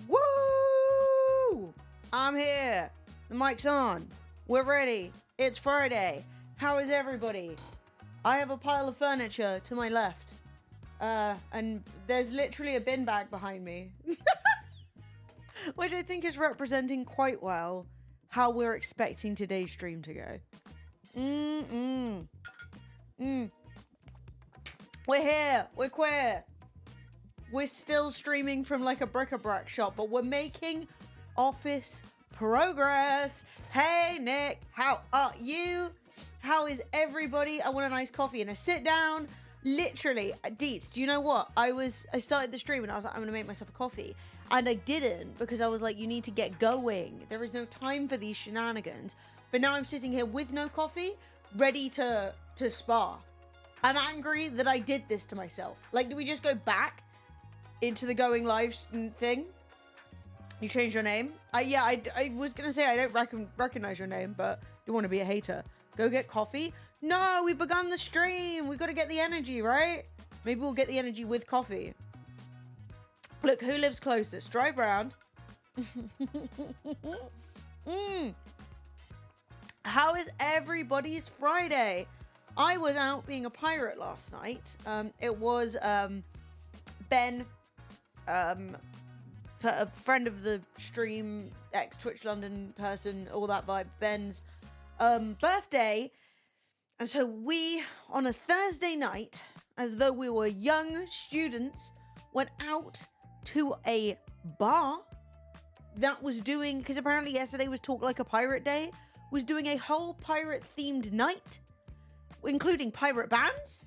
Woo! I'm here. The mic's on. We're ready. It's Friday. How is everybody? I have a pile of furniture to my left. And there's literally a bin bag behind me. Which I think is representing quite well how we're expecting today's stream to go. We're here. We're queer. We're still streaming from like a bric-a-brac shop, but we're making office progress. Hey, Nick. How are you? How is everybody? I want a nice coffee and a sit down. Literally, Deets, do you know what? I started the stream and I was like, I'm going to make myself a coffee. And I didn't because I was like, you need to get going. There is no time for these shenanigans. But now I'm sitting here with no coffee, ready to spar. I'm angry that I did this to myself. Like, do we just go back into the going live thing? You changed your name? Yeah, I was going to say I don't recognize your name, but you want to be a hater. Go get coffee? No, we begun the stream. We got to get the energy, right? Maybe we'll get the energy with coffee. Look, who lives closest? Drive round. How is everybody's Friday? I was out being a pirate last night. It was Ben, a friend of the stream, ex-Twitch London person, all that vibe, Ben's birthday. And so we, on a Thursday night, as though we were young students, went out to a bar that was doing, because apparently yesterday was Talk Like a Pirate Day, was doing a whole pirate-themed night, including pirate bands,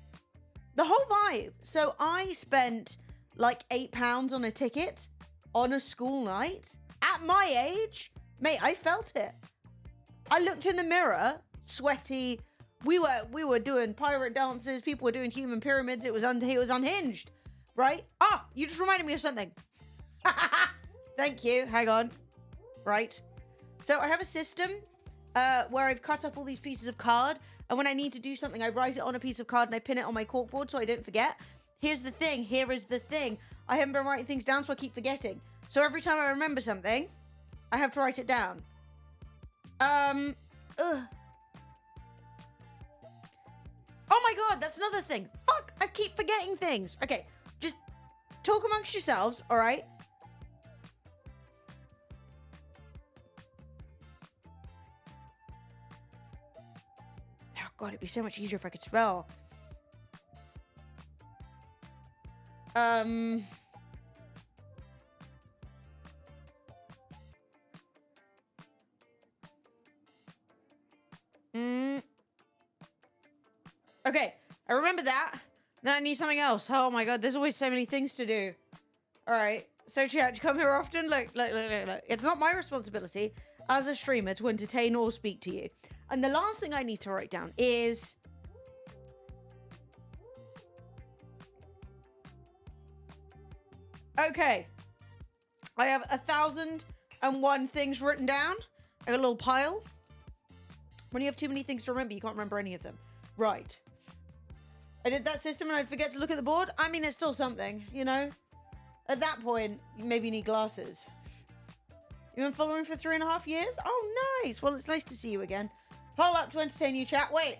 the whole vibe. So I spent like £8 on a ticket on a school night at my age. Mate, I felt it. I looked in the mirror, sweaty. We were doing pirate dances. People were doing human pyramids. It was unhinged, right? Ah, you just reminded me of something. Thank you. Hang on. Right. So I have a system where I've cut up all these pieces of card. And when I need to do something, I write it on a piece of card and I pin it on my corkboard so I don't forget. Here's the thing. Here is the thing. I haven't been writing things down, so I keep forgetting. So every time I remember something, I have to write it down. Oh my god, that's another thing. Fuck, I keep forgetting things. Okay, just talk amongst yourselves, all right? Oh god, it'd be so much easier if I could spell. Okay, I remember that. Then I need something else. Oh my god, there's always so many things to do. All right, so chat, you come here often? Look. It's not my responsibility as a streamer to entertain or speak to you. And the last thing I need to write down is... Okay. I have 1,001 things written down. I got a little pile. When you have too many things to remember, you can't remember any of them. Right. I did that system and I'd forget to look at the board. I mean, it's still something, you know? At that point, maybe you need glasses. You've been following for 3.5 years? Oh, nice. Well, it's nice to see you again. Poll up to entertain you, chat. Wait.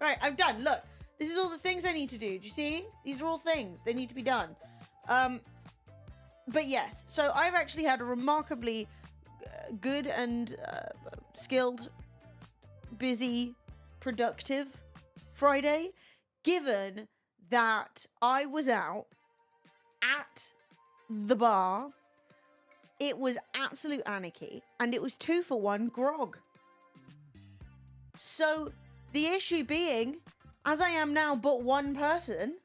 Right, I'm done. Look, this is all the things I need to do. Do you see? These are all things. They need to be done. But yes, so I've actually had a remarkably good and skilled, busy, productive Friday, given that I was out at the bar. It was absolute anarchy, and it was 2-for-1 grog. So the issue being, as I am now but one person,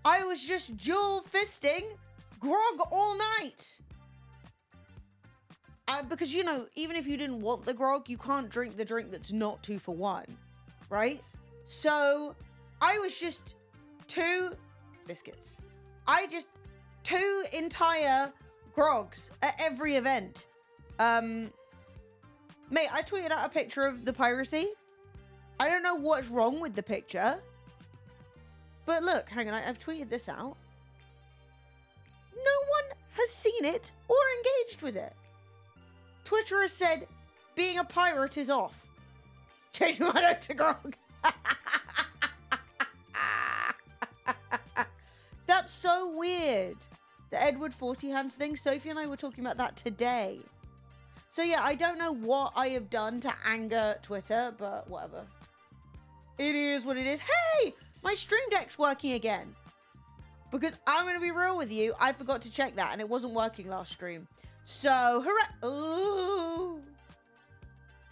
I was just dual fisting grog all night. Because, you know, even if you didn't want the grog, you can't drink the drink that's not 2-for-1, right? So I was just 2 biscuits. Two entire grogs at every event. Mate, I tweeted out a picture of the piracy. I don't know what's wrong with the picture. But look, hang on, I've tweeted this out. No one has seen it or engaged with it. Twitter has said, being a pirate is off. Change my note to grog. That's so weird. The Edward 40 hands thing. Sophie and I were talking about that today. So yeah, I don't know what I have done to anger Twitter, but whatever. It is what it is. Hey, my Stream Deck's working again. Because I'm going to be real with you, I forgot to check that and it wasn't working last stream. So, hooray! Ooh.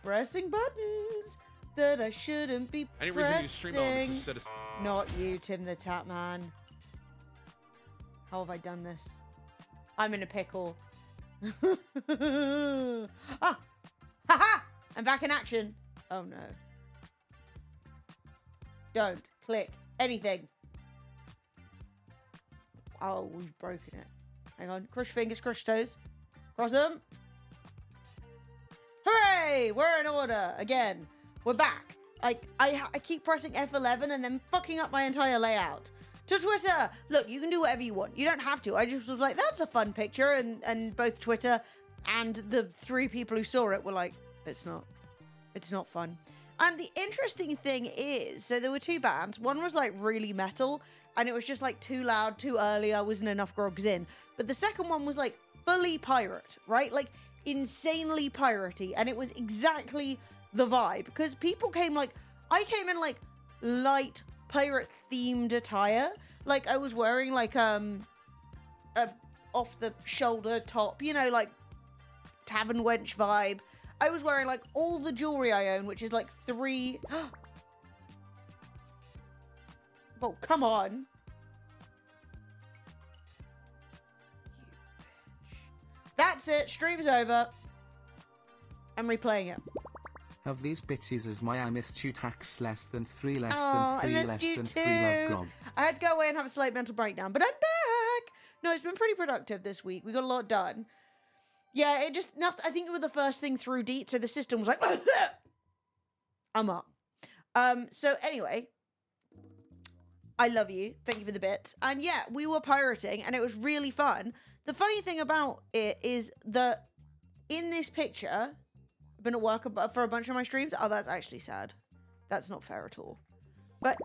Pressing buttons that I shouldn't be Any pressing. reason you stream on to set us... Not you, Tim the Tap Man. How have I done this? I'm in a pickle. Ah! Ha-ha! I'm back in action. Oh no. Don't click anything. Oh, we've broken it. Hang on. Crush fingers, crush toes. Cross them. Hooray! We're in order. Again. We're back. I keep pressing F11 and then fucking up my entire layout. To Twitter, look, you can do whatever you want. You don't have to. I just was like, that's a fun picture. And both Twitter and the 3 people who saw it were like, it's not. It's not fun. And the interesting thing is, so there were 2 bands. One was like really metal, and it was just like too loud, too early. I wasn't enough grogs in. But the second one was like fully pirate, right? Like insanely piratey. And it was exactly the vibe. Because people came like, I came in like light pirate themed attire. Like I was wearing like a off the shoulder top, you know, like tavern wench vibe. I was wearing like all the jewelry I own, which is like 3. Oh, come on. You bitch. That's it. Stream's over. I'm replaying it. Have these bitches as my I missed you tax less than 3 less Oh, than 3 I less missed you than too. 3 love grog. I had to go away and have a slight mental breakdown, but I'm back. No, it's been pretty productive this week. We got a lot done. Yeah, it just nothing. I think it was the first thing through Deet, so the system was like, I'm up. So anyway, I love you. Thank you for the bits. And yeah, we were pirating, and it was really fun. The funny thing about it is that in this picture, I've been at work for a bunch of my streams. Oh, that's actually sad. That's not fair at all. But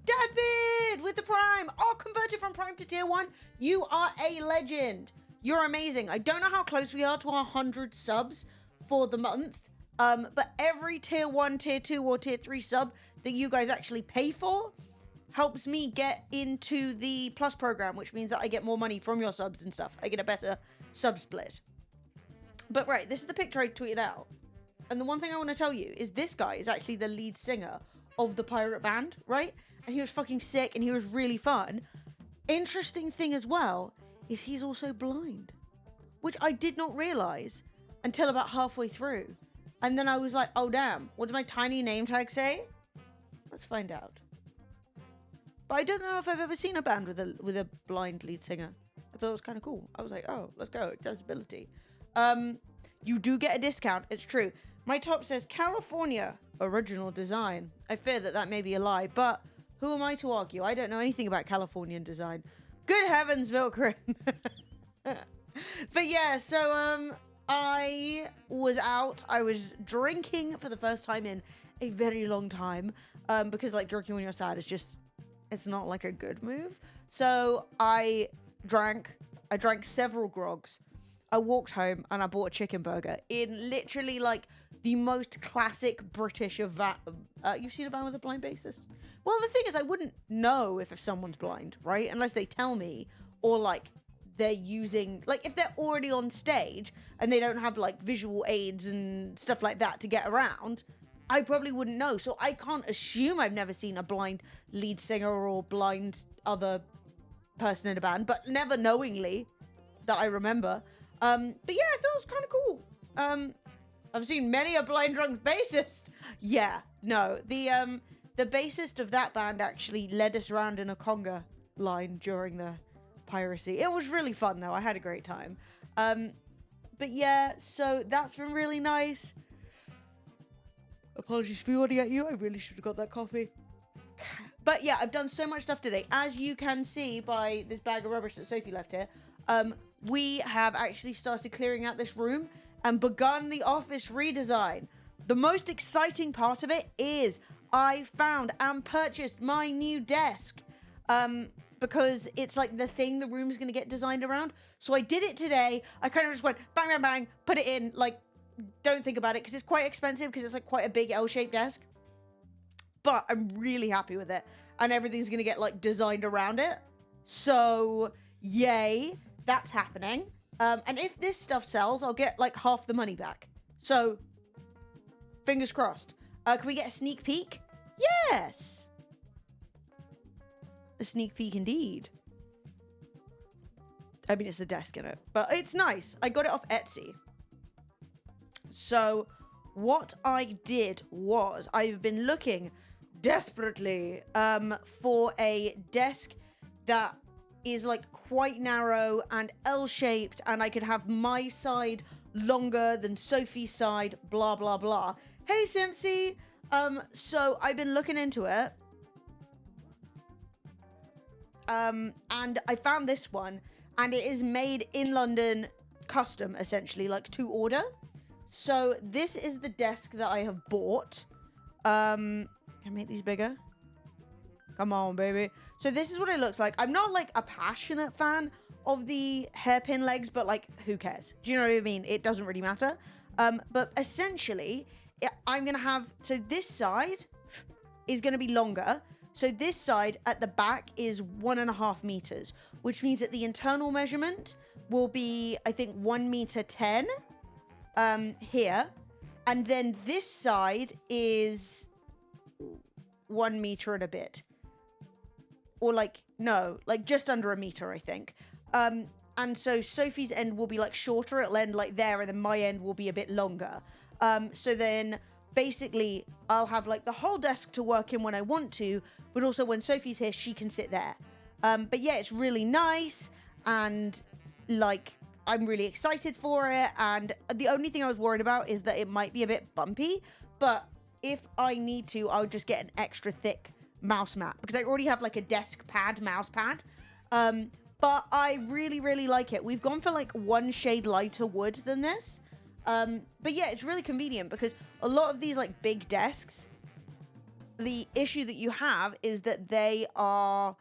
Dadbid with the Prime. Oh, converted from Prime to Tier 1. You are a legend. You're amazing. I don't know how close we are to our 100 subs for the month. But every Tier 1, Tier 2, or Tier 3 sub that you guys actually pay for helps me get into the Plus program, which means that I get more money from your subs and stuff. I get a better sub split. But right, this is the picture I tweeted out. And the one thing I want to tell you is this guy is actually the lead singer of the pirate band, right? And he was fucking sick and he was really fun. Interesting thing as well is he's also blind, which I did not realize until about halfway through. And then I was like, oh damn, what does my tiny name tag say? Let's find out. But I don't know if I've ever seen a band with a blind lead singer. I thought it was kind of cool. I was like, oh, let's go, accessibility. You do get a discount, it's true. My top says California original design. I fear that may be a lie, but who am I to argue? I don't know anything about Californian design. Good heavens, Vilkrin. But yeah, so I was out. I was drinking for the first time in a very long time. Because like drinking when you're sad is just, it's not like a good move. So I drank several grogs. I walked home and I bought a chicken burger in literally like the most classic British of that. You've seen a band with a blind bassist? Well, the thing is, I wouldn't know if someone's blind, right? Unless they tell me, or like they're using, like if they're already on stage and they don't have like visual aids and stuff like that to get around, I probably wouldn't know. So I can't assume I've never seen a blind lead singer or blind other person in a band, but never knowingly that I remember. But yeah, I thought it was kind of cool. I've seen many a blind drunk bassist. Yeah, no, the bassist of that band actually led us around in a conga line during the piracy. It was really fun though. I had a great time. But yeah, so that's been really nice. Apologies for yawning at you. I really should have got that coffee. But yeah, I've done so much stuff today. As you can see by this bag of rubbish that Sophie left here, we have actually started clearing out this room and begun the office redesign. The most exciting part of it is I found and purchased my new desk. Because it's like the thing the room is going to get designed around. So I did it today. I kind of just went bang, bang, bang, put it in, like, don't think about it because it's quite expensive because it's like quite a big L-shaped desk. But I'm really happy with it. And everything's going to get like designed around it. So yay, that's happening. And if this stuff sells, I'll get like half the money back. So fingers crossed. Can we get a sneak peek? Yes. A sneak peek indeed. I mean, it's a desk in it, but it's nice. I got it off Etsy. So what I did was I've been looking desperately for a desk that is like quite narrow and L-shaped, and I could have my side longer than Sophie's side, blah, blah, blah. Hey, Simpsy. So I've been looking into it. And I found this one, and it is made in London, custom, essentially, like to order. So this is the desk that I have bought. Can I make these bigger? Come on, baby. So this is what it looks like. I'm not like a passionate fan of the hairpin legs, but like, who cares? Do you know what I mean? It doesn't really matter. But essentially, I'm going to have, so this side is going to be longer. So this side at the back is 1.5 meters, which means that the internal measurement will be, I think, 1.10 m here. And then this side is 1 meter and a bit. Or like, no, like just under a meter, I think. And so Sophie's end will be like shorter, it'll end like there, and then my end will be a bit longer. So then basically I'll have like the whole desk to work in when I want to, but also when Sophie's here, she can sit there. But yeah, it's really nice, and like I'm really excited for it. And the only thing I was worried about is that it might be a bit bumpy, but if I need to, I'll just get an extra thick mouse mat, because I already have like a desk pad, mouse pad. But I really, really like it. We've gone for like one shade lighter wood than this. But yeah, it's really convenient because a lot of these like big desks, the issue that you have is that they are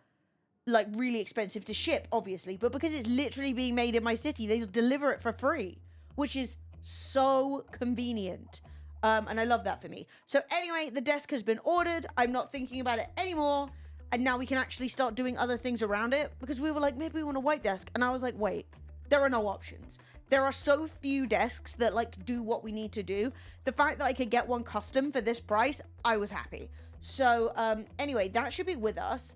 like really expensive to ship, obviously. But because it's literally being made in my city, they deliver it for free, which is so convenient. And I love that for me. So anyway, the desk has been ordered. I'm not thinking about it anymore. And now we can actually start doing other things around it, because we were like, maybe we want a white desk. And I was like, wait, There are no options. There are so few desks that like do what we need to do. The fact that I could get one custom for this price, I was happy. So anyway, that should be with us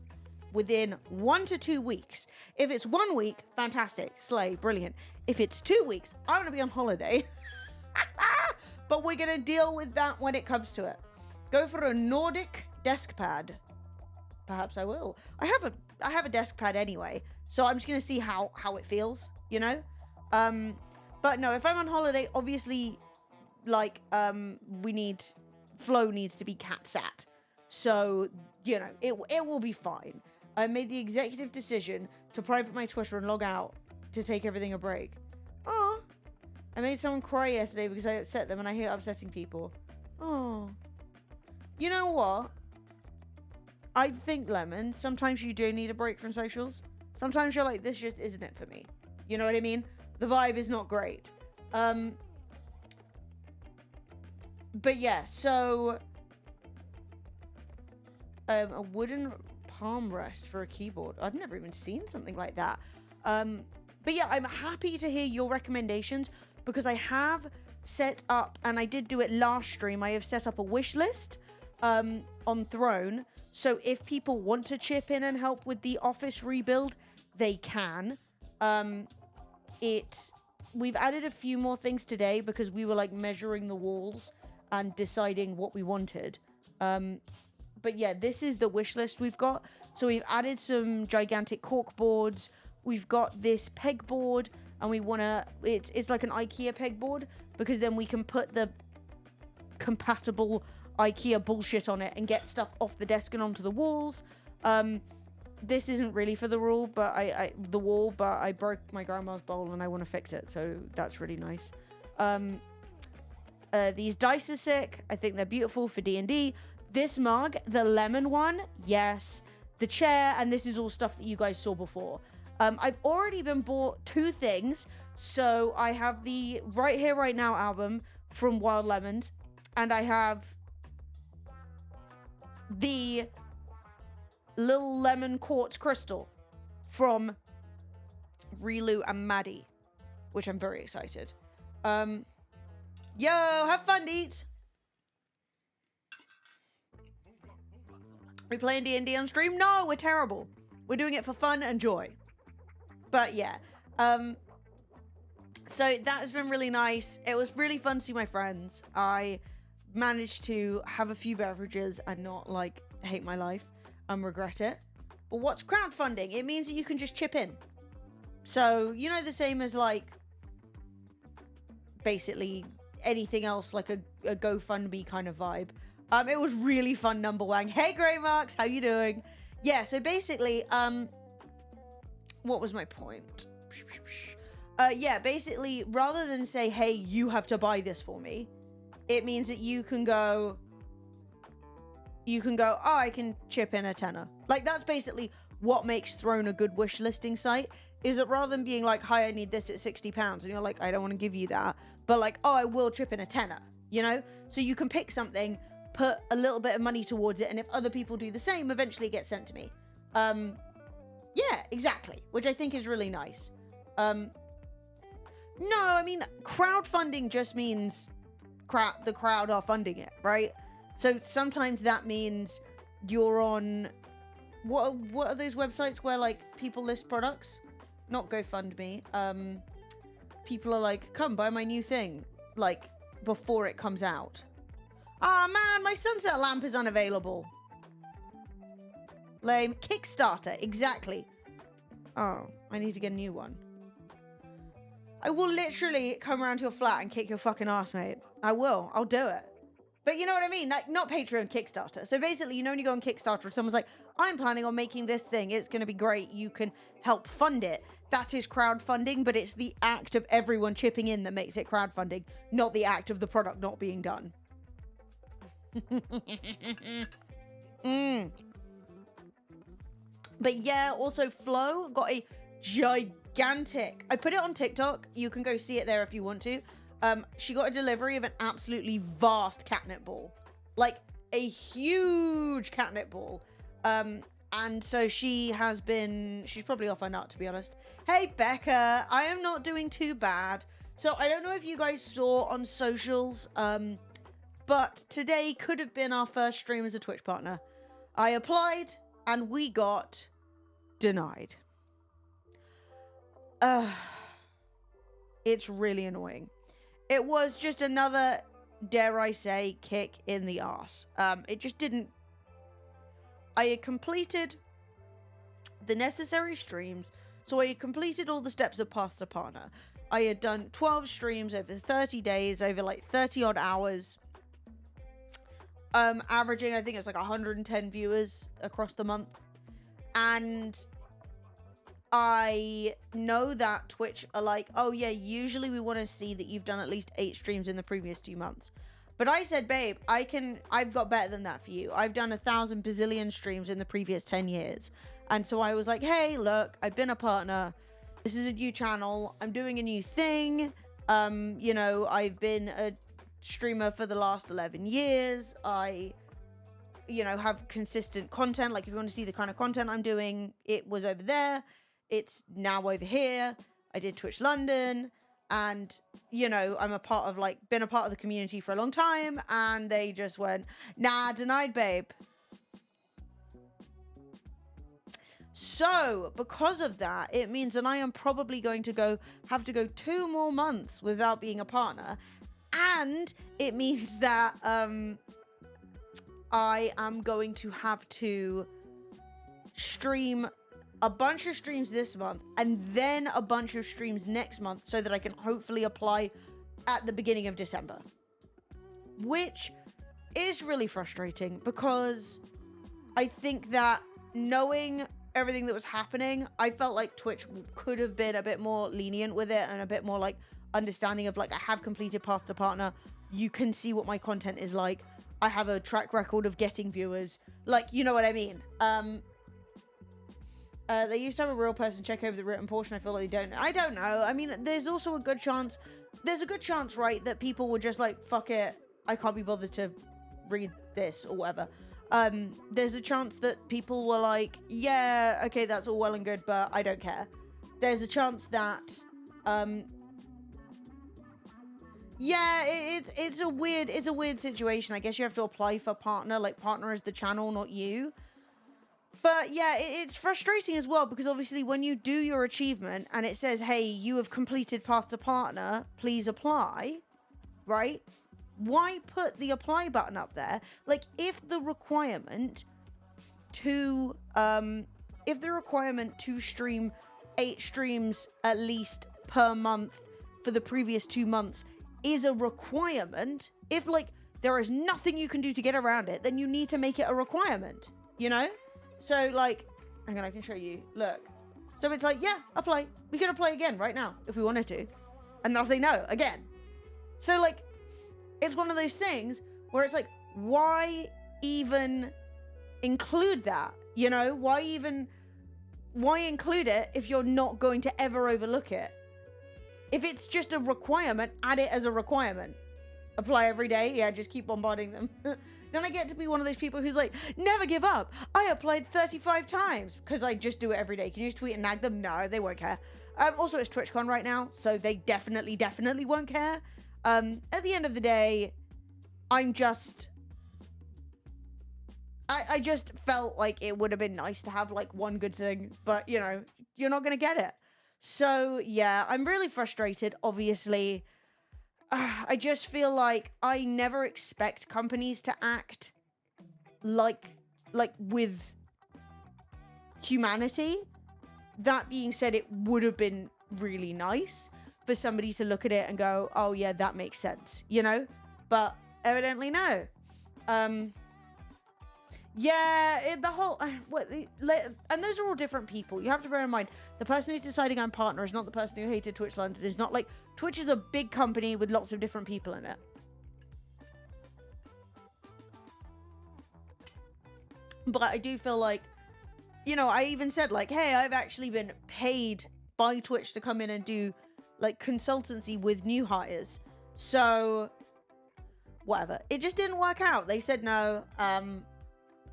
within 1 to 2 weeks. If it's 1 week, fantastic, slay, brilliant. If it's 2 weeks, I'm gonna be on holiday. But we're gonna deal with that when it comes to it. Go for a Nordic desk pad. Perhaps I will. I have a desk pad anyway, so I'm just gonna see how it feels, you know. But no, if I'm on holiday, obviously, like Flo needs to be cat sat, so you know it will be fine. I made the executive decision to private my Twitter and log out to take everything a break. Oh, I made someone cry yesterday because I upset them, and I hate upsetting people. Oh, you know what? I think, Lemon, sometimes you do need a break from socials. Sometimes you're like, this just isn't it for me. You know what I mean? The vibe is not great. But yeah, so a wooden palm rest for a keyboard. I've never even seen something like that. But yeah, I'm happy to hear your recommendations because I have set up, and I did do it last stream, I have set up a wish list on Throne. So if people want to chip in and help with the office rebuild, they can. We've added a few more things today because we were like measuring the walls and deciding what we wanted. But yeah, this is the wish list we've got. So we've added some gigantic cork boards. We've got this pegboard, and we want to, it's like an IKEA pegboard because then we can put the compatible IKEA bullshit on it and get stuff off the desk and onto the walls. This isn't really for the wall, but I broke my grandma's bowl and I want to fix it, so that's really nice. These dice are sick. I think they're beautiful for D&D. This mug, the lemon one, yes. The chair, and this is all stuff that you guys saw before. I've already been bought 2 things. So I have the Right Here Right Now album from Wild Lemons, and I have the Little Lemon Quartz Crystal from Relu and Maddie, which I'm very excited. Yo, have fun, Deets. We playing D&D on stream? No, we're terrible. We're doing it for fun and joy. But yeah, so that has been really nice. It was really fun to see my friends. I managed to have a few beverages and not like hate my life and regret it. But what's crowdfunding? It means that you can just chip in. So, you know, the same as like basically anything else, like a GoFundMe kind of vibe. It was really fun, Number Wang. Hey, Grey Marks, how you doing? Yeah, so basically, what was my point? Yeah, basically, rather than say, hey, you have to buy this for me, it means that you can go, oh, I can chip in a tenner. Like, that's basically what makes Throne a good wish listing site, is that rather than being like, hi, I need this at £60, and you're like, I don't want to give you that, but like, oh, I will chip in a tenner, you know? So you can pick something, put a little bit of money towards it, and if other people do the same, eventually it gets sent to me. Yeah, exactly, which I think is really nice. No, I mean, crowdfunding just means the crowd are funding it, right? So sometimes that means you're on, what are those websites where like people list products? Not GoFundMe. People are like, come buy my new thing, like before it comes out. Ah, man, my sunset lamp is unavailable. Lame. Kickstarter, exactly. Oh, I need to get a new one. I will literally come around to your flat and kick your fucking ass, mate. I will. I'll do it. But you know what I mean? Like, not Patreon, Kickstarter. So basically, you know when you go on Kickstarter and someone's like, I'm planning on making this thing. It's going to be great. You can help fund it. That is crowdfunding, but it's the act of everyone chipping in that makes it crowdfunding, not the act of the product not being done. But yeah, also Flo got a gigantic, I put it on TikTok, you can go see it there if you want to. She got a delivery of an absolutely vast catnip ball, like a huge catnip ball. And so she's probably off her nut, to be honest. Hey, Becca, I am not doing too bad. So I don't know if you guys saw on socials, but today could have been our first stream as a Twitch partner. I applied and we got denied. It's really annoying. It was just another, dare I say, kick in the arse. It just didn't... I had completed the necessary streams, so I had completed all the steps of Path to Partner. I had done 12 streams over 30 days, over like 30 odd hours. Averaging, I think it's like 110 viewers across the month. And I know that Twitch are like, oh yeah, usually we want to see that you've done at least 8 streams in the previous 2 months. But I said, babe, I've got better than that for you. I've done 1,000 bazillion streams in the previous 10 years. And so I was like, hey, look, I've been a partner. This is a new channel. I'm doing a new thing. You know, I've been a streamer for the last 11 years. I, you know, have consistent content. Like, if you want to see the kind of content I'm doing, it was over there. It's now over here. I did Twitch London, and, you know, I'm a part of, like, been a part of the community for a long time, and they just went, nah, denied, babe. So, because of that, it means that I am probably going to have to go 2 more months without being a partner, and it means that, I am going to have to stream a bunch of streams this month and then a bunch of streams next month so that I can hopefully apply at the beginning of December. Which is really frustrating because I think that knowing everything that was happening, I felt like Twitch could have been a bit more lenient with it and a bit more like understanding of like, I have completed Path to Partner. You can see what my content is like. I have a track record of getting viewers. Like, you know what I mean? They used to have a real person check over the written portion. I feel like they don't. I don't know. I mean, there's also a good chance, right, that people were just like, fuck it, I can't be bothered to read this or whatever. There's a chance that people were like, yeah, okay, that's all well and good, but I don't care. There's a chance that, yeah, it's a weird situation. I guess you have to apply for partner. Like, partner is the channel, not you. But yeah, it's frustrating as well because obviously when you do your achievement and it says, hey, you have completed Path to Partner, please apply, right? Why put the apply button up there? Like, if the requirement to stream 8 streams at least per month for the previous 2 months is a requirement, if like there is nothing you can do to get around it, then you need to make it a requirement, you know? So, like, hang on, I can show you. Look. So it's like, yeah, apply. We could apply again right now if we wanted to. And they'll say no again. So, like, it's one of those things where it's like, why even include that? You know, why include it if you're not going to ever overlook it? If it's just a requirement, add it as a requirement. Apply every day. Yeah, just keep bombarding them. Then I get to be one of those people who's like, never give up. I applied 35 times because I just do it every day. Can you just tweet and nag them? No, they won't care. Also, it's TwitchCon right now, so they definitely won't care. At the end of the day, I just felt like it would have been nice to have like one good thing, but you know, you're not going to get it. So yeah, I'm really frustrated, obviously. I just feel like I never expect companies to act like with humanity. That being said, it would have been really nice for somebody to look at it and go, oh yeah, that makes sense, you know? But evidently no. Yeah, and those are all different people. You have to bear in mind, the person who's deciding I'm partner is not the person who hated Twitch London. It's not like, Twitch is a big company with lots of different people in it. But I do feel like, you know, I even said like, hey, I've actually been paid by Twitch to come in and do like consultancy with new hires. So, whatever. It just didn't work out. They said no.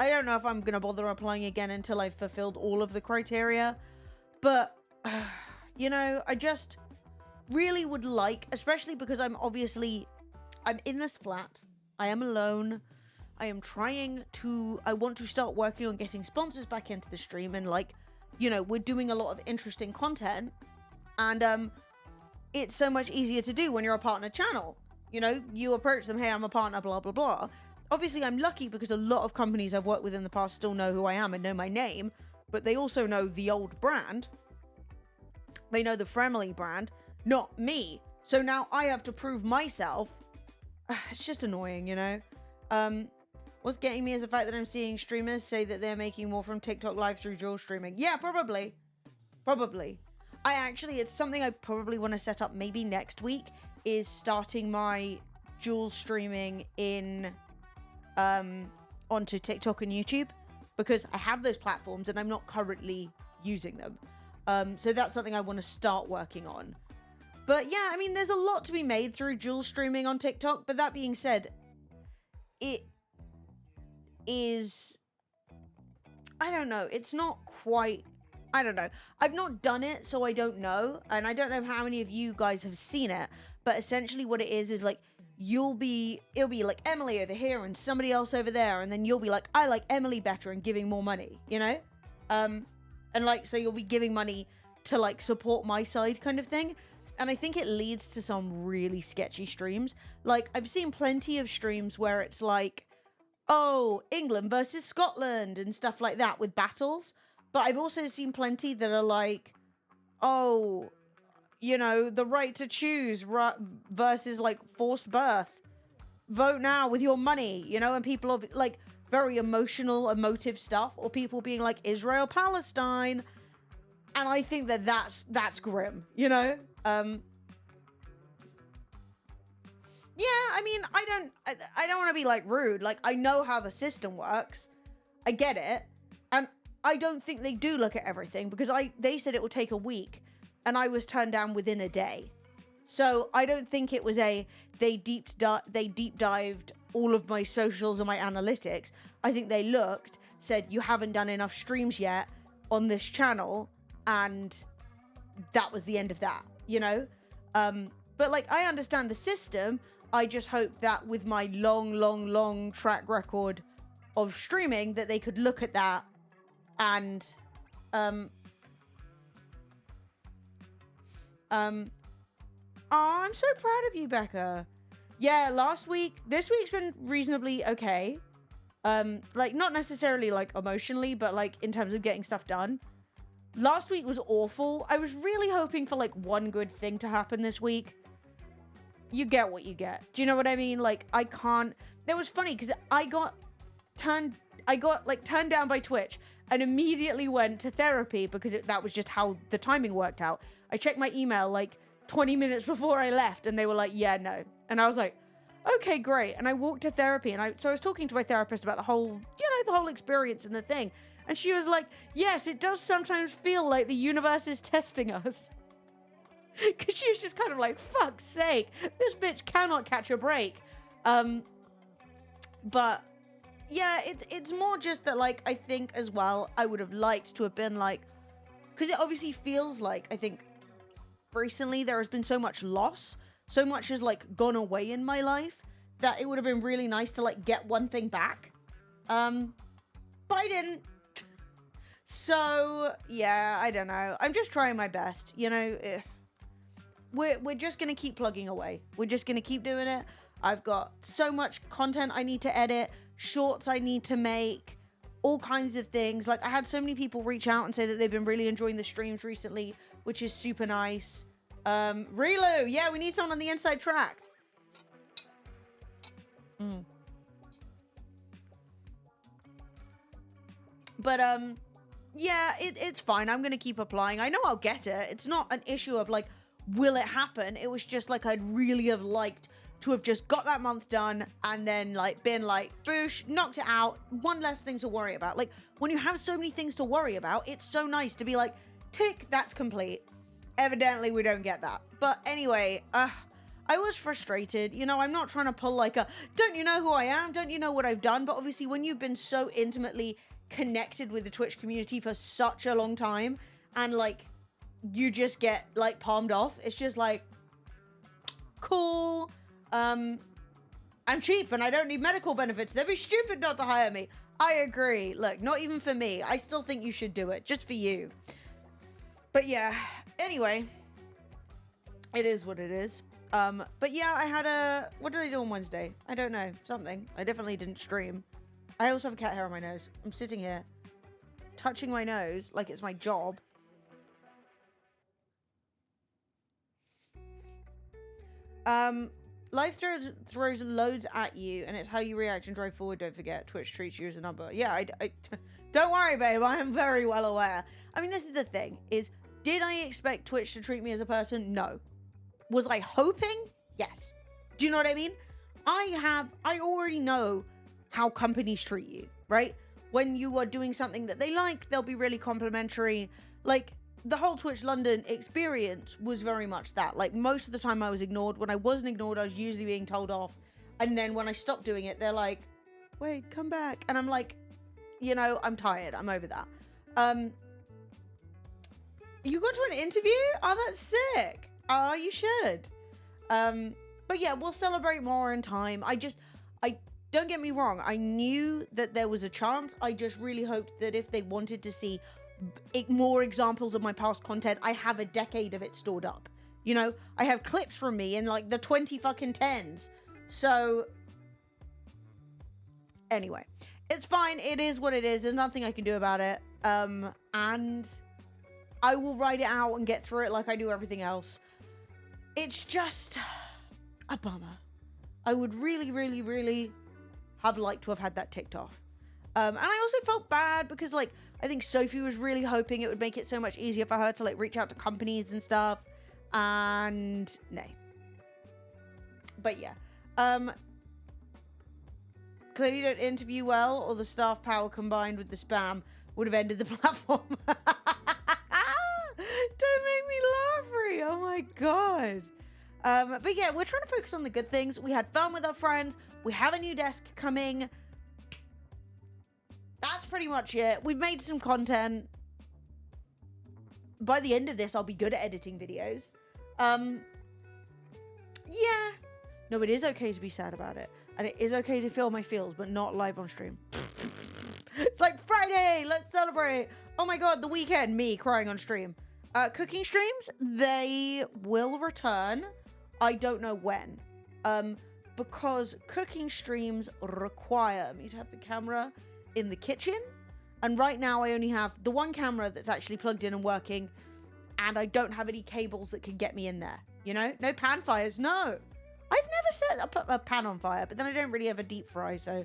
I don't know if I'm gonna bother applying again until I've fulfilled all of the criteria, but you know, I just really would like, especially because I'm in this flat, I am alone, I want to start working on getting sponsors back into the stream, and like, you know, we're doing a lot of interesting content, and it's so much easier to do when you're a partner channel. You know, you approach them, hey, I'm a partner, blah, blah, blah. Obviously, I'm lucky because a lot of companies I've worked with in the past still know who I am and know my name, but they also know the old brand. They know the Fremily brand, not me. So now I have to prove myself. It's just annoying, you know? What's getting me is the fact that I'm seeing streamers say that they're making more from TikTok live through dual streaming. Yeah, probably. It's something I probably want to set up maybe next week, is starting my dual streaming in onto TikTok and YouTube, because I have those platforms and I'm not currently using them. So that's something I want to start working on. But yeah, I mean, there's a lot to be made through dual streaming on TikTok. But that being said, it is, I don't know, it's not quite, I don't know. I've not done it, so I don't know. And I don't know how many of you guys have seen it. But essentially what it is like, it'll be like Emily over here and somebody else over there. And then you'll be like, I like Emily better, and giving more money, you know? And like, so you'll be giving money to like support my side kind of thing. And I think it leads to some really sketchy streams. Like, I've seen plenty of streams where it's like, oh, England versus Scotland and stuff like that with battles. But I've also seen plenty that are like, oh, you know, the right to choose versus like forced birth. Vote now with your money, you know, and people are like very emotive stuff, or people being like Israel, Palestine. And I think that that's grim, you know? Yeah, I mean, I don't want to be like rude. Like, I know how the system works. I get it. And I don't think they do look at everything, because they said it will take a week, and I was turned down within a day. So I don't think it was they deep dived all of my socials and my analytics. I think they looked, said, you haven't done enough streams yet on this channel, and that was the end of that, you know? But like, I understand the system. I just hope that with my long track record of streaming, that they could look at that and oh, I'm so proud of you, Becca. Yeah, this week's been reasonably okay. Like, not necessarily like emotionally, but like in terms of getting stuff done. Last week was awful. I was really hoping for like one good thing to happen this week. You get what you get. Do you know what I mean? Like, I can't. It was funny because I got turned down by Twitch and immediately went to therapy because that was just how the timing worked out. I checked my email like 20 minutes before I left, and they were like, yeah, no. And I was like, okay, great. And I walked to therapy, and I was talking to my therapist about the whole experience and the thing. And she was like, yes, it does sometimes feel like the universe is testing us. Because she was just kind of like, fuck's sake, this bitch cannot catch a break. But yeah, it's more just that, like, I think as well, I would have liked to have been like, because it obviously feels like, I think recently there has been so much loss, so much has like gone away in my life, that it would have been really nice to like get one thing back. But I didn't. So yeah, I don't know. I'm just trying my best, you know. We're just gonna keep plugging away. We're just gonna keep doing it. I've got so much content I need to edit, shorts I need to make, all kinds of things. Like, I had so many people reach out and say that they've been really enjoying the streams recently, which is super nice. Relu, yeah, we need someone on the inside track. But yeah, it's fine. I'm gonna keep applying. I know I'll get it. It's not an issue of like, will it happen? It was just like, I'd really have liked to have just got that month done and then like been like, boosh, knocked it out, one less thing to worry about. Like, when you have so many things to worry about, it's so nice to be like, tick, that's complete. Evidently we don't get that. But anyway, I I was frustrated. You know, I'm not trying to pull like a, don't you know who I am? Don't you know what I've done? But obviously when you've been so intimately connected with the Twitch community for such a long time and like you just get like palmed off, it's just like, cool. I'm cheap and I don't need medical benefits. They'd be stupid not to hire me. I agree. Look, not even for me. I still think you should do it just for you. But yeah, anyway, it is what it is. But yeah, I had what did I do on Wednesday? I don't know. Something. I definitely didn't stream. I also have cat hair on my nose. I'm sitting here touching my nose like it's my job. Life throws loads at you, and it's how you react and drive forward. Don't forget, Twitch treats you as a number. Yeah, I don't worry, babe. I am very well aware. I mean, this is the thing, is did I expect Twitch to treat me as a person? No. Was I hoping? Yes. Do you know what I mean? I already know how companies treat you, right? When you are doing something that they like, they'll be really complimentary. Like, the whole Twitch London experience was very much that. Like, most of the time I was ignored. When I wasn't ignored, I was usually being told off. And then when I stopped doing it, they're like, wait, come back. And I'm like, you know, I'm tired. I'm over that. You got to an interview? Oh, that's sick. Oh, you should. But yeah, we'll celebrate more in time. Don't get me wrong. I knew that there was a chance. I just really hoped that if they wanted to see more examples of my past content, I have a decade of it stored up. You know, I have clips from me in like the 20 fucking 10s. So anyway, it's fine. It is what it is. There's nothing I can do about it. And I will ride it out and get through it like I do everything else. It's just a bummer. I would really, really, really have liked to have had that ticked off. And I also felt bad because, like, I think Sophie was really hoping it would make it so much easier for her to, like, reach out to companies and stuff. And nay. But yeah. Clearly you don't interview well, or the staff power combined with the spam would have ended the platform. Don't make me laugh, Ree. Oh my god. But yeah, we're trying to focus on the good things. We had fun with our friends. We have a new desk coming. That's pretty much it. We've made some content. By the end of this, I'll be good at editing videos. Yeah. No, it is okay to be sad about it. And it is okay to feel my feels, but not live on stream. It's like Friday, let's celebrate. Oh my god, the weekend, me crying on stream. Cooking streams, they will return. I don't know when. Because cooking streams require me to have the camera in the kitchen. And right now I only have the one camera that's actually plugged in and working. And I don't have any cables that can get me in there. You know? No pan fires, no. I've never set a pan on fire, but then I don't really have a deep fry, so.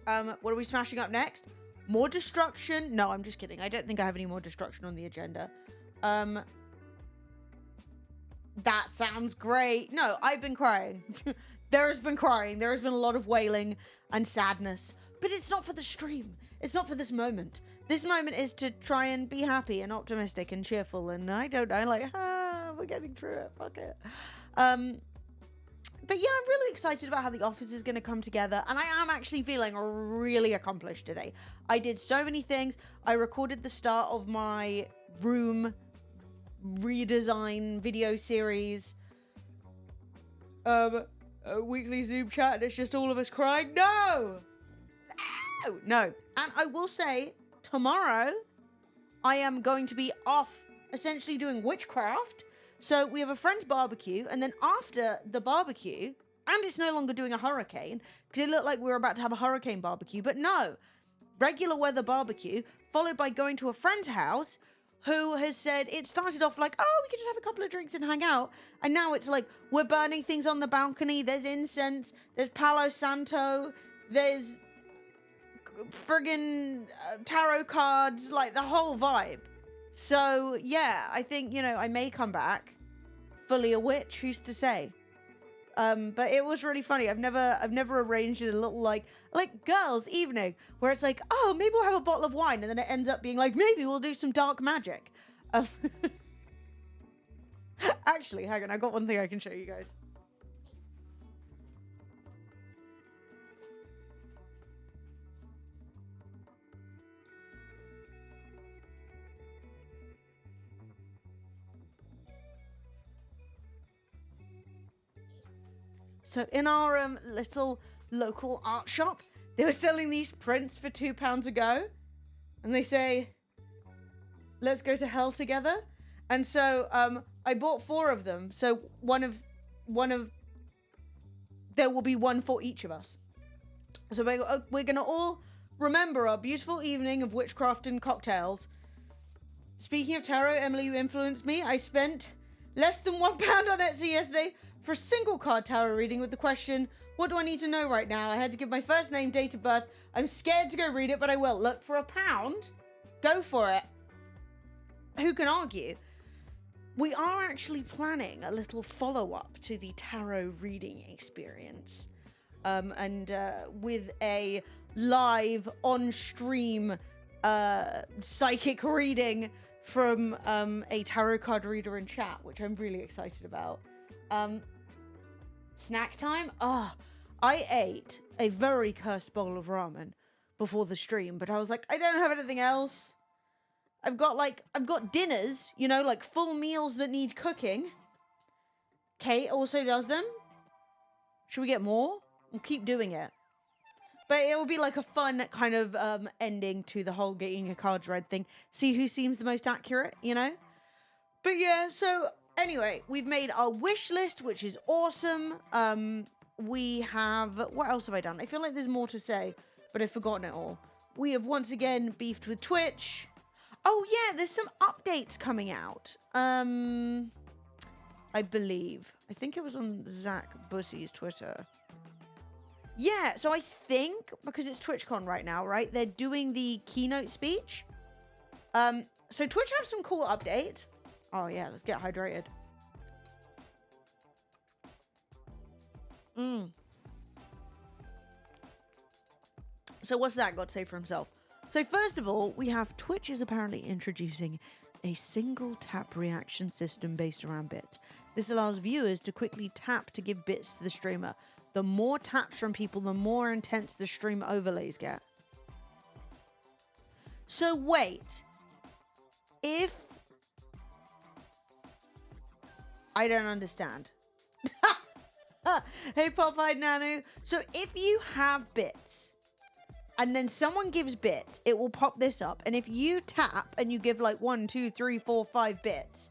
What are we smashing up next? More destruction? No, I'm just kidding. I don't think I have any more destruction on the agenda. That sounds great. No, I've been crying. There has been crying. There has been a lot of wailing and sadness. But it's not for the stream. It's not for this moment. This moment is to try and be happy and optimistic and cheerful. And I don't know, like, we're getting through it. Fuck it. But yeah, I'm really excited about how the office is going to come together. And I am actually feeling really accomplished today. I did so many things. I recorded the start of my room redesign video series. A weekly Zoom chat and it's just all of us crying. No! No. And I will say, tomorrow, I am going to be off essentially doing witchcraft. So we have a friend's barbecue, and then after the barbecue, and it's no longer doing a hurricane, because it looked like we were about to have a hurricane barbecue, but no. Regular weather barbecue, followed by going to a friend's house, who has said, it started off like, oh, we could just have a couple of drinks and hang out. And now it's like, we're burning things on the balcony. There's incense. There's Palo Santo. There's friggin' tarot cards. Like, the whole vibe. So, yeah, I think, you know, I may come back fully a witch. Who's to say? But it was really funny. I've never arranged a little like girls' evening where it's like, oh, maybe we'll have a bottle of wine, and then it ends up being like, maybe we'll do some dark magic. Actually, hang on. I got one thing I can show you guys. So in our little local art shop, they were selling these prints for £2 a go. And they say, let's go to hell together. And so I bought 4 of them. So one of there will be one for each of us. So we're going to all remember our beautiful evening of witchcraft and cocktails. Speaking of tarot, Emily, you influenced me. I spent less than £1 on Etsy yesterday for a single card tarot reading with the question, what do I need to know right now? I had to give my first name, date of birth. I'm scared to go read it, but I will. Look, for £1, go for it. Who can argue? We are actually planning a little follow-up to the tarot reading experience. And with a live on-stream psychic reading from a tarot card reader in chat, which I'm really excited about. Snack time? I ate a very cursed bowl of ramen before the stream, but I was like, I don't have anything else. I've got dinners, you know, like full meals that need cooking. Kate also does them. Should we get more? We'll keep doing it. But it will be like a fun kind of ending to the whole getting a cards read thing. See who seems the most accurate, you know? But yeah, so anyway, we've made our wish list, which is awesome. We have... What else have I done? I feel like there's more to say, but I've forgotten it all. We have once again beefed with Twitch. Oh yeah, there's some updates coming out. I believe. I think it was on Zach Bussy's Twitter. Yeah, so I think, because it's TwitchCon right now, right? They're doing the keynote speech. So Twitch have some cool updates. Oh yeah, let's get hydrated. So what's that got to say for himself? So first of all, we have Twitch is apparently introducing a single tap reaction system based around bits. This allows viewers to quickly tap to give bits to the streamer. The more taps from people, the more intense the stream overlays get. So wait, if... I don't understand. Hey, Popeye Nanu. So if you have bits... and then someone gives bits, it will pop this up. And if you tap and you give like 1, 2, 3, 4, 5 bits,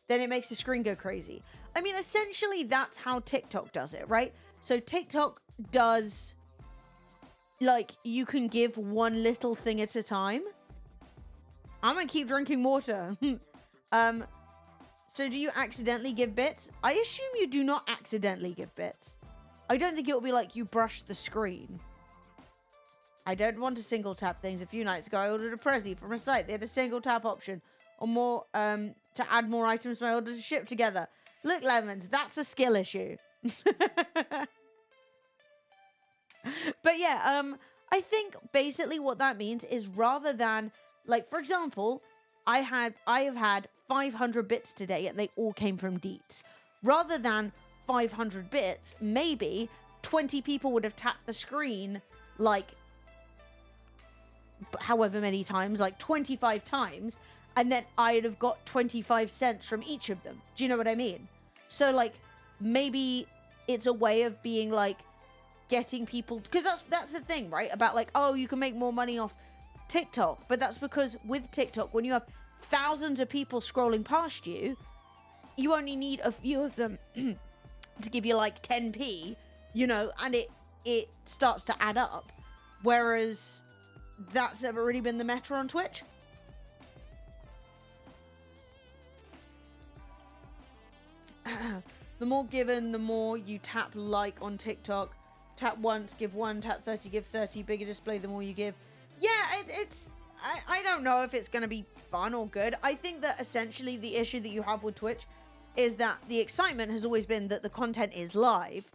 then it makes the screen go crazy. I mean, essentially, that's how TikTok does it, right? So TikTok does, like, you can give one little thing at a time. I'm going to keep drinking water. So do you accidentally give bits? I assume you do not accidentally give bits. I don't think it will be like you brush the screen. I don't want to single tap things. A few nights ago, I ordered a Prezi from a site. They had a single tap option or more to add more items to my order to ship together. Look, Lemons, that's a skill issue. But yeah, I think basically what that means is rather than, like, for example, I have had 500 bits today and they all came from Deets. Rather than 500 bits, maybe 20 people would have tapped the screen like however many times, like 25 times, and then I'd have got 25 cents from each of them. Do you know what I mean? So like maybe it's a way of being like getting people, because that's the thing, right? About like, oh, you can make more money off TikTok, but that's because with TikTok, when you have thousands of people scrolling past you, you only need a few of them to give you like 10p, you know, and it starts to add up. Whereas that's never really been the meta on Twitch. The more given, the more you tap like on TikTok. Tap once, give 1, tap 30, give 30. Bigger display, the more you give. Yeah, I don't know if it's going to be fun or good. I think that essentially the issue that you have with Twitch is that the excitement has always been that the content is live.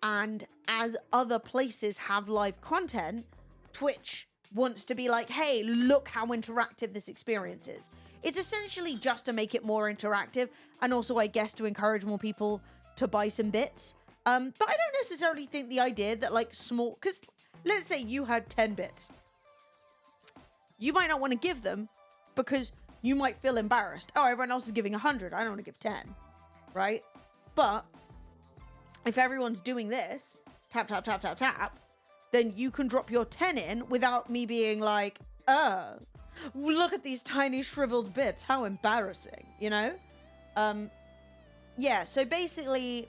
And as other places have live content, Twitch wants to be like, hey, look how interactive this experience is. It's essentially just to make it more interactive, and also, I guess, to encourage more people to buy some bits. But I don't necessarily think the idea that, like, small... Because let's say you had 10 bits. You might not want to give them because you might feel embarrassed. Oh, everyone else is giving 100. I don't want to give 10. Right? But if everyone's doing this, tap, tap, tap, tap, tap, then you can drop your 10 in without me being like, look at these tiny shriveled bits. How embarrassing, you know? Yeah, so basically,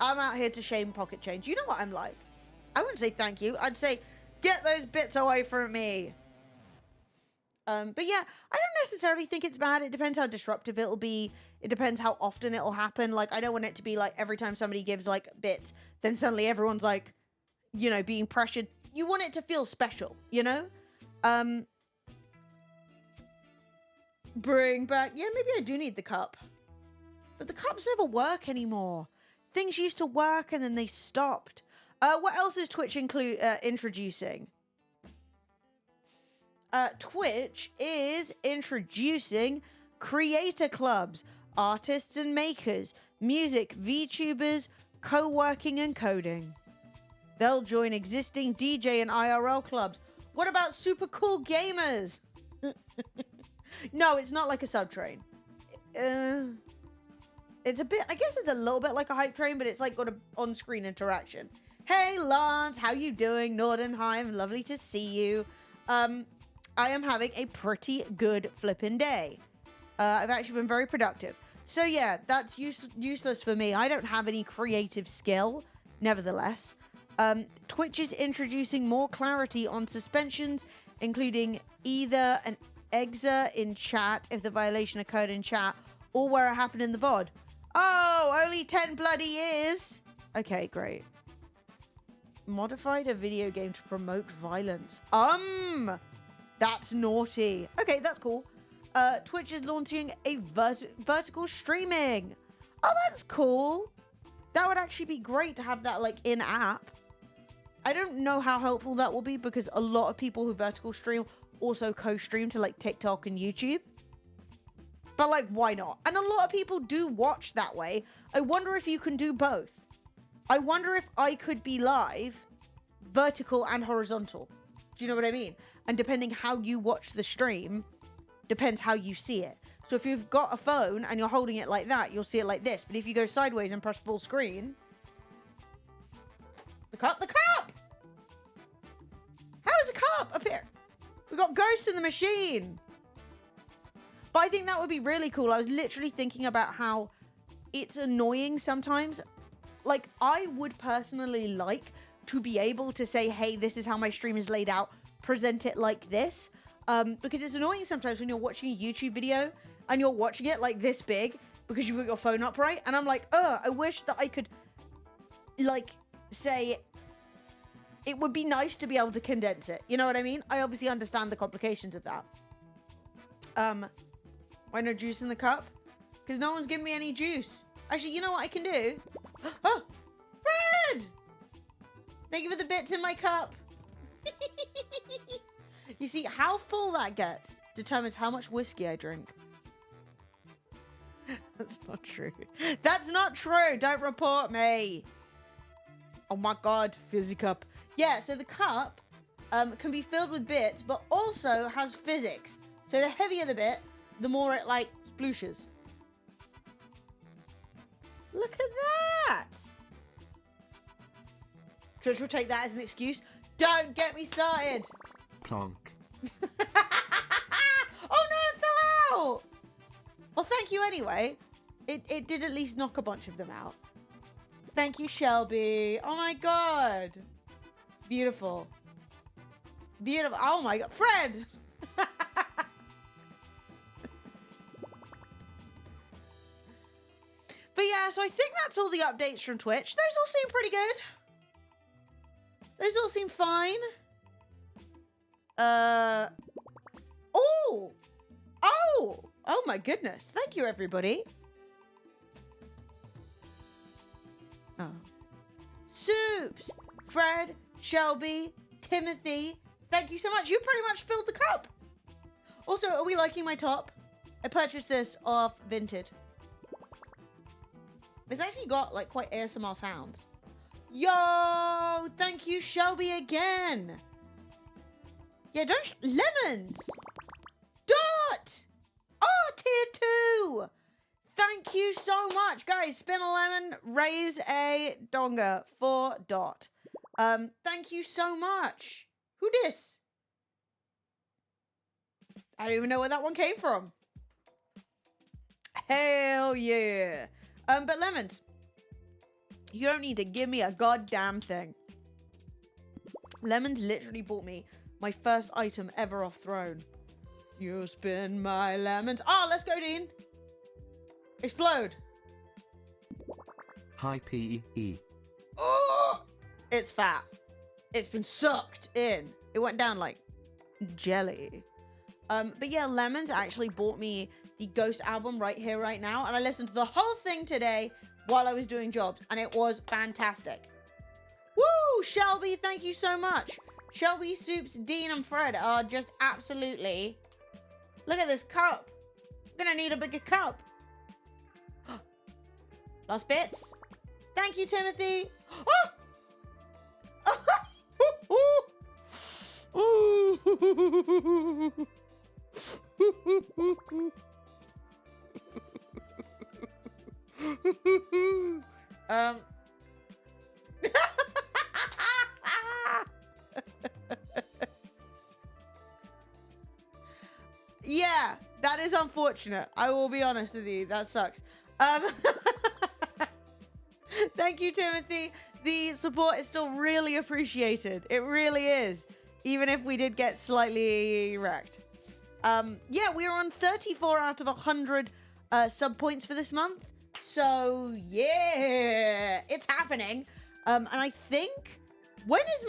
I'm out here to shame pocket change. You know what I'm like? I wouldn't say thank you. I'd say, get those bits away from me. But yeah, I don't necessarily think it's bad. It depends how disruptive it'll be. It depends how often it'll happen. Like, I don't want it to be like every time somebody gives like bits, then suddenly everyone's like, you know, being pressured. You want it to feel special, you know? Bring back... Yeah, maybe I do need the cup. But the cups never work anymore. Things used to work and then they stopped. What else is Twitch introducing? Twitch is introducing creator clubs, artists and makers, music, VTubers, co-working and coding. They'll join existing DJ and IRL clubs. What about super cool gamers? No, it's not like a subtrain. It's a bit, I guess it's a little bit like a hype train, but it's like got an on-screen interaction. Hey, Lance, how you doing? Nordenheim, lovely to see you. I am having a pretty good flippin' day. I've actually been very productive. So yeah, that's useless for me. I don't have any creative skill, nevertheless. Twitch is introducing more clarity on suspensions, including either an exa in chat if the violation occurred in chat, or where it happened in the VOD. Oh, only 10 bloody years. Okay, great. Modified a video game to promote violence. That's naughty. Okay, that's cool. Twitch is launching a vertical streaming. Oh, that's cool. That would actually be great to have that like in-app. I don't know how helpful that will be because a lot of people who vertical stream also co-stream to like TikTok and YouTube. But like, why not? And a lot of people do watch that way. I wonder if you can do both. I wonder if I could be live, vertical and horizontal. Do you know what I mean? And depending how you watch the stream, depends how you see it. So if you've got a phone and you're holding it like that, you'll see it like this. But if you go sideways and press full screen... The cup! How is a cup up here? We've got ghosts in the machine. But I think that would be really cool. I was literally thinking about how it's annoying sometimes. Like, I would personally like to be able to say, hey, this is how my stream is laid out. Present it like this. Because it's annoying sometimes when you're watching a YouTube video and you're watching it like this big because you've got your phone upright. And I'm like, I wish that I could, like, say... It would be nice to be able to condense it. You know what I mean? I obviously understand the complications of that. Why no juice in the cup? Because no one's giving me any juice. Actually, you know what I can do? Oh! Fred! Thank you for the bits in my cup. You see, how full that gets determines how much whiskey I drink. That's not true. That's not true! Don't report me! Oh my god, fizzy cup. Yeah, so the cup can be filled with bits, but also has physics. So the heavier the bit, the more it, like, splooshes. Look at that! Trish will take that as an excuse. Don't get me started! Plonk. Oh no, it fell out! Well, thank you anyway. It did at least knock a bunch of them out. Thank you, Shelby. Oh my god. Beautiful. Beautiful. Oh my god. Fred! But yeah, so I think that's all the updates from Twitch. Those all seem pretty good. Those all seem fine. Oh! Oh! Oh my goodness. Thank you, everybody. Oh. Soups! Fred, Shelby, Timothy, Thank you so much. You pretty much filled the cup. Also, are we liking my top? I purchased this off Vinted. It's actually got like quite ASMR sounds. Yo, thank you, Shelby, again. Yeah, don't lemons. Dot. Oh, tier 2. Thank you so much, guys. Spin a lemon, raise a donga for Dot. Thank you so much. Who dis? I don't even know where that one came from. Hell yeah. But lemons, you don't need to give me a goddamn thing. Lemons literally bought me my first item ever off Throne. You spin my lemons. Oh, let's go, Dean. Explode. Hi PE. Oh, it's fat. It's been sucked in. It went down like jelly. But yeah, Lemons actually bought me the Ghost album right here, right now. And I listened to the whole thing today while I was doing jobs. And it was fantastic. Woo! Shelby, thank you so much. Shelby, Soups, Dean, and Fred are just absolutely... Look at this cup. I'm gonna need a bigger cup. Last bits. Thank you, Timothy. Yeah, that is unfortunate. I will be honest with you. That sucks. Thank you, Timothy. The support is still really appreciated. It really is. Even if we did get slightly wrecked. Yeah, we are on 34 out of 100 sub points for this month. So, yeah, it's happening. And I think, when was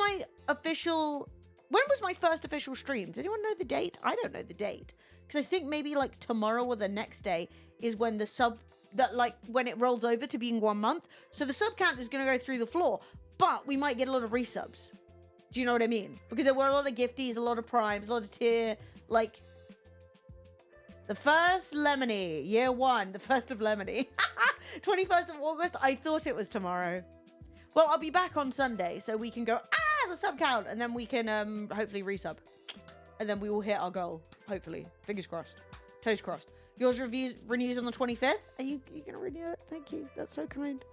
my first official stream? Does anyone know the date? I don't know the date. Because I think maybe like tomorrow or the next day is when the when it rolls over to being 1 month. So the sub count is going to go through the floor. But we might get a lot of resubs. Do you know what I mean? Because there were a lot of gifties, a lot of primes, a lot of tier, like... The first Lemony, year 1, the first of Lemony. 21st of August, I thought it was tomorrow. Well, I'll be back on Sunday, so we can go, the sub count, and then we can hopefully resub. And then we will hit our goal, hopefully. Fingers crossed. Toes crossed. Yours renews on the 25th? Are you going to renew it? Thank you. That's so kind.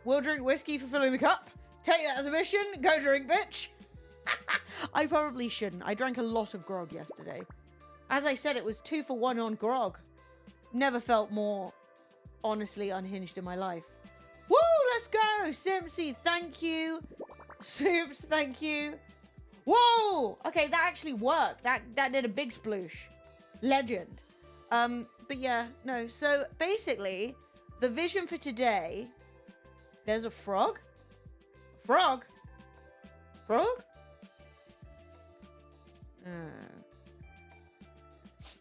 We'll drink whiskey for filling the cup. Take that as a mission. Go drink, bitch. I probably shouldn't. I drank a lot of grog yesterday. As I said, it was 2 for 1 on grog. Never felt more honestly unhinged in my life. Woo, let's go. Simpsy, thank you. Soups, thank you. Whoa. Okay, that actually worked. That did a big sploosh. Legend. But yeah, no. So basically, the vision for today, there's a frog. Frog? Frog?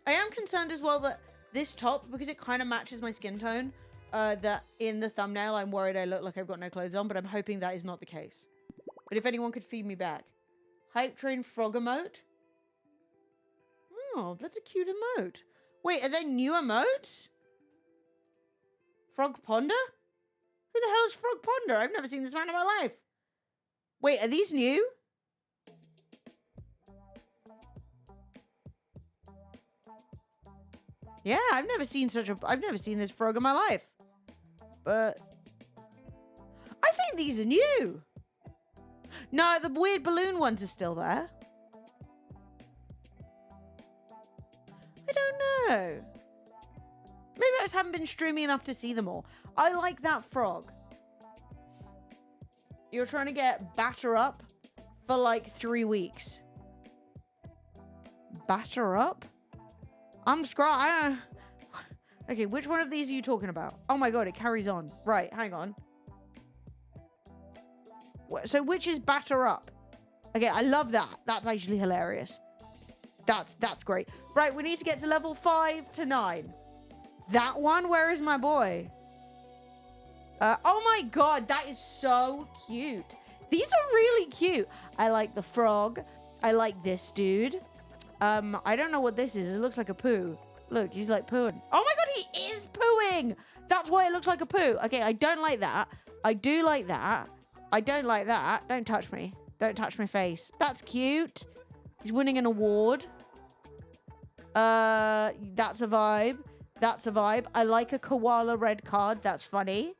I am concerned as well that this top, because it kind of matches my skin tone, that in the thumbnail I'm worried I look like I've got no clothes on, but I'm hoping that is not the case. But if anyone could feed me back. Hype Train Frog emote? Oh, that's a cute emote. Wait, are they new emotes? Frog Ponder? Who the hell is Frog Ponder? I've never seen this man in my life. Wait, are these new? Yeah, I've never seen this frog in my life. But I think these are new. No, the weird balloon ones are still there. I don't know. Maybe I just haven't been streaming enough to see them all. I like that frog. You're trying to get batter up for like 3 weeks. Batter up? Okay, which one of these are you talking about? Oh my god, it carries on. Right, hang on. So which is batter up? Okay, I love that. That's actually hilarious. That's great. Right, we need to get to level 5 to 9. That one? Where is my boy? Oh my god, that is so cute. These are really cute. I like the frog. I like this dude. I don't know what this is. It looks like a poo. Look, he's like pooing. Oh my god, he is pooing! That's why it looks like a poo. Okay, I don't like that. I do like that. I don't like that. Don't touch me. Don't touch my face. That's cute. He's winning an award. That's a vibe. That's a vibe. I like a koala red card. That's funny.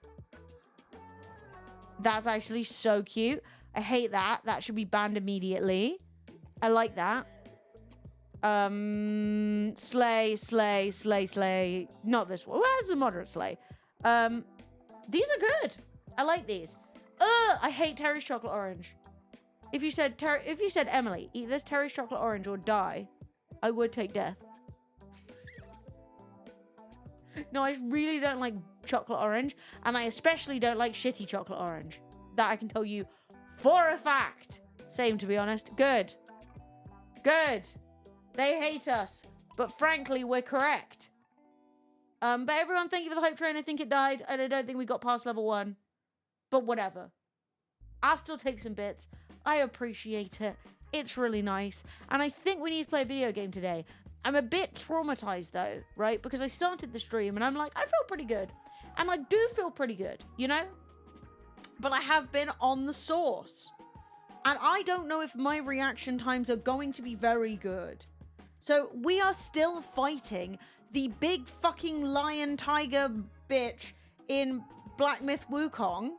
That's actually so cute. I hate that. That should be banned immediately. I like that. Slay, slay, slay, slay. Not this one. Where's the moderate slay? These are good. I like these. I hate Terry's chocolate orange. If you said Emily, eat this Terry's chocolate orange or die, I would take death. No, I really don't like chocolate orange, and I especially don't like shitty chocolate orange. That I can tell you for a fact. Same, to be honest. Good. Good. They hate us, but frankly, we're correct. But everyone, thank you for the hype train. I think it died, and I don't think we got past level 1. But whatever. I'll still take some bits. I appreciate it. It's really nice. And I think we need to play a video game today. I'm a bit traumatized, though, right? Because I started the stream, and I'm like, I feel pretty good. And I do feel pretty good, you know? But I have been on the sauce. And I don't know if my reaction times are going to be very good. So we are still fighting the big fucking lion tiger bitch in Black Myth Wukong.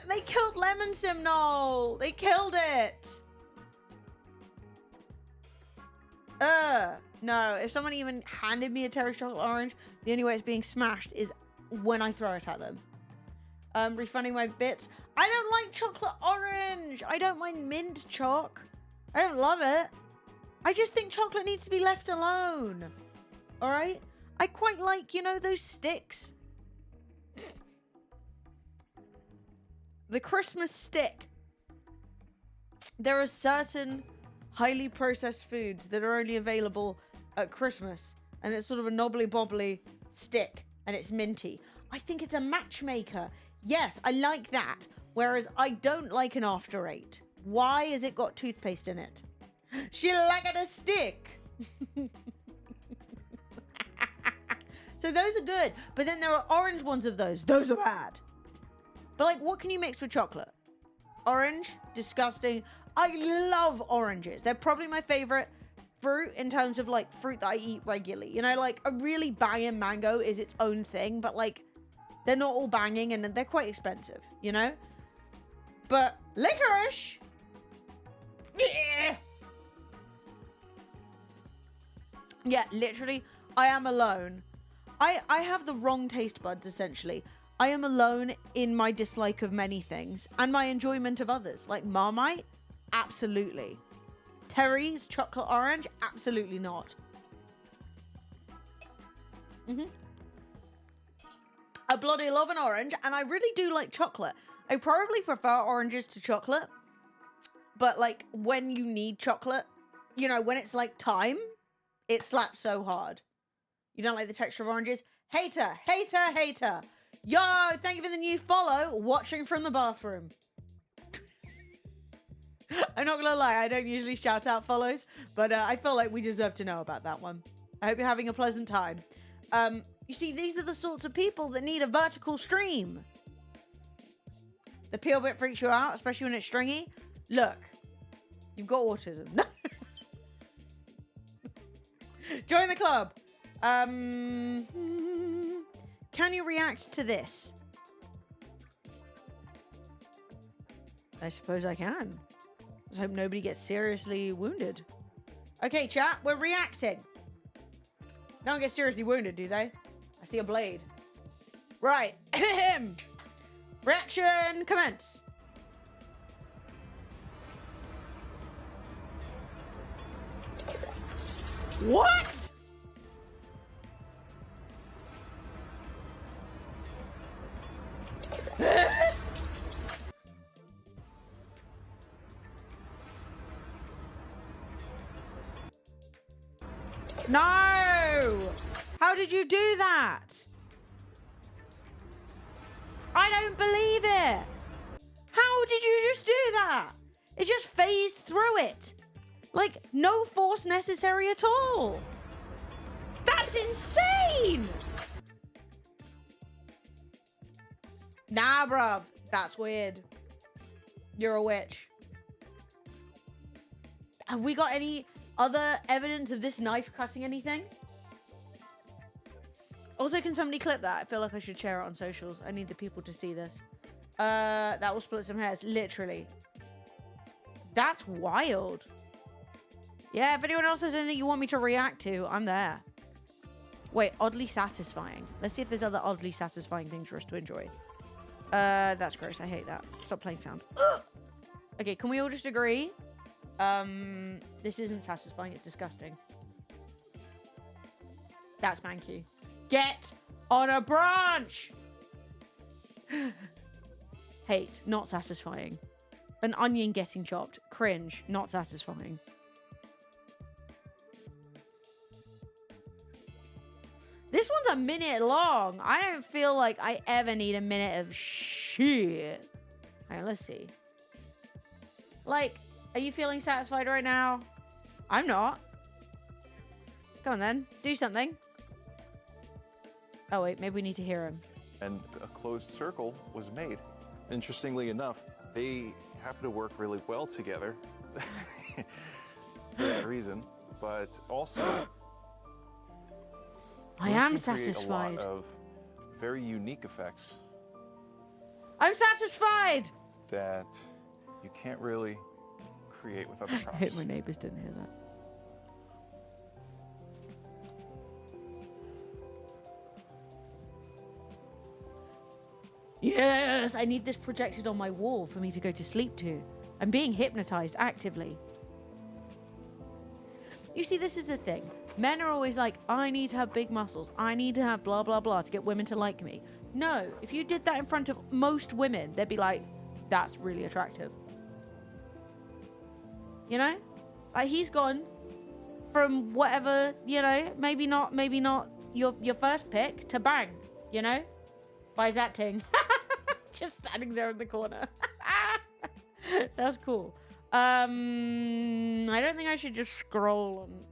They killed Lemon Simnol. They killed it. No. If someone even handed me a Terry's chocolate orange, the only way it's being smashed is when I throw it at them. Refunding my bits. I don't like chocolate orange. I don't mind mint choc. I don't love it. I just think chocolate needs to be left alone. All right? I quite like, you know, those sticks. The Christmas stick. There are certain highly processed foods that are only available at Christmas. And it's sort of a knobbly bobbly stick. And it's minty. I think it's a matchmaker. Yes, I like that. Whereas I don't like an After Eight. Why has it got toothpaste in it? She liked a stick. So those are good. But then there are orange ones of those. Those are bad. But like, what can you mix with chocolate? Orange? Disgusting. I love oranges. They're probably my favorite fruit in terms of like fruit that I eat regularly. You know, like a really banging mango is its own thing, but like they're not all banging and they're quite expensive, you know? But licorice. Yeah. Yeah, literally, I am alone. I have the wrong taste buds, essentially. I am alone in my dislike of many things and my enjoyment of others. Like Marmite, absolutely. Terry's chocolate orange, absolutely not. I bloody love an orange, and I really do like chocolate. I probably prefer oranges to chocolate, but like when you need chocolate, you know, when it's like time, it slaps so hard. You don't like the texture of oranges? Hater, hater, hater. Yo, thank you for the new follow. Watching from the bathroom. I'm not gonna lie, I don't usually shout out follows, but I feel like we deserve to know about that one. I hope you're having a pleasant time. You see, these are the sorts of people that need a vertical stream. The peel bit freaks you out, especially when it's stringy. Look, you've got autism. No. Join the club. Can you react to this? I suppose I can. Let's hope nobody gets seriously wounded. Okay, chat, we're reacting. No one gets seriously wounded, do they? I see a blade. Right. Reaction commence. What? No! How did you do that? I don't believe it. How did you just do that? It just phased through it. Like, no force necessary at all. That's insane. Nah, bruv. That's weird. You're a witch. Have we got any other evidence of this knife cutting anything? Also, can somebody clip that? I feel like I should share it on socials. I need the people to see this. That will split some hairs, literally. That's wild. Yeah, if anyone else has anything you want me to react to, I'm there. Wait, oddly satisfying. Let's see if there's other oddly satisfying things for us to enjoy. That's gross. I hate that. Stop playing sounds. Ugh! Okay, can we all just agree? This isn't satisfying. It's disgusting. That's manky. Get on a branch! Hate. Not satisfying. An onion getting chopped. Cringe. Not satisfying. This one's a minute long. I don't feel like I ever need a minute of shit. Hang on, let's see. Like, are you feeling satisfied right now? I'm not. Come on then. Do something. Oh wait, maybe we need to hear him. And a closed circle was made. Interestingly enough, they happen to work really well together for that reason, but also I am satisfied. A lot of very unique effects I'm satisfied. that you can't really create with other I props. hope my neighbors didn't hear that. Yes, I need this projected on my wall for me to go to sleep to. I'm being hypnotized actively. You see, this is the thing. Men are always like, I need to have big muscles. I need to have blah, blah, blah to get women to like me. No, if you did that in front of most women, they'd be like, that's really attractive. You know? Like, he's gone from whatever, you know, maybe not your first pick to bang, you know? By that thing. Just standing there in the corner. That's cool. I don't think I should just scroll on.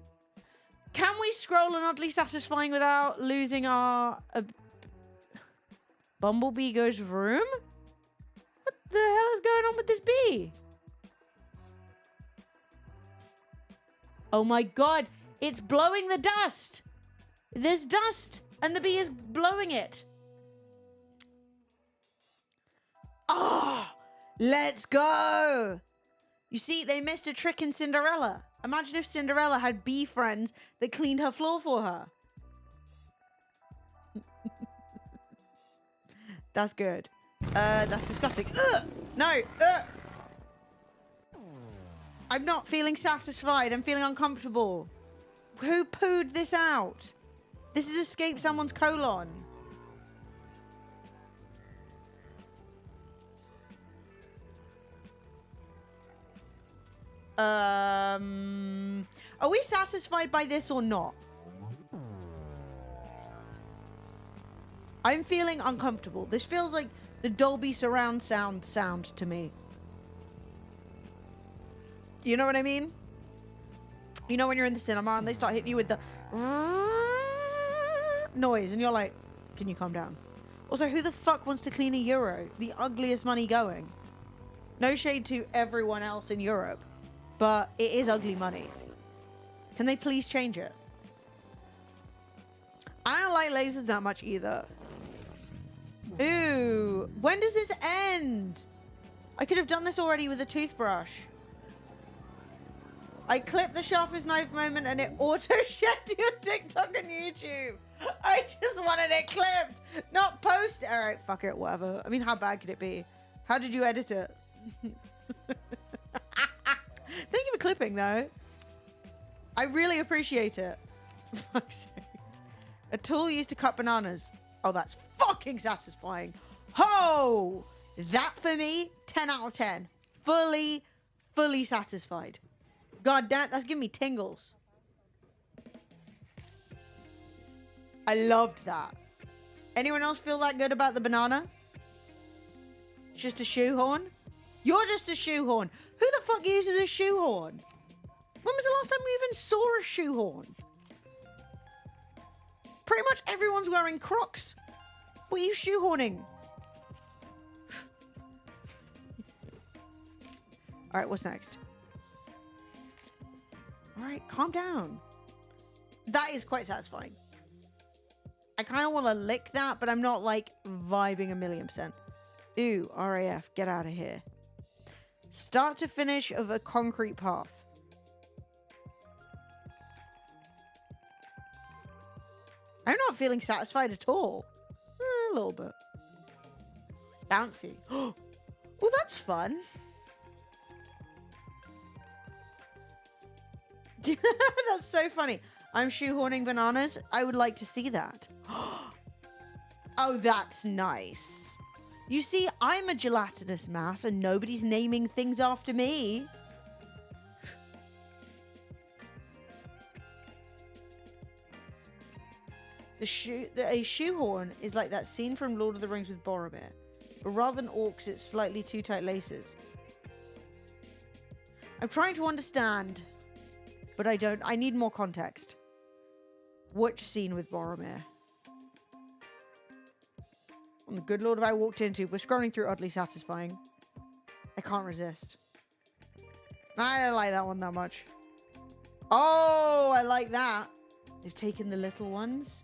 Can we scroll on oddly satisfying without losing our Bumblebee goes vroom? What the hell is going on with this bee? Oh my god, it's blowing the dust. There's dust and the bee is blowing it. Oh, let's go. You see, they missed a trick in Cinderella. Imagine if Cinderella had bee friends that cleaned her floor for her. That's good. That's disgusting. Ugh! No. I'm not feeling satisfied. I'm feeling uncomfortable. Who pooed this out? This has escaped someone's colon. Are we satisfied by this or not? I'm feeling uncomfortable. This feels like the Dolby surround sound to me. You know what I mean? You know when you're in the cinema and they start hitting you with the noise and you're like, can you calm down? Also, who the fuck wants to clean a euro? The ugliest money going. No shade to everyone else in Europe, but it is ugly money. Can they please change it? I don't like lasers that much either. Ooh, when does this end? I could have done this already with a toothbrush. I clipped the sharpest knife moment and it auto-shed your TikTok and YouTube. I just wanted it clipped, not post. All right, fuck it, whatever. I mean, how bad could it be? How did you edit it? Thank you for clipping, though. I really appreciate it. For fuck's sake. A tool used to cut bananas. Oh, that's fucking satisfying. Ho! That for me, 10 out of 10. Fully satisfied. God damn, that's giving me tingles. I loved that. Anyone else feel that good about the banana? It's just a shoehorn? You're just a shoehorn. Who the fuck uses a shoehorn? When was the last time we even saw a shoehorn? Pretty much everyone's wearing Crocs. What are you shoehorning? All right, what's next? All right, calm down. That is quite satisfying. I kind of want to lick that, but I'm not like vibing 1,000,000%. Ooh, RAF, get out of here. Start to finish of a concrete path. I'm not feeling satisfied at all. A little bit. Bouncy. Oh, that's fun. That's so funny. I'm shoehorning bananas. I would like to see that. Oh, that's nice. You see, I'm a gelatinous mass and nobody's naming things after me. A shoehorn is like that scene from Lord of the Rings with Boromir. But rather than orcs, it's slightly too tight laces. I'm trying to understand, but I don't. I need more context. Which scene with Boromir? What the good Lord have I walked into? We're scrolling through oddly satisfying. I can't resist. I don't like that one that much. Oh, I like that. They've taken the little ones.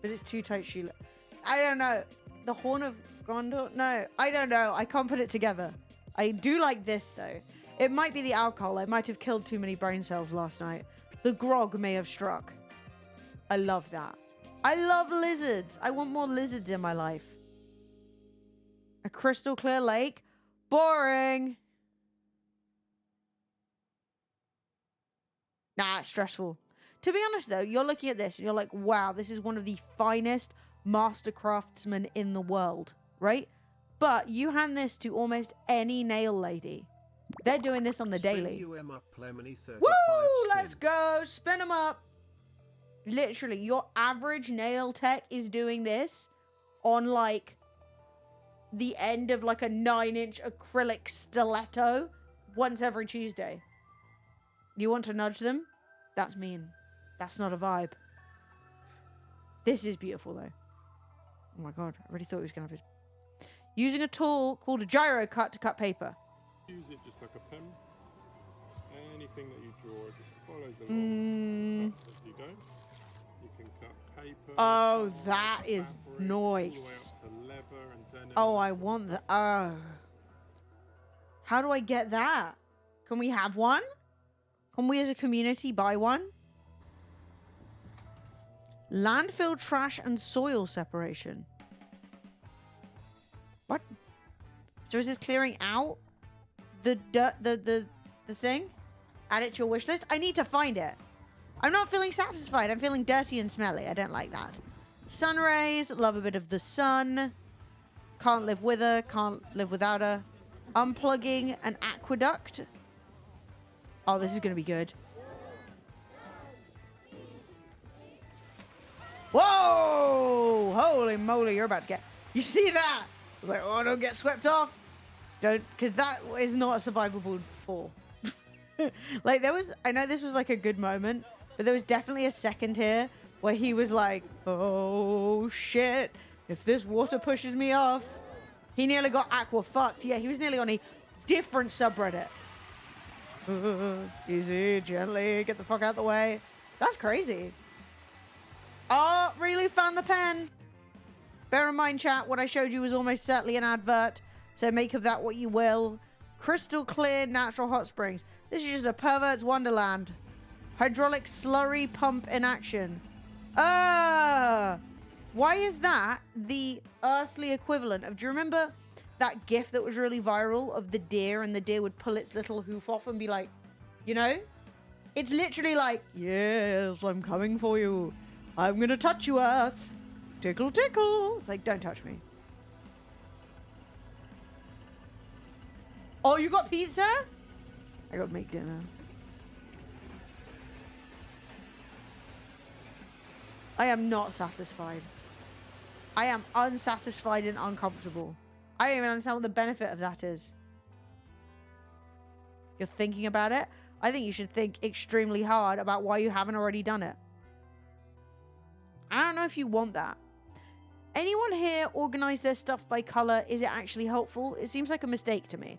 But it's too tight shoe. I don't know. The Horn of Gondor? No, I don't know. I can't put it together. I do like this, though. It might be the alcohol. I might have killed too many brain cells last night. The grog may have struck. I love that. I love lizards. I want more lizards in my life. A crystal clear lake? Boring. Nah, it's stressful. To be honest, though, you're looking at this and you're like, wow, this is one of the finest master craftsmen in the world, right? But you hand this to almost any nail lady. They're doing this on the daily. Woo! Let's go! Spin them up! Literally, your average nail tech is doing this on, like, the end of, like, a 9-inch acrylic stiletto once every Tuesday. You want to nudge them? That's mean. That's not a vibe. This is beautiful, though. Oh my god, I really thought he was going to have his... Using a tool called a gyro cut to cut paper. Use it just like a pen. Anything that you draw, it just follows along. As you go. You can cut paper. Oh, that is nice. Oh, I want that. Oh. How do I get that? Can we have one? Can we as a community buy one? Landfill trash and soil separation. What? So is this clearing out the dirt, the thing? Add it to your wish list? I need to find it. I'm not feeling satisfied. I'm feeling dirty and smelly. I don't like that. Sun rays. Love a bit of the sun. Can't live with her. Can't live without her. Unplugging an aqueduct. Oh, this is going to be good. Whoa! Holy moly, you're about to get... You see that? I was like, oh, don't get swept off. Don't, because that is not a survivable fall. Like, there was... I know this was like a good moment, but there was definitely a second here where he was like, oh, shit. If this water pushes me off... He nearly got aqua fucked. Yeah, he was nearly on a different subreddit. Easy, gently, get the fuck out of the way. That's crazy. Oh, really found the pen. Bear in mind, chat, what I showed you was almost certainly an advert, so make of that what you will. Crystal clear natural hot springs. This is just a pervert's wonderland. Hydraulic slurry pump in action. Why is that the earthly equivalent of... Do you remember that gif that was really viral of the deer, and the deer would pull its little hoof off and be like, you know? It's literally like, yes, I'm coming for you. I'm going to touch you, Earth. Tickle, tickle. It's like, don't touch me. Oh, you got pizza? I got to make dinner. I am not satisfied. I am unsatisfied and uncomfortable. I don't even understand what the benefit of that is. You're thinking about it? I think you should think extremely hard about why you haven't already done it. I don't know if you want that. Anyone here organize their stuff by color? Is it actually helpful? It seems like a mistake to me.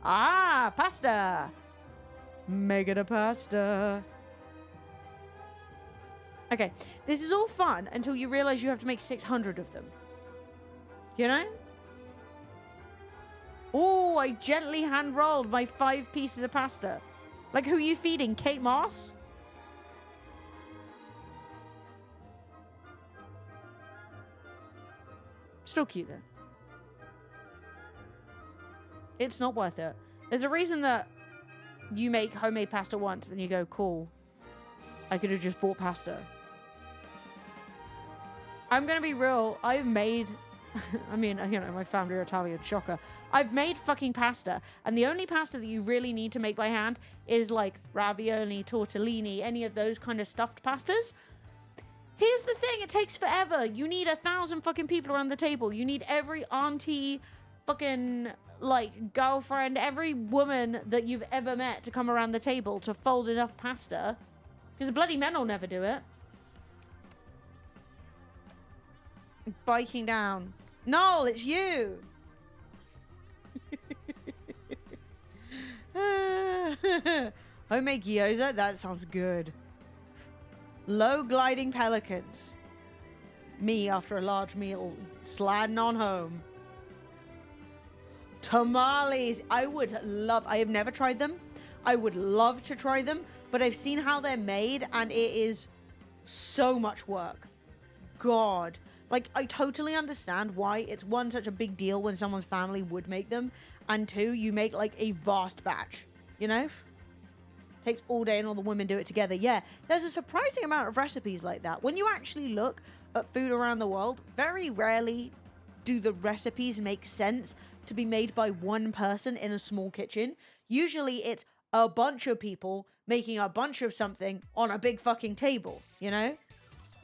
Ah, pasta. Make it a pasta. Okay, this is all fun until you realize you have to make 600 of them. You know? Oh, I gently hand-rolled my 5 pieces of pasta. Like, who are you feeding? Kate Moss? Still cute, though. It's not worth it. There's a reason that you make homemade pasta once, then you go, cool. I could have just bought pasta. I'm going to be real. I've made... I mean, you know, my family are Italian, shocker. I've made fucking pasta, and the only pasta that you really need to make by hand is like ravioli, tortellini, any of those kind of stuffed pastas. Here's the thing, it takes forever. You need 1,000 fucking people around the table. You need every auntie, fucking, like, girlfriend, every woman that you've ever met to come around the table to fold enough pasta. Because the bloody men will never do it. Biking down. Noel, it's you. Homemade gyoza? That sounds good. Low gliding pelicans. Me after a large meal, sliding on home. Tamales. I have never tried them. I would love to try them, but I've seen how they're made and it is so much work. God. Like, I totally understand why it's, one, such a big deal when someone's family would make them, and two, you make, like, a vast batch, you know? Takes all day and all the women do it together. Yeah, there's a surprising amount of recipes like that. When you actually look at food around the world, very rarely do the recipes make sense to be made by one person in a small kitchen. Usually it's a bunch of people making a bunch of something on a big fucking table, you know?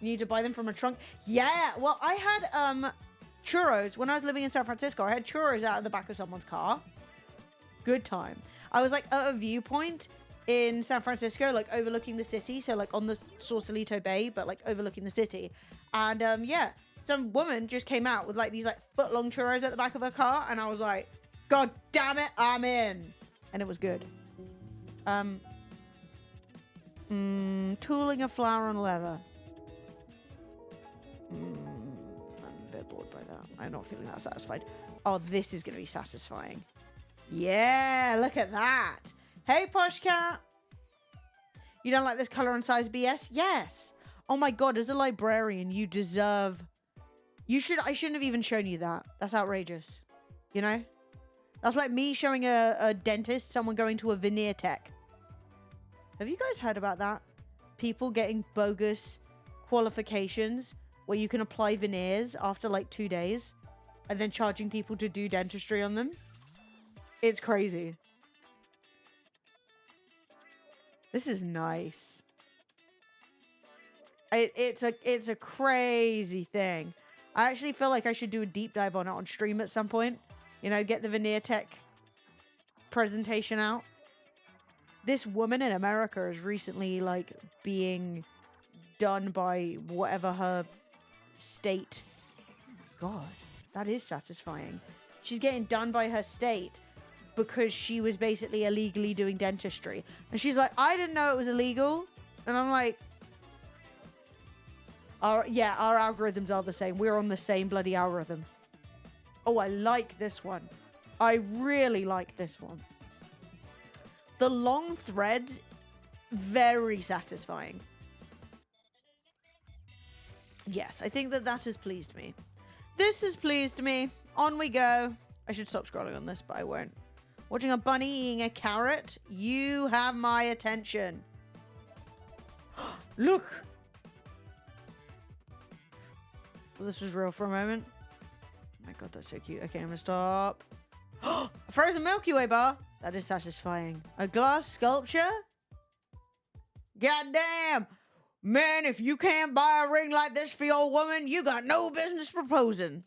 You need to buy them from a trunk. Yeah, well, I had churros when I was living in San Francisco. I had churros out of the back of someone's car. Good time. I was like at a viewpoint in San Francisco, like overlooking the city. So like on the Sausalito Bay, but like overlooking the city. And yeah, some woman just came out with like these like foot-long churros at the back of her car. And I was like, God damn it, I'm in. And it was good. Tooling of flour and leather. I'm a bit bored by that. I'm not feeling that satisfied. Oh, this is going to be satisfying. Yeah, look at that. Hey, Posh Cat. You don't like this color and size BS? Yes. Oh my God, as a librarian, you deserve... I shouldn't have even shown you that. That's outrageous. You know? That's like me showing a dentist someone going to a veneer tech. Have you guys heard about that? People getting bogus qualifications where you can apply veneers after like 2 days and then charging people to do dentistry on them. It's crazy. This is nice. It's a crazy thing. I actually feel like I should do a deep dive on it on stream at some point. You know, get the veneer tech presentation out. This woman in America is recently like being done by whatever her state. God, that is satisfying. She's getting done by her state because she was basically illegally doing dentistry. And she's like, I didn't know it was illegal. And I'm like, our algorithms are the same. We're on the same bloody algorithm. Oh, I like this one. I really like this one. The long threads, very satisfying. Yes, I think that has pleased me. This has pleased me. On we go. I should stop scrolling on this, but I won't. Watching a bunny eating a carrot. You have my attention. Look. So this was real for a moment. Oh my God, that's so cute. Okay, I'm gonna stop. A frozen Milky Way bar. That is satisfying. A glass sculpture. God damn. Man, if you can't buy a ring like this for your woman, you got no business proposing.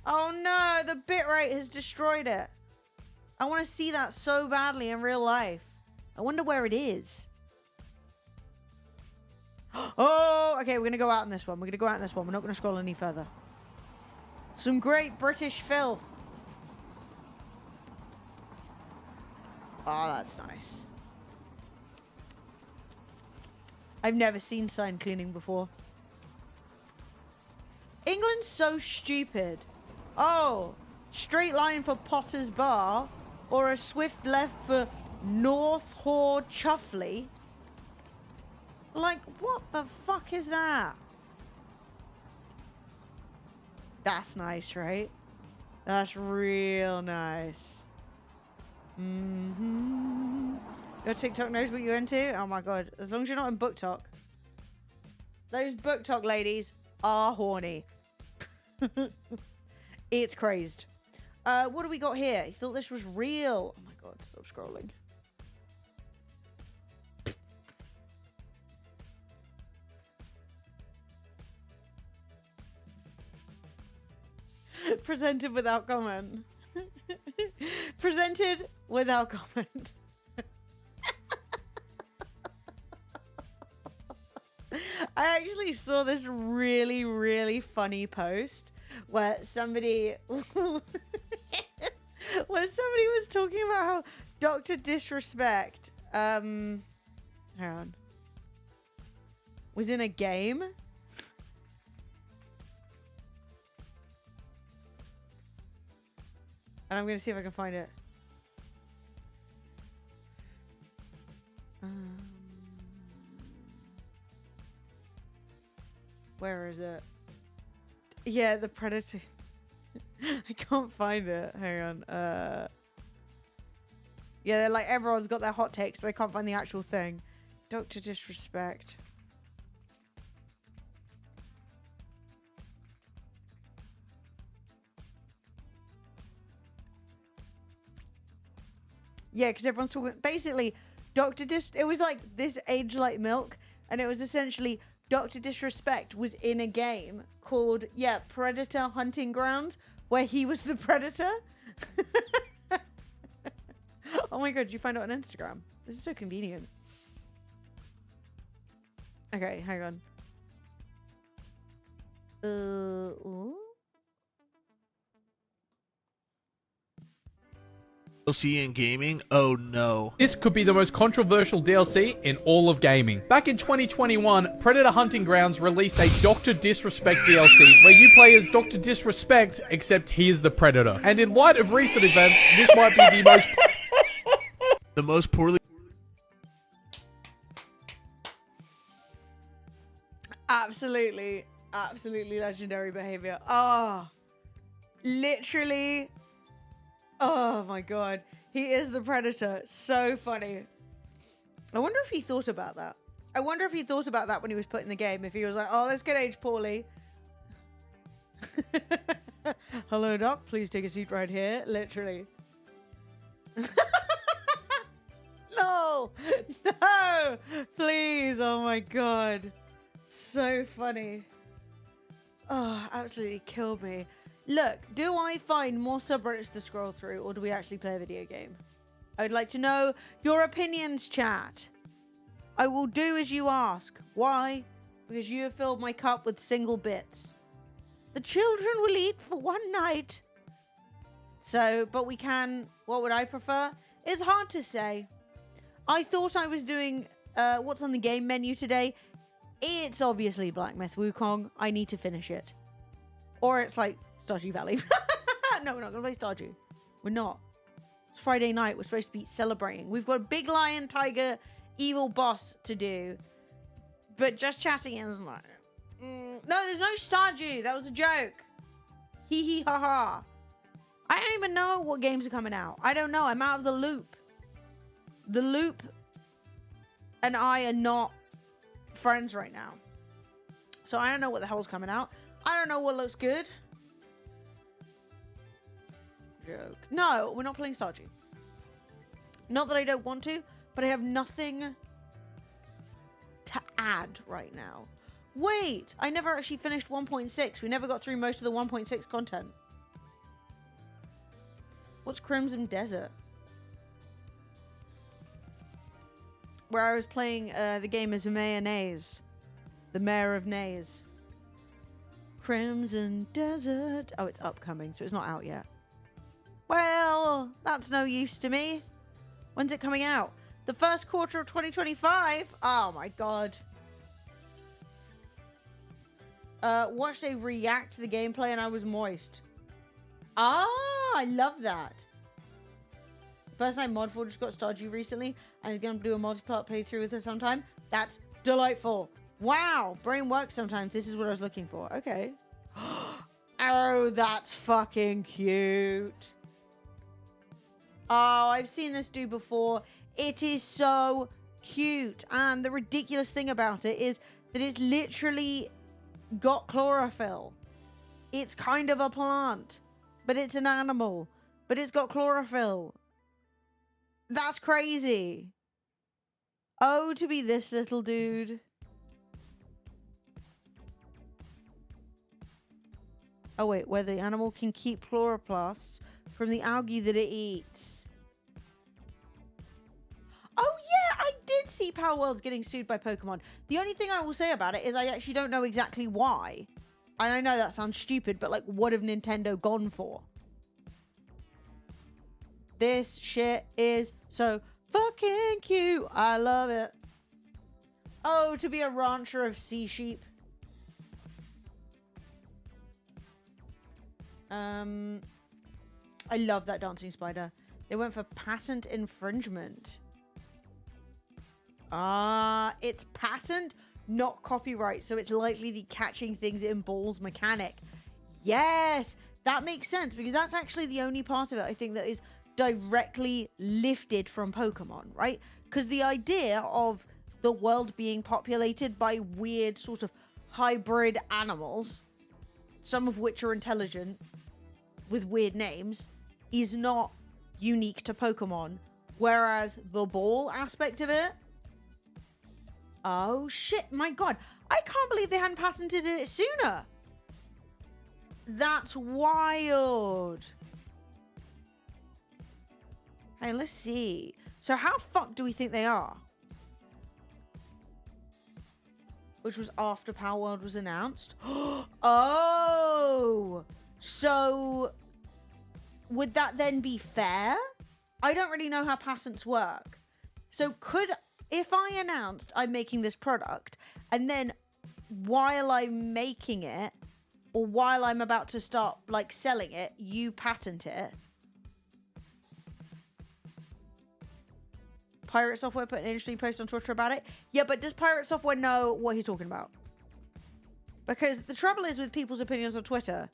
Oh no, the bitrate has destroyed it. I want to see that so badly in real life. I wonder where it is. Oh, okay, we're going to go out in this one. We're going to go out in this one. We're not going to scroll any further. Some great British filth. Oh, that's nice. I've never seen sign cleaning before. England's so stupid. Oh, straight line for Potter's Bar or a swift left for North Hore Chuffley. Like, what the fuck is that? That's nice, right? That's real nice. Your TikTok knows what you're into? Oh my god. As long as you're not in book talk. Those book talk ladies are horny. It's crazed. What do we got here? He thought this was real. Oh my god, stop scrolling. Presented without comment. Presented without comment. I actually saw this really, really funny post where somebody was talking about how Dr. Disrespect hang on, was in a game. And I'm going to see if I can find it. Where is it? Yeah, the Predator. I can't find it. Hang on. Yeah, they're like, everyone's got their hot takes, but I can't find the actual thing. Dr. Disrespect. Yeah, because everyone's talking. Basically, it was like this Age Like Milk, and it was essentially Dr. Disrespect was in a game called, yeah, Predator Hunting Grounds, where he was the predator. Oh my god, did you find it on Instagram? This is so convenient. Okay, hang on. Ooh. DLC in gaming? Oh no. This could be the most controversial DLC in all of gaming. Back in 2021, Predator Hunting Grounds released a Dr. Disrespect DLC where you play as Dr. Disrespect, except he is the Predator. And in light of recent events, this might be the most poorly... Absolutely legendary behavior. Oh, literally. Oh my god. He is the Predator. So funny. I wonder if he thought about that. I wonder if he thought about that when he was put in the game. If he was like, oh, this could age poorly. Hello, Doc. Please take a seat right here. Literally. No. No. Please. Oh my god. So funny. Oh, absolutely killed me. Look, do I find more subreddits to scroll through, or do we actually play a video game? I would like to know your opinions, chat. I will do as you ask. Why? Because you have filled my cup with single bits. The children will eat for one night. So, but we can... What would I prefer? It's hard to say. I thought I was doing what's on the game menu today. It's obviously Black Myth Wukong. I need to finish it. Or it's like Stardew Valley. No, we're not going to play Stardew. We're not. It's Friday night. We're supposed to be celebrating. We've got a big lion, tiger, evil boss to do. But just chatting is not... No, there's no Stardew. That was a joke. Hee hee ha ha. I don't even know what games are coming out. I don't know. I'm out of the loop. The loop and I are not friends right now. So I don't know what the hell's coming out. I don't know what looks good. Joke. No, we're not playing Stardew. Not that I don't want to, but I have nothing to add right now. Wait, I never actually finished 1.6. We never got through most of the 1.6 content. What's Crimson Desert? Where I was playing the game as Mayonnaise. The Mayor of Nays. Crimson Desert. Oh, it's upcoming, so it's not out yet. Well, that's no use to me. When's it coming out? The first quarter of 2025? Oh my god. Watched a react to the gameplay and I was moist. Ah, I love that. The person I mod for just got Stardew recently and is going to do a multiplayer playthrough with her sometime. That's delightful. Wow, brain works sometimes. This is what I was looking for. Okay. Oh, that's fucking cute. Oh, I've seen this dude before. It is so cute. And the ridiculous thing about it is that it's literally got chlorophyll. It's kind of a plant, but it's an animal, but it's got chlorophyll. That's crazy. Oh, to be this little dude. Oh, wait, where the animal can keep chloroplasts from the algae that it eats. Oh, yeah, I did see Power Worlds getting sued by Pokemon. The only thing I will say about it is I actually don't know exactly why. And I know that sounds stupid, but, like, what have Nintendo gone for? This shit is so fucking cute. I love it. Oh, to be a rancher of sea sheep. I love that dancing spider. They went for patent infringement. Ah, it's patent, not copyright. So it's likely the catching things in balls mechanic. Yes, that makes sense because that's actually the only part of it I think that is directly lifted from Pokemon, right? Because the idea of the world being populated by weird sort of hybrid animals, some of which are intelligent with weird names, is not unique to Pokemon. Whereas the ball aspect of it, oh shit, my god, I can't believe they hadn't patented it sooner. That's wild. Hey, let's see. So how fucked do we think they are? Which was after Power World was announced. Oh! So, would that then be fair? I don't really know how patents work. So if I announced I'm making this product, and then while I'm making it, or while I'm about to start, like, selling it, you patent it. Pirate Software put an interesting post on Twitter about it. Yeah, but does Pirate Software know what he's talking about? Because the trouble is with people's opinions on Twitter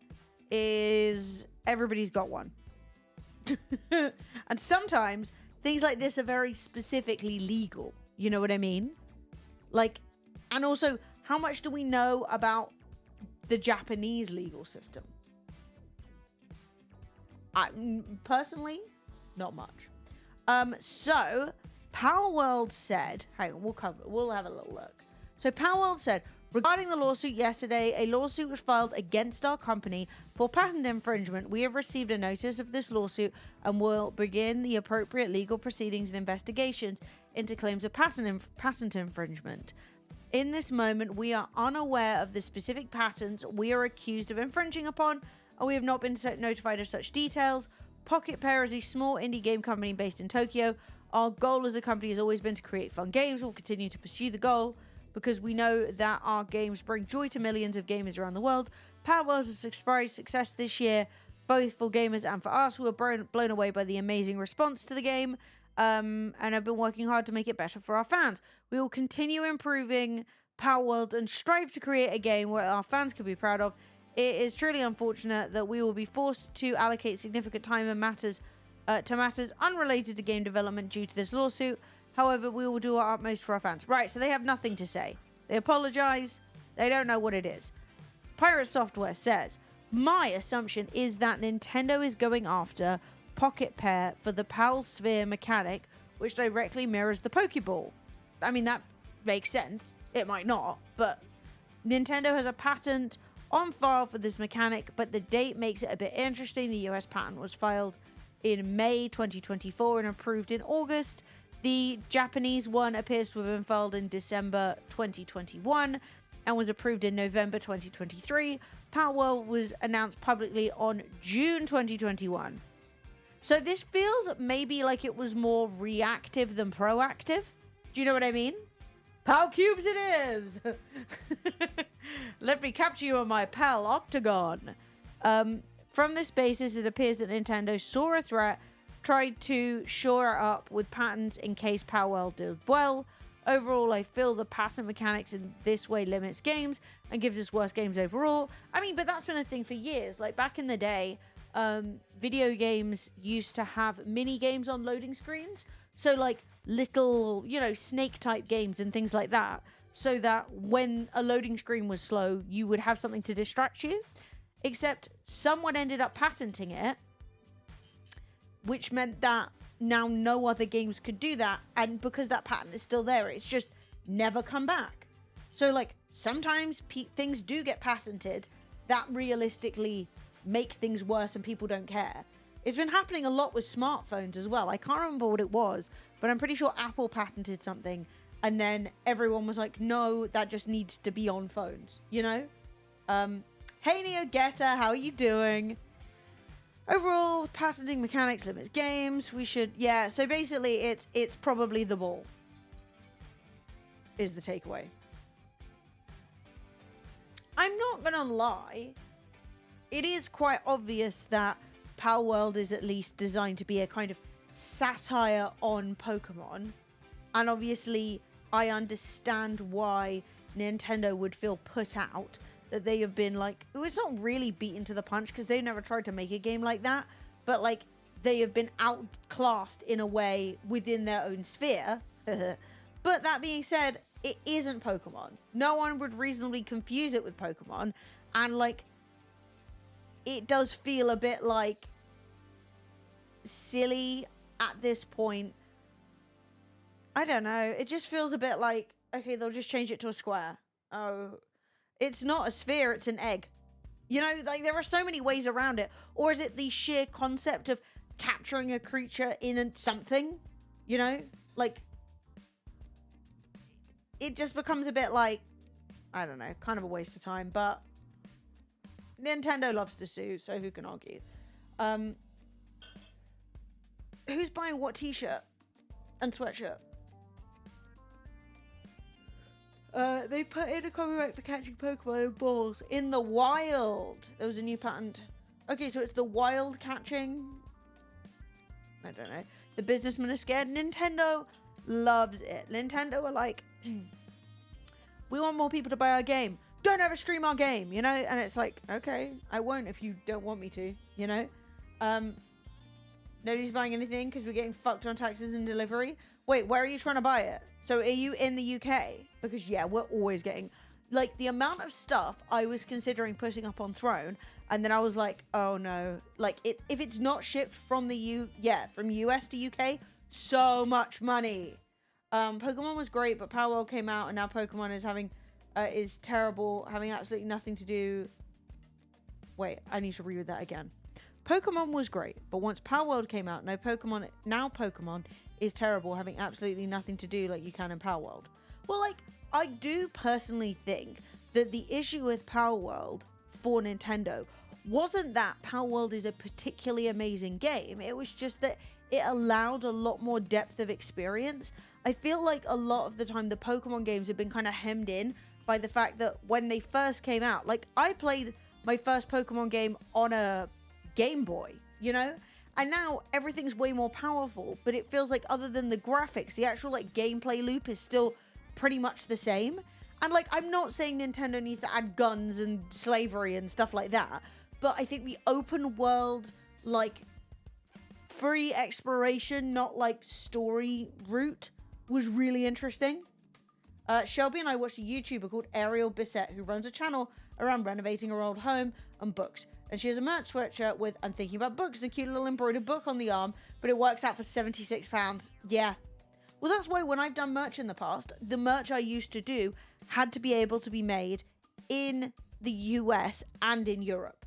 is everybody's got one. And sometimes things like this are very specifically legal. You know what I mean? Like, and also, how much do we know about the Japanese legal system? Personally, not much. So Power World said, hang on, we'll have a little look. So Power World said, regarding the lawsuit yesterday, a lawsuit was filed against our company for patent infringement. We have received a notice of this lawsuit and will begin the appropriate legal proceedings and investigations into claims of patent infringement. In this moment, we are unaware of the specific patents we are accused of infringing upon, and we have not been notified of such details. Pocket Pair is a small indie game company based in Tokyo. Our goal as a company has always been to create fun games. We'll continue to pursue the goal because we know that our games bring joy to millions of gamers around the world. Power World is a surprise success this year, both for gamers and for us. We were blown away by the amazing response to the game, and have been working hard to make it better for our fans. We will continue improving Power World and strive to create a game where our fans can be proud of. It is truly unfortunate that we will be forced to allocate significant time and matters unrelated to game development due to this lawsuit. However, we will do our utmost for our fans. Right, so they have nothing to say. They apologize. They don't know what it is. Pirate Software says, my assumption is that Nintendo is going after Pocket Pair for the PAL Sphere mechanic, which directly mirrors the Pokeball. I mean, that makes sense. It might not, but Nintendo has a patent on file for this mechanic, but the date makes it a bit interesting. The US patent was filed in May 2024 and approved in August. The Japanese one appears to have been filed in December 2021 and was approved in November 2023. Palworld was announced publicly on June 2021. So this feels maybe like it was more reactive than proactive. Do you know what I mean? Pal Cubes it is! Let me capture you on my Pal Octagon. From this basis, it appears that Nintendo saw a threat, tried to shore it up with patents in case Palworld did well. Overall, I feel the patent mechanics in this way limits games and gives us worse games overall. I mean, but that's been a thing for years. Like, back in the day, video games used to have mini games on loading screens. So, like, little, you know, snake-type games and things like that. So that when a loading screen was slow, you would have something to distract you. Except someone ended up patenting it, which meant that now no other games could do that, and because that patent is still there, it's just never come back. So, like, sometimes things do get patented that realistically make things worse and people don't care. It's been happening a lot with smartphones as well. I can't remember what it was, but I'm pretty sure Apple patented something, and then everyone was like, no, that just needs to be on phones, you know? Hey Neo Getter, how are you doing? Overall, patenting mechanics limits games. We should, yeah. So basically, it's probably the ball. Is the takeaway. I'm not gonna lie. It is quite obvious that Palworld is at least designed to be a kind of satire on Pokemon, and obviously, I understand why Nintendo would feel put out. That they have been like, oh, it's not really beaten to the punch because they've never tried to make a game like that, but like they have been outclassed in a way within their own sphere. But that being said, it isn't Pokemon. No one would reasonably confuse it with Pokemon, and like it does feel a bit like silly at this point. I don't know. It just feels a bit like, okay, they'll just change it to a square. Oh. It's not a sphere, it's an egg. You know, like, there are so many ways around it. Or is it the sheer concept of capturing a creature in something? You know? Like, it just becomes a bit like, I don't know, kind of a waste of time. But Nintendo loves to sue, so who can argue? Who's buying what t-shirt and sweatshirt? They put in a copyright for catching Pokemon in balls in the wild. There was a new patent. Okay, so it's the wild catching. I don't know. The businessmen are scared. Nintendo loves it. Nintendo are like, we want more people to buy our game. Don't ever stream our game, you know? And it's like, okay, I won't if you don't want me to, you know? Nobody's buying anything because we're getting fucked on taxes and delivery. Wait, where are you trying to buy it? So are you in the UK? Because yeah, we're always getting, like, the amount of stuff I was considering putting up on Throne, and then I was like, oh no, like, if it's not shipped from from US to UK, so much money. Pokemon was great, but Palworld came out, and now Pokemon is terrible, having absolutely nothing to do. Wait, I need to read that again. Pokemon was great, but once Palworld came out, now Pokemon is terrible, having absolutely nothing to do like you can in Palworld. Well, like, I do personally think that the issue with Palworld for Nintendo wasn't that Palworld is a particularly amazing game. It was just that it allowed a lot more depth of experience. I feel like a lot of the time the Pokemon games have been kind of hemmed in by the fact that when they first came out, like, I played my first Pokemon game on a Game Boy, you know? And now everything's way more powerful, but it feels like other than the graphics, the actual, like, gameplay loop is still pretty much the same. And, like, I'm not saying Nintendo needs to add guns and slavery and stuff like that, but I think the open world, like, free exploration, not, like, story route was really interesting. Shelby and I watched a YouTuber called Ariel Bissett, who runs a channel around renovating her old home and books. And she has a merch sweatshirt with "I'm thinking about books" and a cute little embroidered book on the arm, but it works out for £76. Yeah. Well, that's why when I've done merch in the past, the merch I used to do had to be able to be made in the US and in Europe.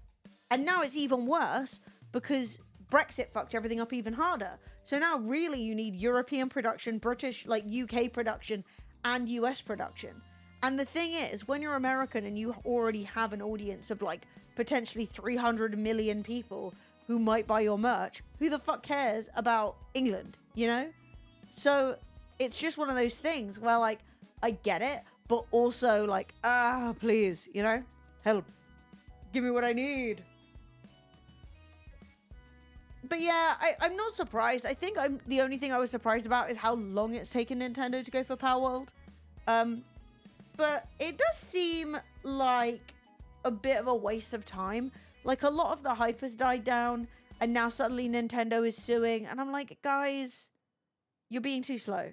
And now it's even worse because Brexit fucked everything up even harder. So now really you need European production, British, like UK production, and US production. And the thing is, when you're American and you already have an audience of like potentially 300 million people who might buy your merch, who the fuck cares about England, you know? So it's just one of those things where like, I get it, but also like, please, you know, help, give me what I need. But yeah, I'm not surprised. I think the only thing I was surprised about is how long it's taken Nintendo to go for Power World. But it does seem like a bit of a waste of time. Like a lot of the hype has died down and now suddenly Nintendo is suing. And I'm like, guys, you're being too slow.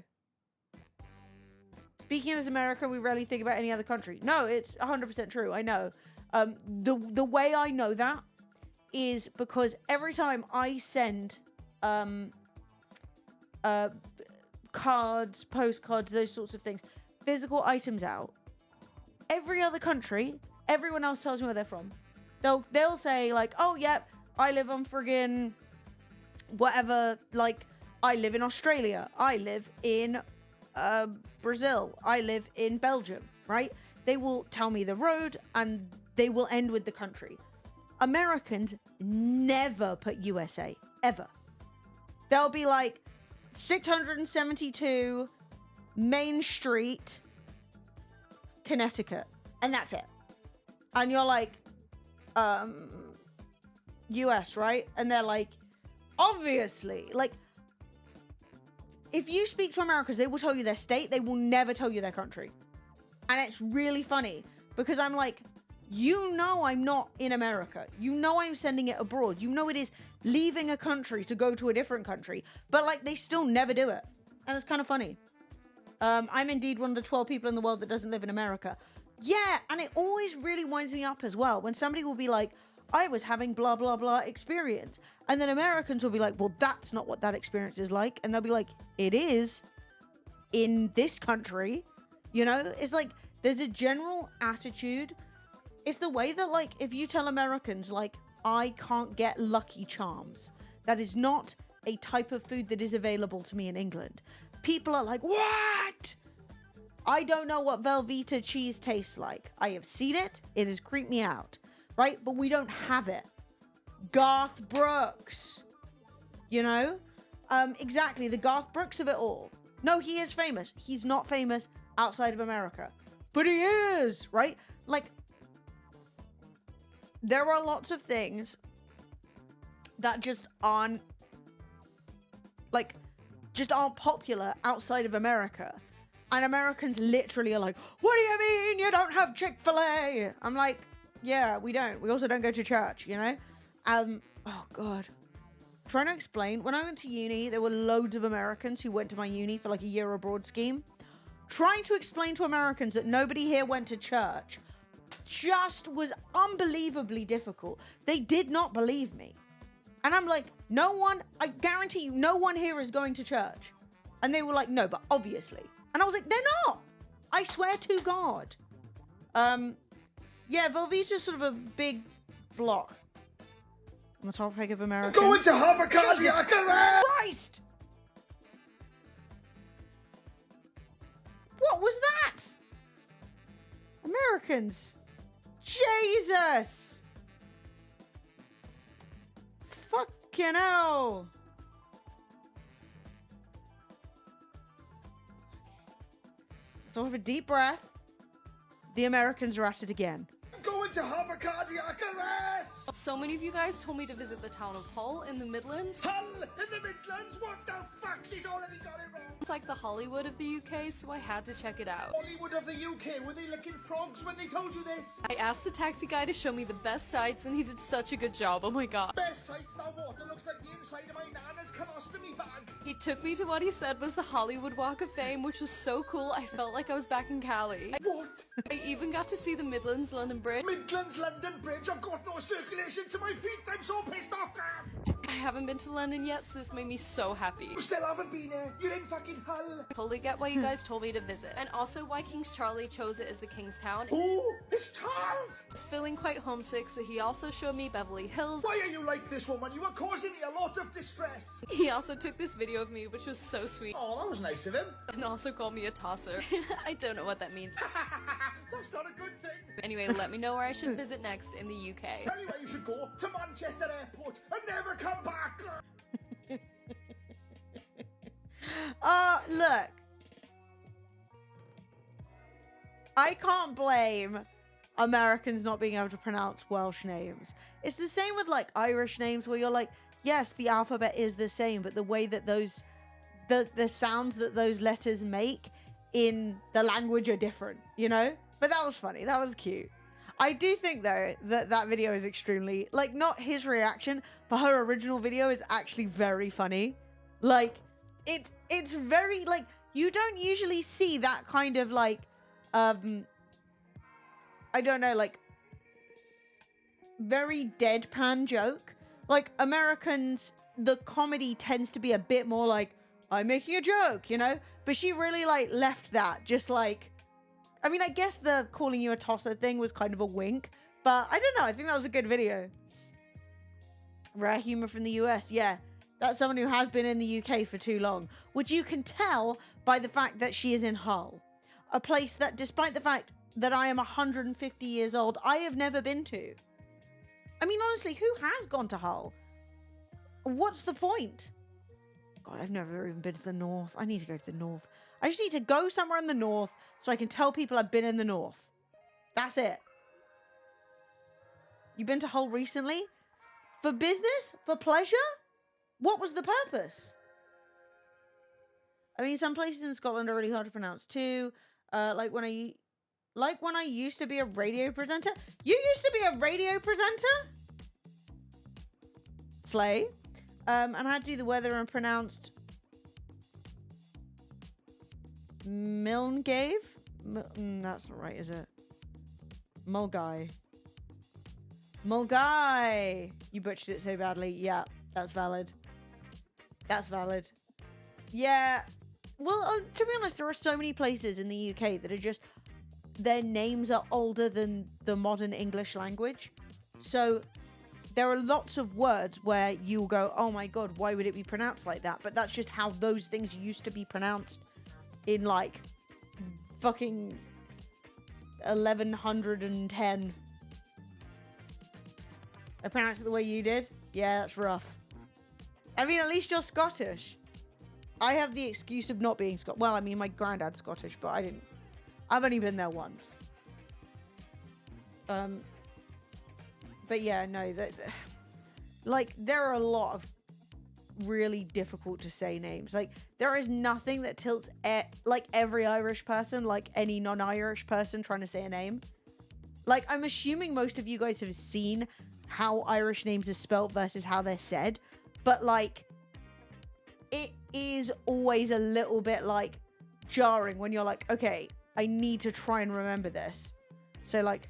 Speaking as America, we rarely think about any other country. No, it's 100% true. I know. The way I know that is because every time I send cards, postcards, those sorts of things, physical items out, every other country, everyone else tells me where they're from. They'll say like, oh yeah, I live on friggin' whatever, like I live in Australia, I live in Brazil, I live in Belgium, right? They will tell me the road and they will end with the country. Americans never put USA, ever. They'll be like 672 Main Street, Connecticut, and that's it. And you're like, US, right? And they're like, obviously, like, if you speak to Americans, they will tell you their state, they will never tell you their country. And it's really funny because I'm like, you know I'm not in America. You know I'm sending it abroad. You know it is leaving a country to go to a different country. But like they still never do it. And it's kind of funny. I'm indeed one of the 12 people in the world that doesn't live in America. Yeah, and it always really winds me up as well when somebody will be like, I was having blah, blah, blah experience. And then Americans will be like, well, that's not what that experience is like. And they'll be like, it is in this country. You know, it's like there's a general attitude. It's the way that, like, if you tell Americans, like, I can't get Lucky Charms, that is not a type of food that is available to me in England. People are like, what? I don't know what Velveeta cheese tastes like. I have seen it. It has creeped me out, right? But we don't have it. Garth Brooks, you know? Exactly, the Garth Brooks of it all. No, he is famous. He's not famous outside of America. But he is, right? Like, there are lots of things that just aren't, like, just aren't popular outside of America. And Americans literally are like, what do you mean you don't have Chick-fil-A? I'm like, yeah, we don't. We also don't go to church, you know? Oh, God. Trying to explain, when I went to uni, there were loads of Americans who went to my uni for like a year abroad scheme. Trying to explain to Americans that nobody here went to church just was unbelievably difficult. They did not believe me. And I'm like, no one, I guarantee you, no one here is going to church. And they were like, no, but obviously. And I was like, they're not. I swear to God. Yeah, Velveeta's sort of a big block on the topic of Americans. Going to have a cardiac arrest! Christ! What was that? Americans. Jesus! Fucking hell! So have a deep breath. The Americans are at it again. Going to have a cardiac arrest! So many of you guys told me to visit the town of Hull in the Midlands. Hull in the Midlands? What the fuck? She's already got it wrong. It's like the Hollywood of the UK, so I had to check it out. Hollywood of the UK? Were they licking frogs when they told you this? I asked the taxi guy to show me the best sights, and he did such a good job. Oh my god. Best sights, that water looks like the inside of my nana's colostomy bag. He took me to what he said was the Hollywood Walk of Fame, which was so cool, I felt like I was back in Cali. What? I even got to see the Midlands London Bridge. Bridge. Midlands London Bridge, I've got no circulation to my feet. I'm so pissed off, Gav. I haven't been to London yet, so this made me so happy. You still haven't been here. You're in fucking Hull. Totally get why you guys told me to visit. And also why King's Charlie chose it as the King's Town. Ooh, it's Charles. I was feeling quite homesick, so he also showed me Beverly Hills. Why are you like this, woman? You are causing me a lot of distress. He also took this video of me, which was so sweet. Oh, that was nice of him. And also called me a tosser. I don't know what that means. That's not a good thing. Anyway, let me know where I should visit next in the UK. Tell you where you should go, to Manchester Airport and never come back. Look. I can't blame Americans not being able to pronounce Welsh names. It's the same with like Irish names where you're like, yes, the alphabet is the same, but the way that those the sounds that those letters make in the language are different, you know? But that was funny. That was cute. I do think though that video is extremely, like, not his reaction, but her original video is actually very funny. Like, it's very, like, you don't usually see that kind of like I don't know, like, very deadpan joke. Like, Americans, the comedy tends to be a bit more like, I'm making a joke, you know? But she really, like, left that just like, I mean, I guess the calling you a tosser thing was kind of a wink, but I don't know. I think that was a good video. Rare humor from the US. Yeah, that's someone who has been in the UK for too long, which you can tell by the fact that she is in Hull, a place that, despite the fact that I am 150 years old, I have never been to. I mean, honestly, who has gone to Hull? What's the point? God, I've never even been to the north. I need to go to the north. I just need to go somewhere in the north so I can tell people I've been in the north. That's it. You been to Hull recently? For business? For pleasure? What was the purpose? I mean, some places in Scotland are really hard to pronounce too. Like when I used to be a radio presenter. You used to be a radio presenter? Slay. And I had to do the weather and pronounced Milngave? That's not right, is it? Mulgai. Mulgai! You butchered it so badly. Yeah, that's valid. That's valid. Yeah. Well, to be honest, there are so many places in the UK that are just, their names are older than the modern English language. So there are lots of words where you'll go, oh my god, why would it be pronounced like that? But that's just how those things used to be pronounced in like fucking 1110. I pronounced it the way you did? Yeah, that's rough. I mean, at least you're Scottish. I have the excuse of not being Scottish. Well, I mean, my granddad's Scottish, but I've only been there once. But yeah, no, like, there are a lot of really difficult to say names. Like, there is nothing that tilts like every Irish person, like any non-Irish person trying to say a name. Like, I'm assuming most of you guys have seen how Irish names are spelled versus how they're said, but like, it is always a little bit like jarring when you're like, okay, I need to try and remember this. So like,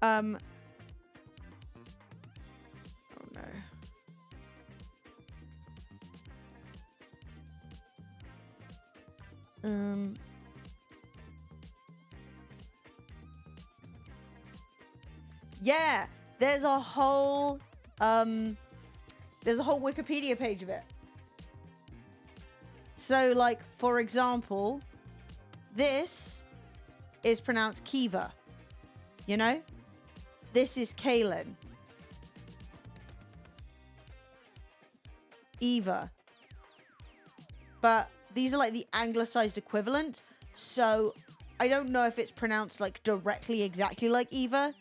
oh no. Yeah, there's a whole Wikipedia page of it. So like, for example, this is pronounced Kiva, you know? This is Kaylin. Eva. But these are like the anglicized equivalent. So I don't know if it's pronounced like directly exactly like Eva.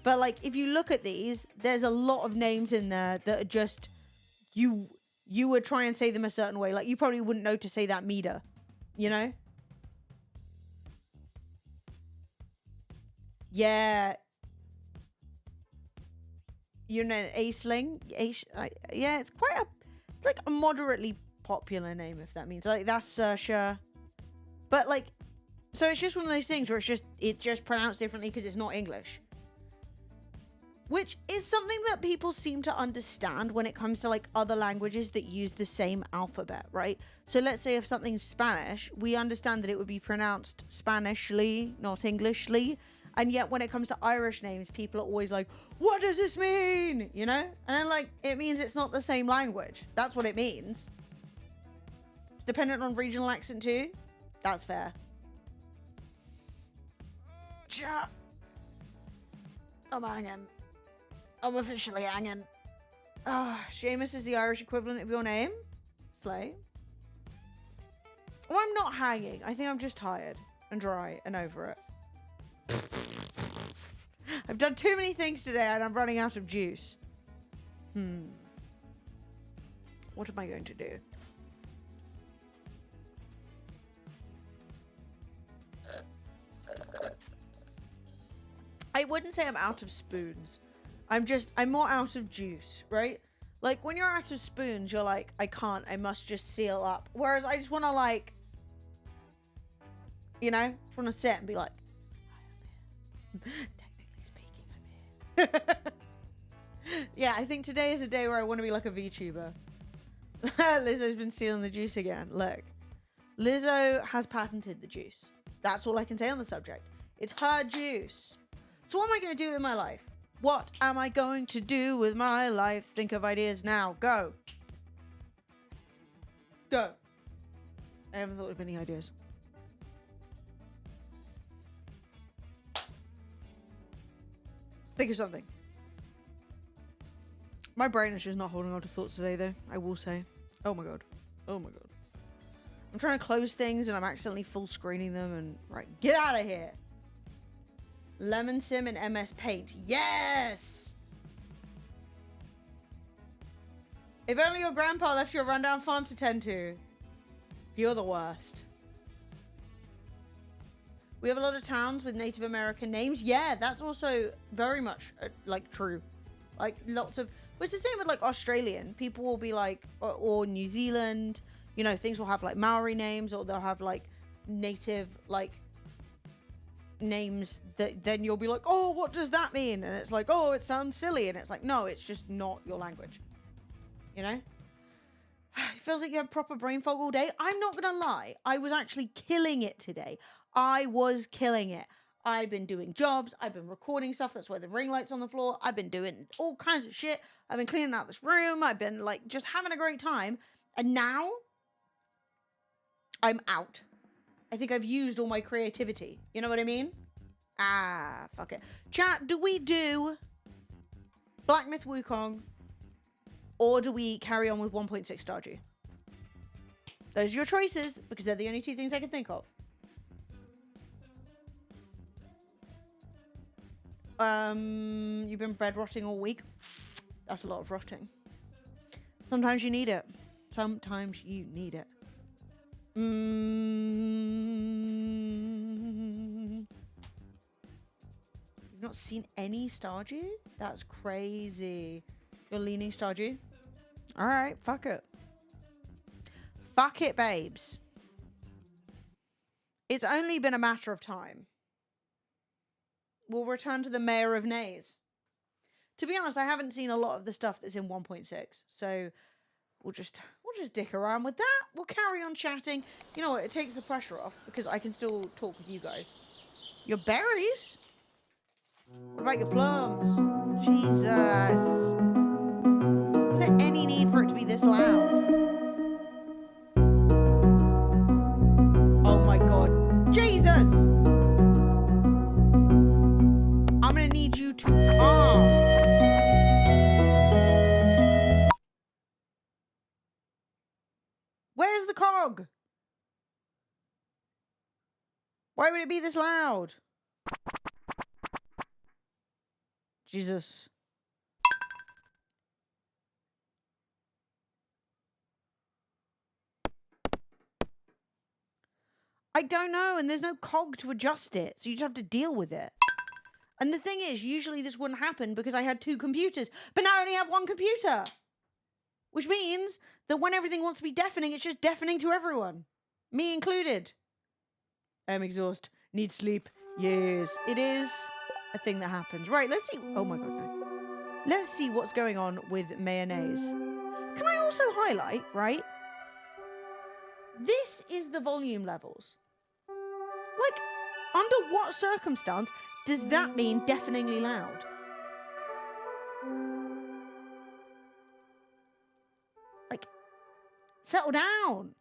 But like, if you look at these, there's a lot of names in there that are just, you would try and say them a certain way. Like, you probably wouldn't know to say that meter, you know? Yeah. You know, Aisling. Yeah, it's like a moderately popular name, if that means. Like, that's Saoirse. But like, So it's just one of those things where it's just pronounced differently because it's not English. Which is something that people seem to understand when it comes to like other languages that use the same alphabet, right? So let's say if something's Spanish, we understand that it would be pronounced Spanishly, not Englishly. And yet when it comes to Irish names, people are always like, what does this mean? You know? And then like, it means it's not the same language. That's what it means. It's dependent on regional accent too. That's fair. I'm hanging. I'm officially hanging. Seamus is the Irish equivalent of your name. Slay. Oh, I'm not hanging. I think I'm just tired and dry and over it. I've done too many things today and I'm running out of juice. What am I going to do? I wouldn't say I'm out of spoons. I'm more out of juice, right? Like, when you're out of spoons, you're like, I must just seal up. Whereas I just want to, like, you know, just want to sit and be like, I am here. Technically speaking, I'm here. Yeah, I think today is a day where I want to be like a VTuber. Lizzo's been stealing the juice again. Look, Lizzo has patented the juice. That's all I can say on the subject. It's her juice. So what am I going to do with my life? What am I going to do with my life? Think of ideas now. Go. Go. I haven't thought of any ideas. Think of something. My brain is just not holding on to thoughts today, though. I will say. Oh my god. Oh my god. I'm trying to close things and I'm accidentally full screening them and... Right, get out of here. Lemon Sim and MS Paint. Yes! If only your grandpa left you a rundown farm to tend to. You're the worst. We have a lot of towns with Native American names. Yeah, that's also very much, like, true. Like, lots of... Well, it's the same with, like, Australian. People will be, like... Or New Zealand. You know, things will have, like, Maori names. Or they'll have, like, native, like... names that then you'll be like, oh, what does that mean? And it's like, oh, it sounds silly. And it's like, no, it's just not your language. You know? It feels like you have proper brain fog all day. I'm not gonna lie. I was actually killing it today. I was killing it. I've been doing jobs. I've been recording stuff. That's why the ring light's on the floor. I've been doing all kinds of shit. I've been cleaning out this room. I've been like just having a great time. And now I'm out. I think I've used all my creativity. You know what I mean? Ah, fuck it. Chat, do we do Black Myth Wukong or do we carry on with 1.6 Stardew? Those are your choices because they're the only two things I can think of. You've been bread rotting all week. That's a lot of rotting. Sometimes you need it. Sometimes you need it. You've not seen any Stardew? That's crazy. You're leaning Stardew? Alright, fuck it. Fuck it, babes. It's only been a matter of time. We'll return to the Mayor of Nays. To be honest, I haven't seen a lot of the stuff that's in 1.6, so we'll just dick around with that. We'll carry on chatting. You know what? It takes the pressure off because I can still talk with you guys. Your berries? What about your plums? Jesus. Was there any need for it to be this loud? Oh my god. Jesus! I'm gonna need you to calm. Where's the cog? Why would it be this loud? Jesus. I don't know, and there's no cog to adjust it, so you just have to deal with it. And the thing is, usually this wouldn't happen because I had two computers, but now I only have one computer. Which means that when everything wants to be deafening, it's just deafening to everyone. Me included. I'm exhausted. Need sleep. Yes, it is a thing that happens. Right, let's see. Oh my god, no. Let's see what's going on with mayonnaise. Can I also highlight, right? This is the volume levels. Like, under what circumstance does that mean deafeningly loud? Like, settle down.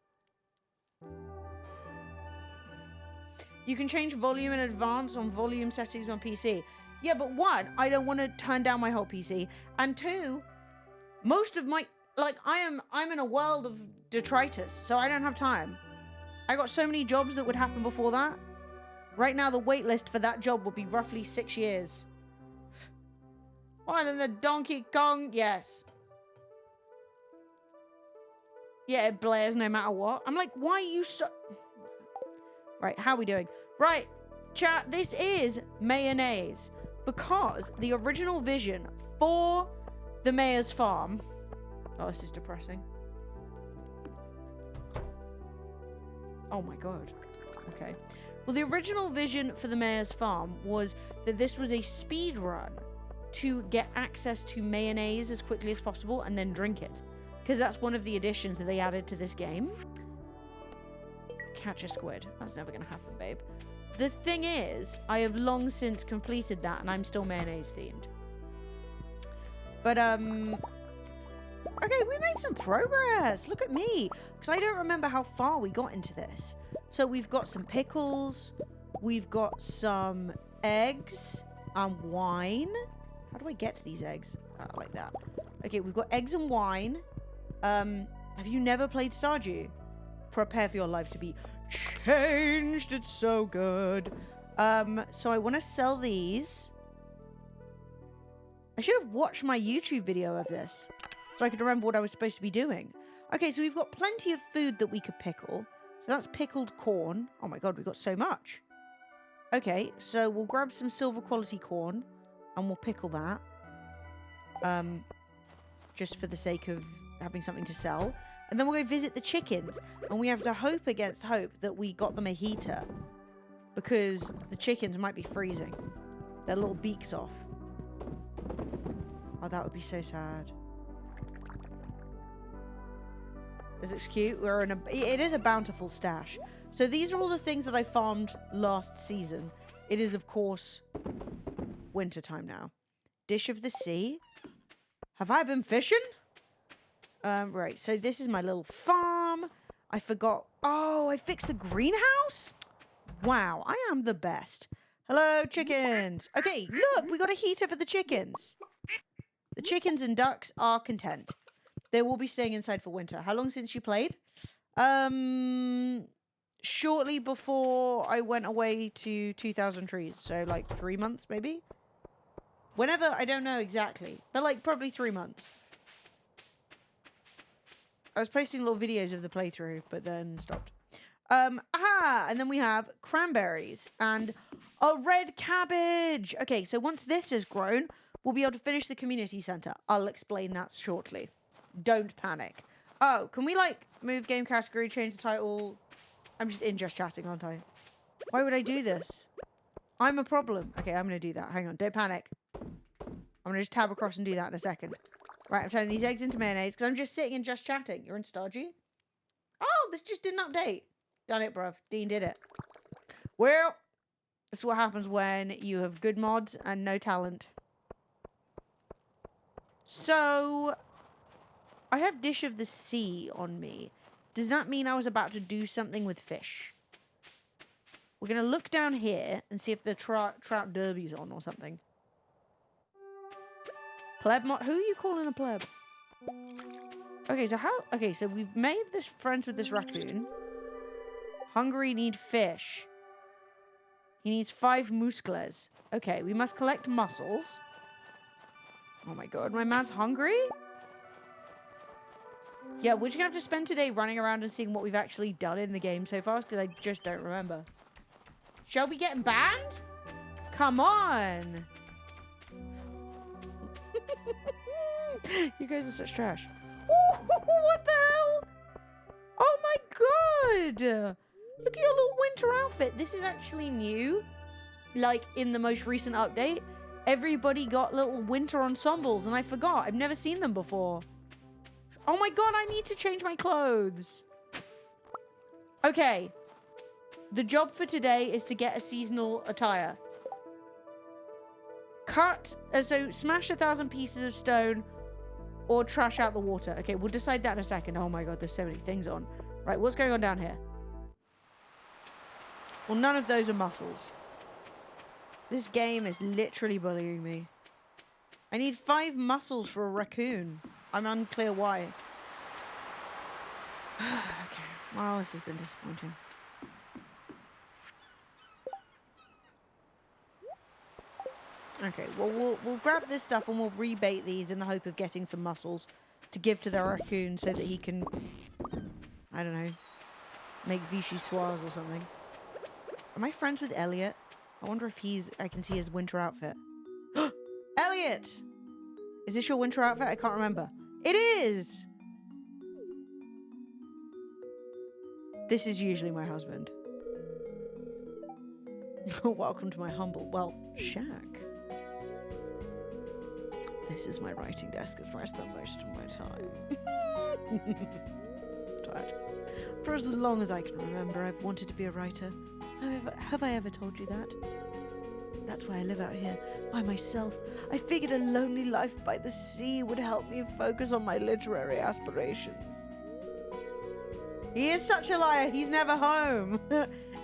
You can change volume in advance on volume settings on PC. Yeah, but one, I don't want to turn down my whole PC. And two, most of my, like, I'm in a world of detritus, so I don't have time. I got so many jobs that would happen before that. Right now, the wait list for that job would be roughly 6 years. Why then the Donkey Kong? Yes. Yeah, it blares no matter what. I'm like, why are you so... Right, how are we doing? Right, chat, this is mayonnaise. Because the original vision for the mayor's farm... Oh, this is depressing. Oh my god. Okay. Well, the original vision for the mayor's farm was that this was a speed run to get access to mayonnaise as quickly as possible and then drink it. Because that's one of the additions that they added to this game. Catch a squid. That's never going to happen, babe. The thing is, I have long since completed that and I'm still mayonnaise themed. But, okay, we made some progress. Look at me. Because I don't remember how far we got into this. So we've got some pickles. We've got some eggs and wine. How do I get to these eggs? Like that. Okay, we've got eggs and wine. Have you never played Stardew? Prepare for your life to be changed. It's so good. So I want to sell these. I should have watched my YouTube video of this so I could remember what I was supposed to be doing. Okay, so we've got plenty of food that we could pickle. So that's pickled corn. Oh my god, we've got so much. Okay, so we'll grab some silver quality corn and we'll pickle that. Just for the sake of having something to sell. And then we'll go visit the chickens. And we have to hope against hope that we got them a heater. Because the chickens might be freezing. Their little beaks off. Oh, that would be so sad. This looks cute. We're in a... It is a bountiful stash. So these are all the things that I farmed last season. It is, of course, winter time now. Dish of the sea. Have I been fishing? Right. So this is my little farm. I forgot. Oh, I fixed the greenhouse? Wow, I am the best. Hello, chickens. Okay, look, we got a heater for the chickens. The chickens and ducks are content. They will be staying inside for winter. How long since you played? Shortly before I went away to 2,000 trees. So like 3 months, maybe? Whenever, I don't know exactly. But like probably 3 months. I was posting little videos of the playthrough, but then stopped. And then we have cranberries and a red cabbage. Okay, so once this is grown, we'll be able to finish the community center. I'll explain that shortly. Don't panic. Oh, can we, like, move game category, change the title? I'm just chatting, aren't I? Why would I do this? I'm a problem. Okay, I'm going to do that. Hang on. Don't panic. I'm going to just tab across and do that in a second. Right, I'm turning these eggs into mayonnaise because I'm just sitting and just chatting. You're in Stardew? Oh, this just didn't update. Done it, bruv. Dean did it. Well, this is what happens when you have good mods and no talent. So... I have Dish of the Sea on me. Does that mean I was about to do something with fish? We're going to look down here and see if the trout derby's on or something. Pleb mod? Who are you calling a pleb? Okay, so how... Okay, so we've made this friends with this raccoon. Hungry need fish. He needs 5 muscles. Okay, we must collect mussels. Oh my god, my man's hungry? Yeah, we're just gonna have to spend today running around and seeing what we've actually done in the game so far, because I just don't remember. Shall we get banned? Come on! You guys are such trash. Ooh, what the hell? Oh my god! Look at your little winter outfit. This is actually new. Like, in the most recent update, everybody got little winter ensembles, and I forgot. I've never seen them before. Oh my god, I need to change my clothes. Okay. The job for today is to get a seasonal attire. So smash 1,000 pieces of stone or trash out the water. Okay, we'll decide that in a second. Oh my god, there's so many things on. Right, what's going on down here? Well, none of those are mussels. This game is literally bullying me. I need 5 mussels for a raccoon. I'm unclear why. Okay, well, this has been disappointing. Okay, well, we'll grab this stuff and we'll rebait these in the hope of getting some mussels to give to the raccoon so that he can, I don't know, make vichyssoise or something. Am I friends with Elliot? I wonder if I can see his winter outfit. Elliot! Is this your winter outfit? I can't remember. It is! This is usually my husband. Welcome to my humble, well, shack. This is my writing desk. It's where I spend most of my time. Tired. For as long as I can remember, I've wanted to be a writer. Have I ever told you that? That's why I live out here, by myself. I figured a lonely life by the sea would help me focus on my literary aspirations. He is such a liar. He's never home.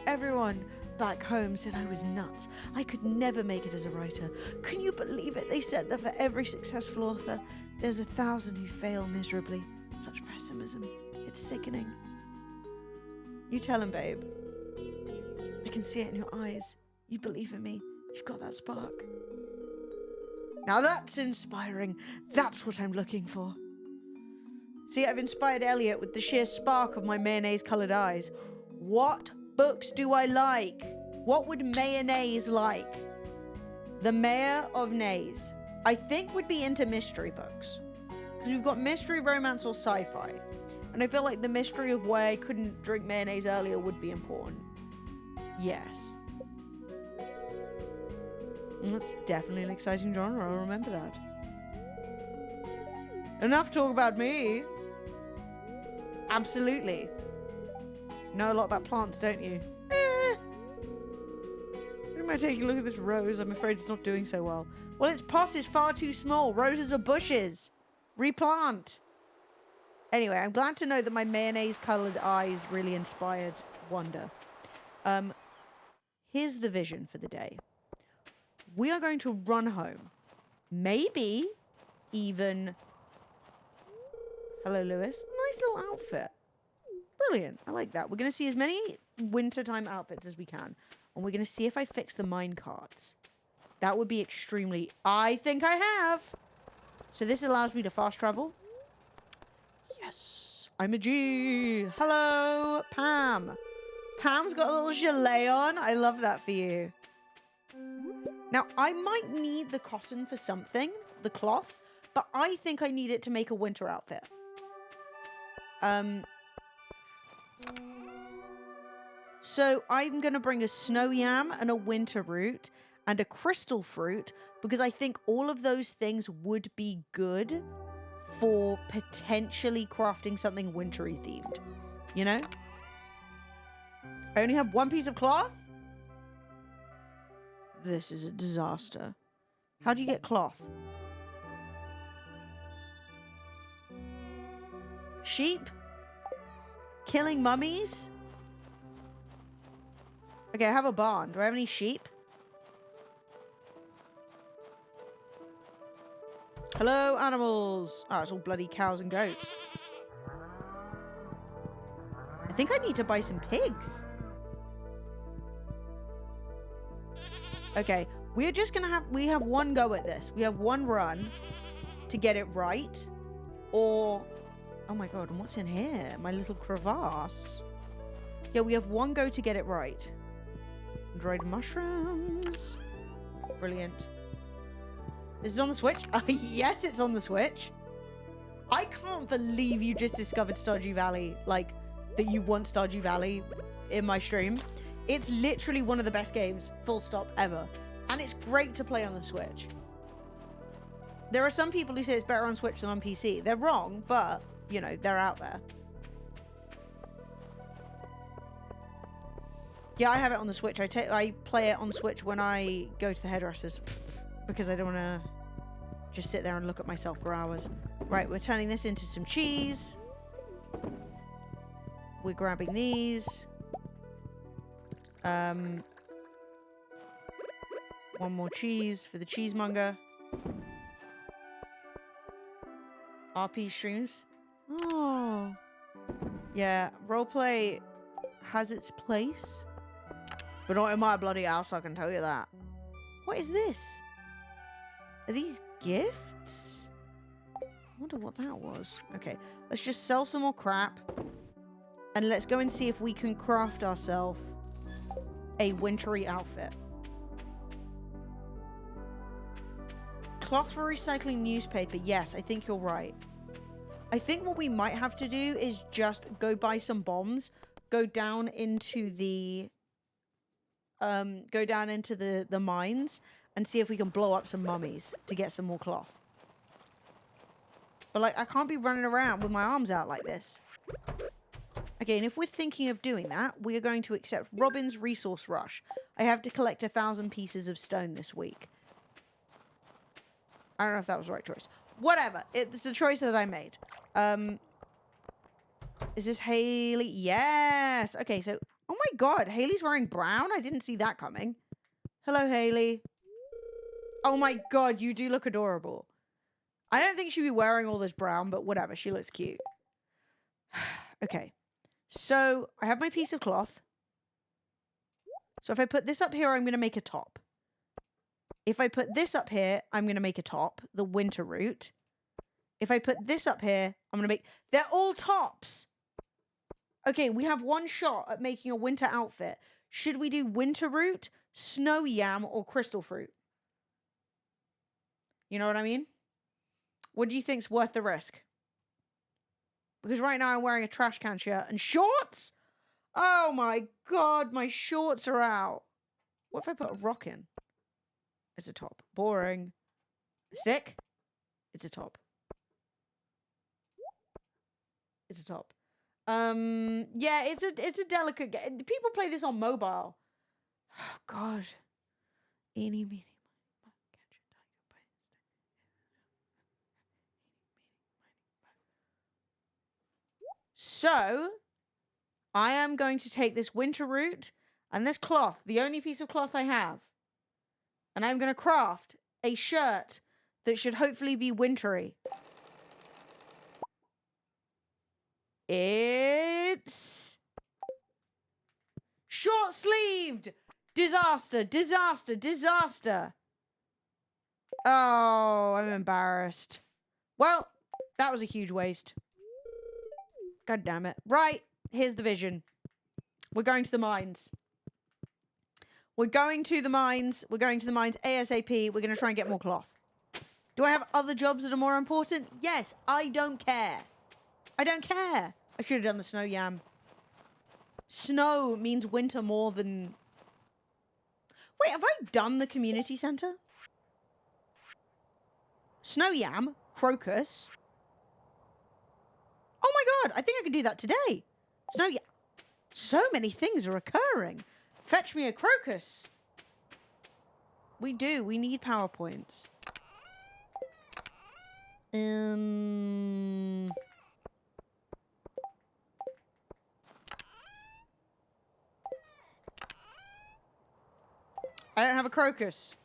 Everyone back home said I was nuts. I could never make it as a writer. Can you believe it? They said that for every successful author, there's 1,000 who fail miserably. Such pessimism. It's sickening. You tell him, babe. I can see it in your eyes. You believe in me. You've got that spark. Now that's inspiring. That's what I'm looking for. See, I've inspired Elliot with the sheer spark of my mayonnaise-coloured eyes. What books do I like? What would mayonnaise like? The mayor of Nays, I think, would be into mystery books. Because we've got mystery, romance, or sci-fi. And I feel like the mystery of why I couldn't drink mayonnaise earlier would be important. Yes. That's definitely an exciting genre. I'll remember that. Enough talk about me. Absolutely. You know a lot about plants, don't you? Am I taking a look at this rose? I'm afraid it's not doing so well. Well, its pot is far too small. Roses are bushes. Replant. Anyway, I'm glad to know that my mayonnaise-coloured eyes really inspired wonder. Here's the vision for the day. We are going to run home. Maybe even... Hello, Lewis. Nice little outfit. Brilliant. I like that. We're going to see as many wintertime outfits as we can. And we're going to see if I fix the mine carts. That would be extremely... I think I have. So this allows me to fast travel. Yes. I'm a G. Hello, Pam. Pam's got a little gilet on. I love that for you. Now, I might need the cotton for something. The cloth. But I think I need it to make a winter outfit. So I'm going to bring a snow yam and a winter root and a crystal fruit because I think all of those things would be good for potentially crafting something wintry themed. You know? I only have one piece of cloth? This is a disaster. How do you get cloth? Sheep? Killing mummies? Okay, I have a barn. Do I have any sheep? Hello, animals. Oh, it's all bloody cows and goats. I think I need to buy some pigs. Okay, we're just gonna we have one go at this. We have one run to get it right. Or, oh my god, and what's in here? My little crevasse. Yeah, we have one go to get it right. Dried mushrooms. Brilliant. This is on the Switch? Yes, it's on the Switch. I can't believe you just discovered Stardew Valley. Like, that you want Stardew Valley in my stream. It's literally one of the best games, full stop, ever. And it's great to play on the Switch. There are some people who say it's better on Switch than on PC. They're wrong, but, you know, they're out there. Yeah, I have it on the Switch. I play it on Switch when I go to the hairdressers. Because I don't want to just sit there and look at myself for hours. Right, we're turning this into some cheese. We're grabbing these. One more cheese for the cheesemonger. RP streams. Oh. Yeah, roleplay has its place. But not in my bloody house, I can tell you that. What is this? Are these gifts? I wonder what that was. Okay, let's just sell some more crap. And let's go and see if we can craft ourselves a wintry outfit. Cloth for recycling newspaper. Yes, I think you're right. I think what we might have to do is just go buy some bombs, go down into the mines and see if we can blow up some mummies to get some more cloth. But like, I can't be running around with my arms out like this. Okay, and if we're thinking of doing that, we are going to accept Robin's resource rush. I have to collect 1,000 pieces of stone this week. I don't know if that was the right choice. Whatever. It's the choice that I made. Is this Haley? Yes. Okay, so... Oh my god, Haley's wearing brown? I didn't see that coming. Hello, Haley. Oh my god, you do look adorable. I don't think she'd be wearing all this brown, but whatever. She looks cute. Okay. So, I have my piece of cloth. So if I put this up here, I'm going to make a top. If I put this up here, I'm going to make a top. The winter root. If I put this up here, I'm going to make... They're all tops! Okay, we have one shot at making a winter outfit. Should we do winter root, snow yam, or crystal fruit? You know what I mean? What do you think's worth the risk? Because right now I'm wearing a trash can shirt and shorts? Oh my god, my shorts are out. What if I put a rock in? It's a top. Boring. A stick? It's a top. It's a top. Yeah, it's a delicate game. People play this on mobile. Oh god. Eeny, meeny, so, I am going to take this winter root and this cloth, the only piece of cloth I have, and I'm going to craft a shirt that should hopefully be wintry. It's short-sleeved. Disaster, disaster, disaster. Oh, I'm embarrassed. Well, that was a huge waste. God damn it. Right, here's the vision. We're going to the mines. We're going to the mines. We're going to the mines ASAP. We're going to try and get more cloth. Do I have other jobs that are more important? Yes, I don't care. I don't care. I should have done the snow yam. Snow means winter more than... Wait, have I done the community center? Snow yam, crocus. Oh my god, I think I can do that today. Snow yam. So many things are occurring. Fetch me a crocus. We do. We need PowerPoints. I don't have a crocus.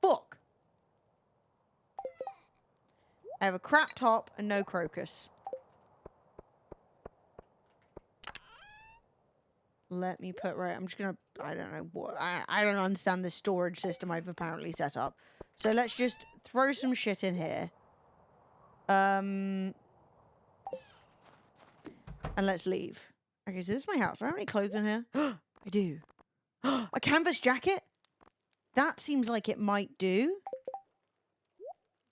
Book. I have a crap top and no crocus. Let me put right. I'm just gonna. I don't know what. I don't understand this storage system I've apparently set up. So let's just throw some shit in here. And let's leave. Okay, so this is my house. Do I have any clothes in here? I do. A canvas jacket? That seems like it might do.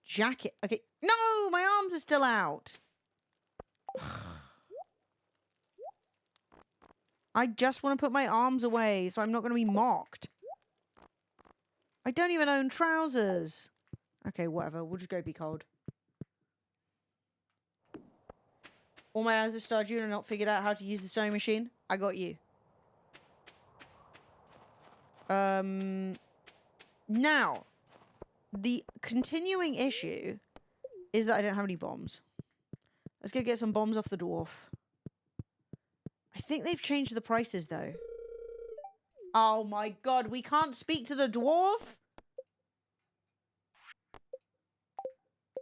Jacket. Okay. No, my arms are still out. I just want to put my arms away so I'm not going to be mocked. I don't even own trousers. Okay, whatever. We'll just go be cold. All my hours of Stardew and not figured out how to use the sewing machine. I got you. Now, the continuing issue is that I don't have any bombs. Let's go get some bombs off the dwarf. I think they've changed the prices, though. Oh my god, we can't speak to the dwarf?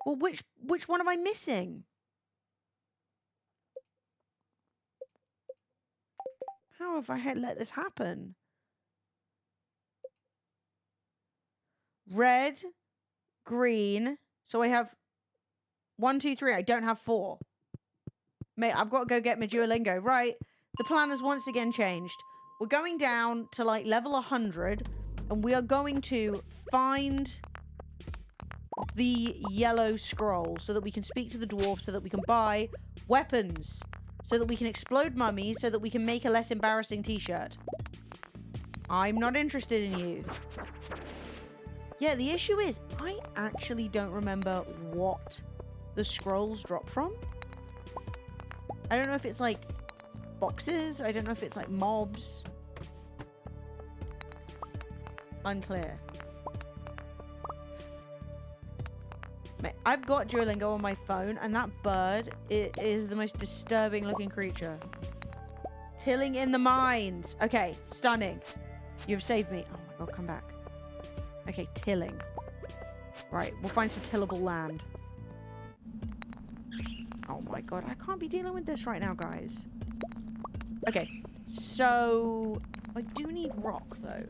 Well, which one am I missing? How have I let this happen? Red, green. So I have 1, 2, 3. I don't have 4. Mate, I've got to go get my Duolingo. Right. The plan has once again changed. We're going down to like level 100 and we are going to find the yellow scroll so that we can speak to the dwarf, so that we can buy weapons, so that we can explode mummies, so that we can make a less embarrassing t-shirt. I'm not interested in you. Yeah, the issue is I actually don't remember what the scrolls drop from. I don't know if it's like boxes. I don't know if it's like mobs. Unclear. Mate, I've got Duolingo on my phone, and that bird is the most disturbing looking creature. Tilling in the mines. Okay, stunning. You've saved me. Oh my god, come back. Okay, tilling. Right, we'll find some tillable land. Oh my god, I can't be dealing with this right now, guys. Okay, so I do need rock, though.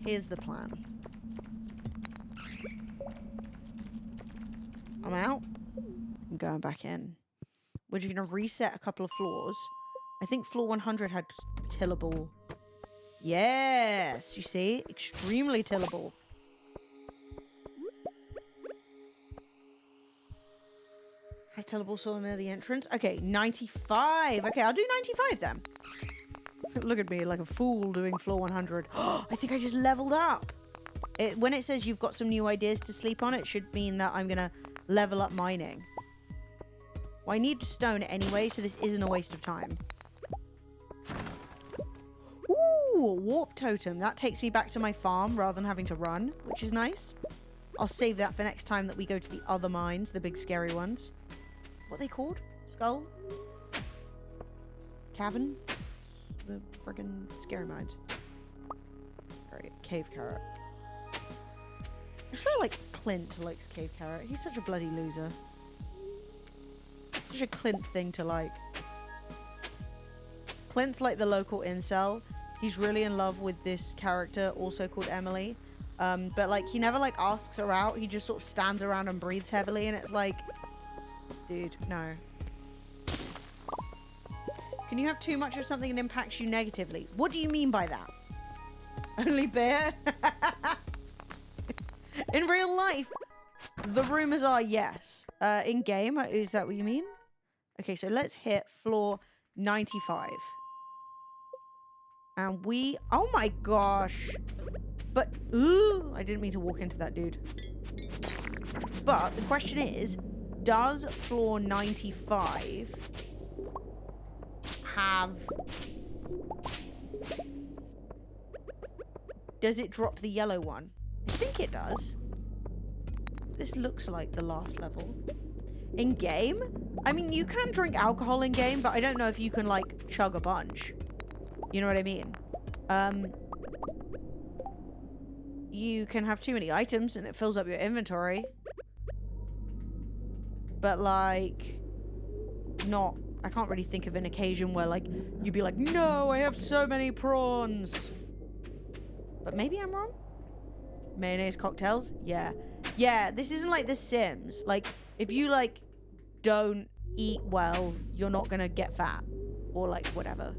Here's the plan. I'm out. I'm going back in. We're just going to reset a couple of floors. I think floor 100 had tillable. Yes, you see? Extremely tillable. Has tillable soil near the entrance? Okay, 95. Okay, I'll do 95 then. Look at me like a fool doing floor 100. I think I just leveled up. When it says you've got some new ideas to sleep on, it should mean that I'm going to level up mining. Well, I need stone anyway, so this isn't a waste of time. Ooh, warp totem. That takes me back to my farm rather than having to run, which is nice. I'll save that for next time that we go to the other mines, the big scary ones. What are they called? Skull? Cavern? The friggin' scary mines. Alright, cave carrot. I swear like Clint likes cave carrot. He's such a bloody loser. Such a Clint thing to like. Clint's like the local incel. He's really in love with this character, also called Emily. But like he never like asks her out. He just sort of stands around and breathes heavily, and it's like, dude, no. Can you have too much of something and impacts you negatively? What do you mean by that? Only beer? In real life, the rumors are yes. In game, is that what you mean? Okay, so let's hit floor 95. And we... Oh my gosh. But... Ooh, I didn't mean to walk into that dude. But the question is, does floor 95 have... Does it drop the yellow one? I think it does. This looks like the last level. In game? I mean, you can drink alcohol in game, but I don't know if you can, like, chug a bunch. You know what I mean? You can have too many items and it fills up your inventory. But, like, not... I can't really think of an occasion where, like, you'd be like, no, I have so many prawns. But maybe I'm wrong? Mayonnaise cocktails? Yeah. Yeah, this isn't like The Sims. Like, if you, like, don't eat well, you're not gonna get fat. Or, like, whatever.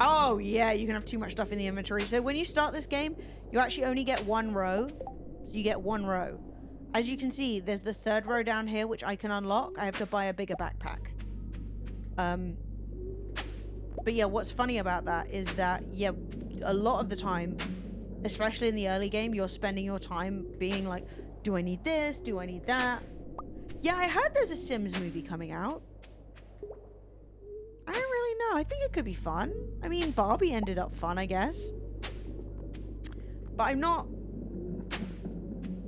Oh, yeah, you can have too much stuff in the inventory. So when you start this game, you actually only get one row. So you get one row. As you can see, there's the third row down here, which I can unlock. I have to buy a bigger backpack. But yeah, what's funny about that is that, yeah, a lot of the time, especially in the early game, you're spending your time being like, do I need this? Do I need that? Yeah, I heard there's a Sims movie coming out. I don't really know. I think it could be fun. I mean, Barbie ended up fun, I guess. But I'm not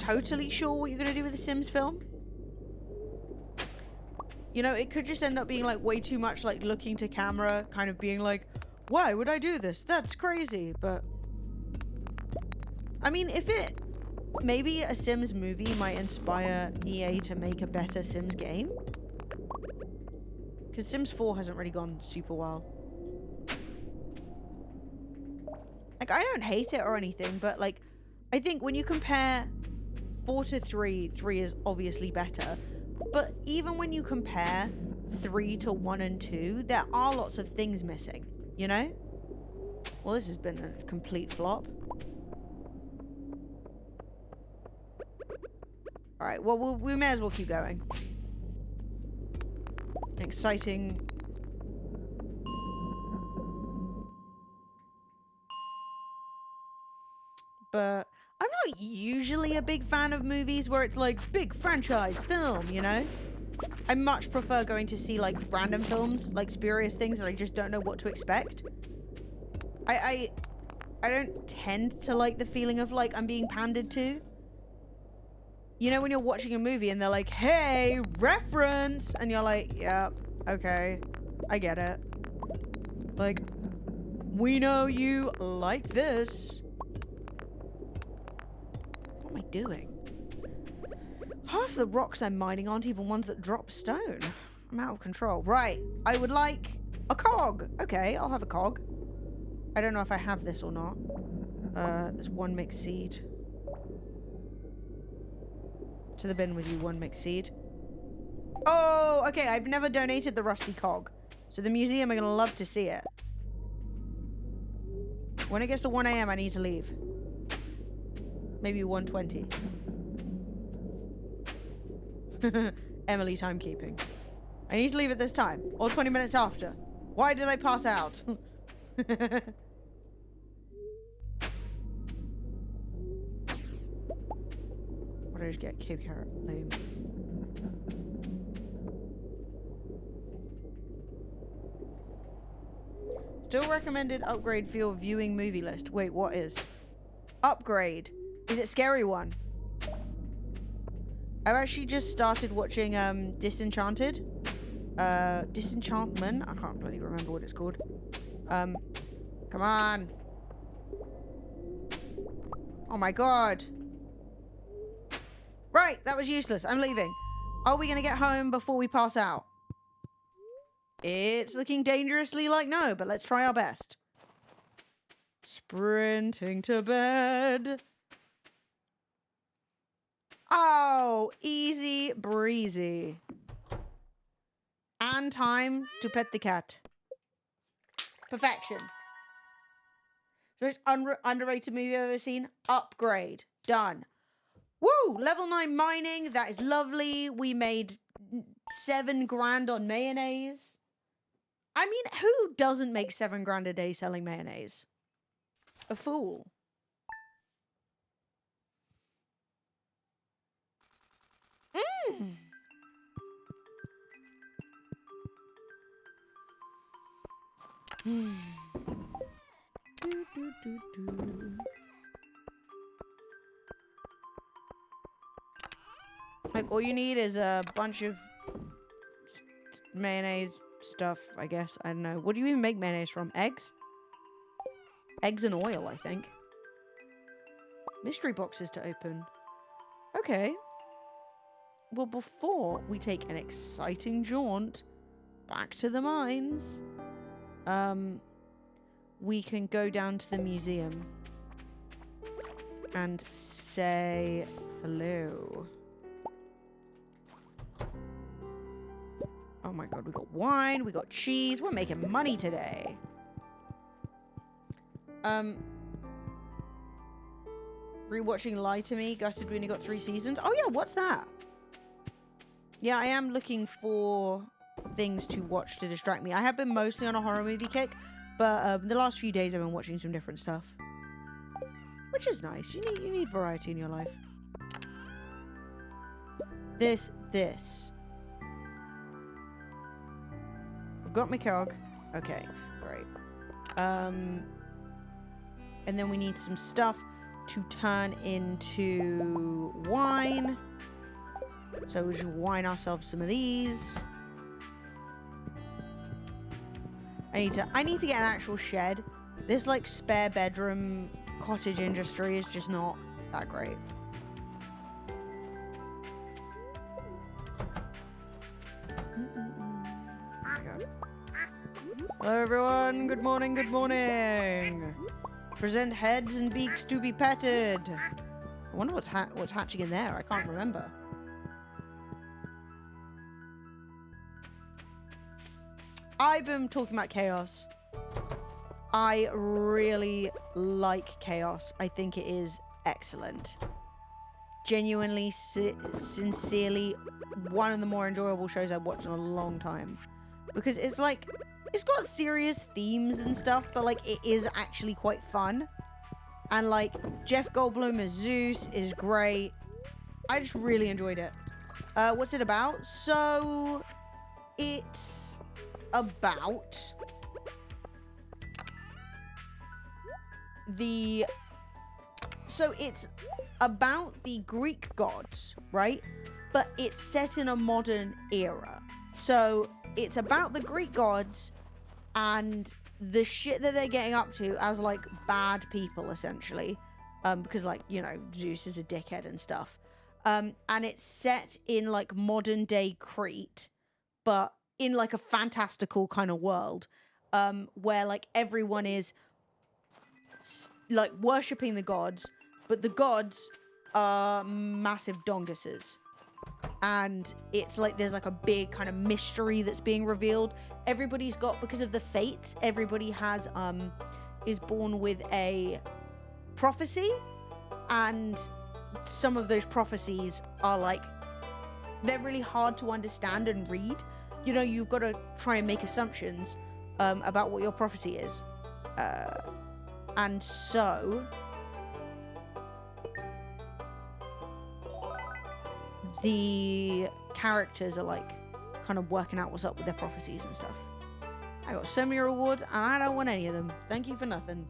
totally sure what you're going to do with the Sims film. You know, it could just end up being like way too much like looking to camera, kind of being like, why would I do this? That's crazy. But I mean, if it, maybe a Sims movie might inspire EA to make a better Sims game. Because Sims 4 hasn't really gone super well. Like, I don't hate it or anything, but like, I think when you compare 4 to 3, 3 is obviously better. But even when you compare 3 to 1 and 2, there are lots of things missing, you know? Well, this has been a complete flop. Alright, well, we may as well keep going. Exciting. But I'm not usually a big fan of movies where it's like big franchise film, you know? I much prefer going to see like random films, like spurious things that I just don't know what to expect. I don't tend to like the feeling of like I'm being pandered to. You know when you're watching a movie and they're like, hey, reference! And you're like, yeah, okay, I get it. Like, we know you like this. What am I doing? Half the rocks I'm mining aren't even ones that drop stone. I'm out of control. Right, I would like a cog. Okay, I'll have a cog. I don't know if I have this or not. There's one mixed seed. To the bin with you, one mixed seed. Oh, okay, I've never donated the rusty cog. So the museum are gonna love to see it. When it gets to 1 AM, I need to leave. Maybe 1:20. Emily timekeeping. I need to leave at this time. Or 20 minutes after. Why did I pass out? What did I just get? Cave carrot. Lame. Still recommended upgrade for your viewing movie list. Wait, what is? Upgrade. Is it scary one? I've actually just started watching Disenchanted. Disenchantment. I can't really remember what it's called. Come on. Oh my god. Right, that was useless. I'm leaving. Are we gonna get home before we pass out? It's looking dangerously like no, but let's try our best. Sprinting to bed. Oh, easy breezy. And time to pet the cat. Perfection. So it's underrated movie I've ever seen. Upgrade. Done. Woo! Level 9 mining. That is lovely. We made 7 grand on mayonnaise. I mean, who doesn't make 7 grand a day selling mayonnaise? A fool. Like, all you need is a bunch of mayonnaise stuff, I guess. I don't know. What do you even make mayonnaise from? Eggs? Eggs and oil, I think. Mystery boxes to open. Okay. Well, before we take an exciting jaunt back to the mines, we can go down to the museum and say hello. Oh my god, we got wine, we got cheese. We're making money today. Rewatching Lie to Me. Gutted we only got 3 seasons. Oh yeah, what's that? Yeah, I am looking for things to watch to distract me. I have been mostly on a horror movie kick, but the last few days I've been watching some different stuff, which is nice. You need variety in your life. This. I've got my cog. Okay, great. And then we need some stuff to turn into wine. So we should wine ourselves some of these. I need to get an actual shed. This like spare bedroom cottage industry is just not that great. Hello everyone, good morning, good morning. Present heads and beaks to be petted. I wonder what's hatching in there. I can't remember. I've been talking about chaos. I really like chaos. I think it is excellent. Genuinely, sincerely, one of the more enjoyable shows I've watched in a long time. Because it's like, it's got serious themes and stuff, but like it is actually quite fun. And like Jeff Goldblum as Zeus is great. I just really enjoyed it. What's it about? So it's about the Greek gods, right? But it's set in a modern era. So it's about the Greek gods and the shit that they're getting up to as like bad people, essentially, because like, you know, Zeus is a dickhead and stuff, and it's set in like modern day Crete, but in like a fantastical kind of world, where like everyone is like worshipping the gods, but the gods are massive donguses. And it's like there's like a big kind of mystery that's being revealed. Everybody's got, because of the fates, everybody has is born with a prophecy, and some of those prophecies are like, they're really hard to understand and read. You know, you've got to try and make assumptions about what your prophecy is, and so the characters are like kind of working out what's up with their prophecies and stuff. I got so many rewards and I don't want any of them. Thank you for nothing.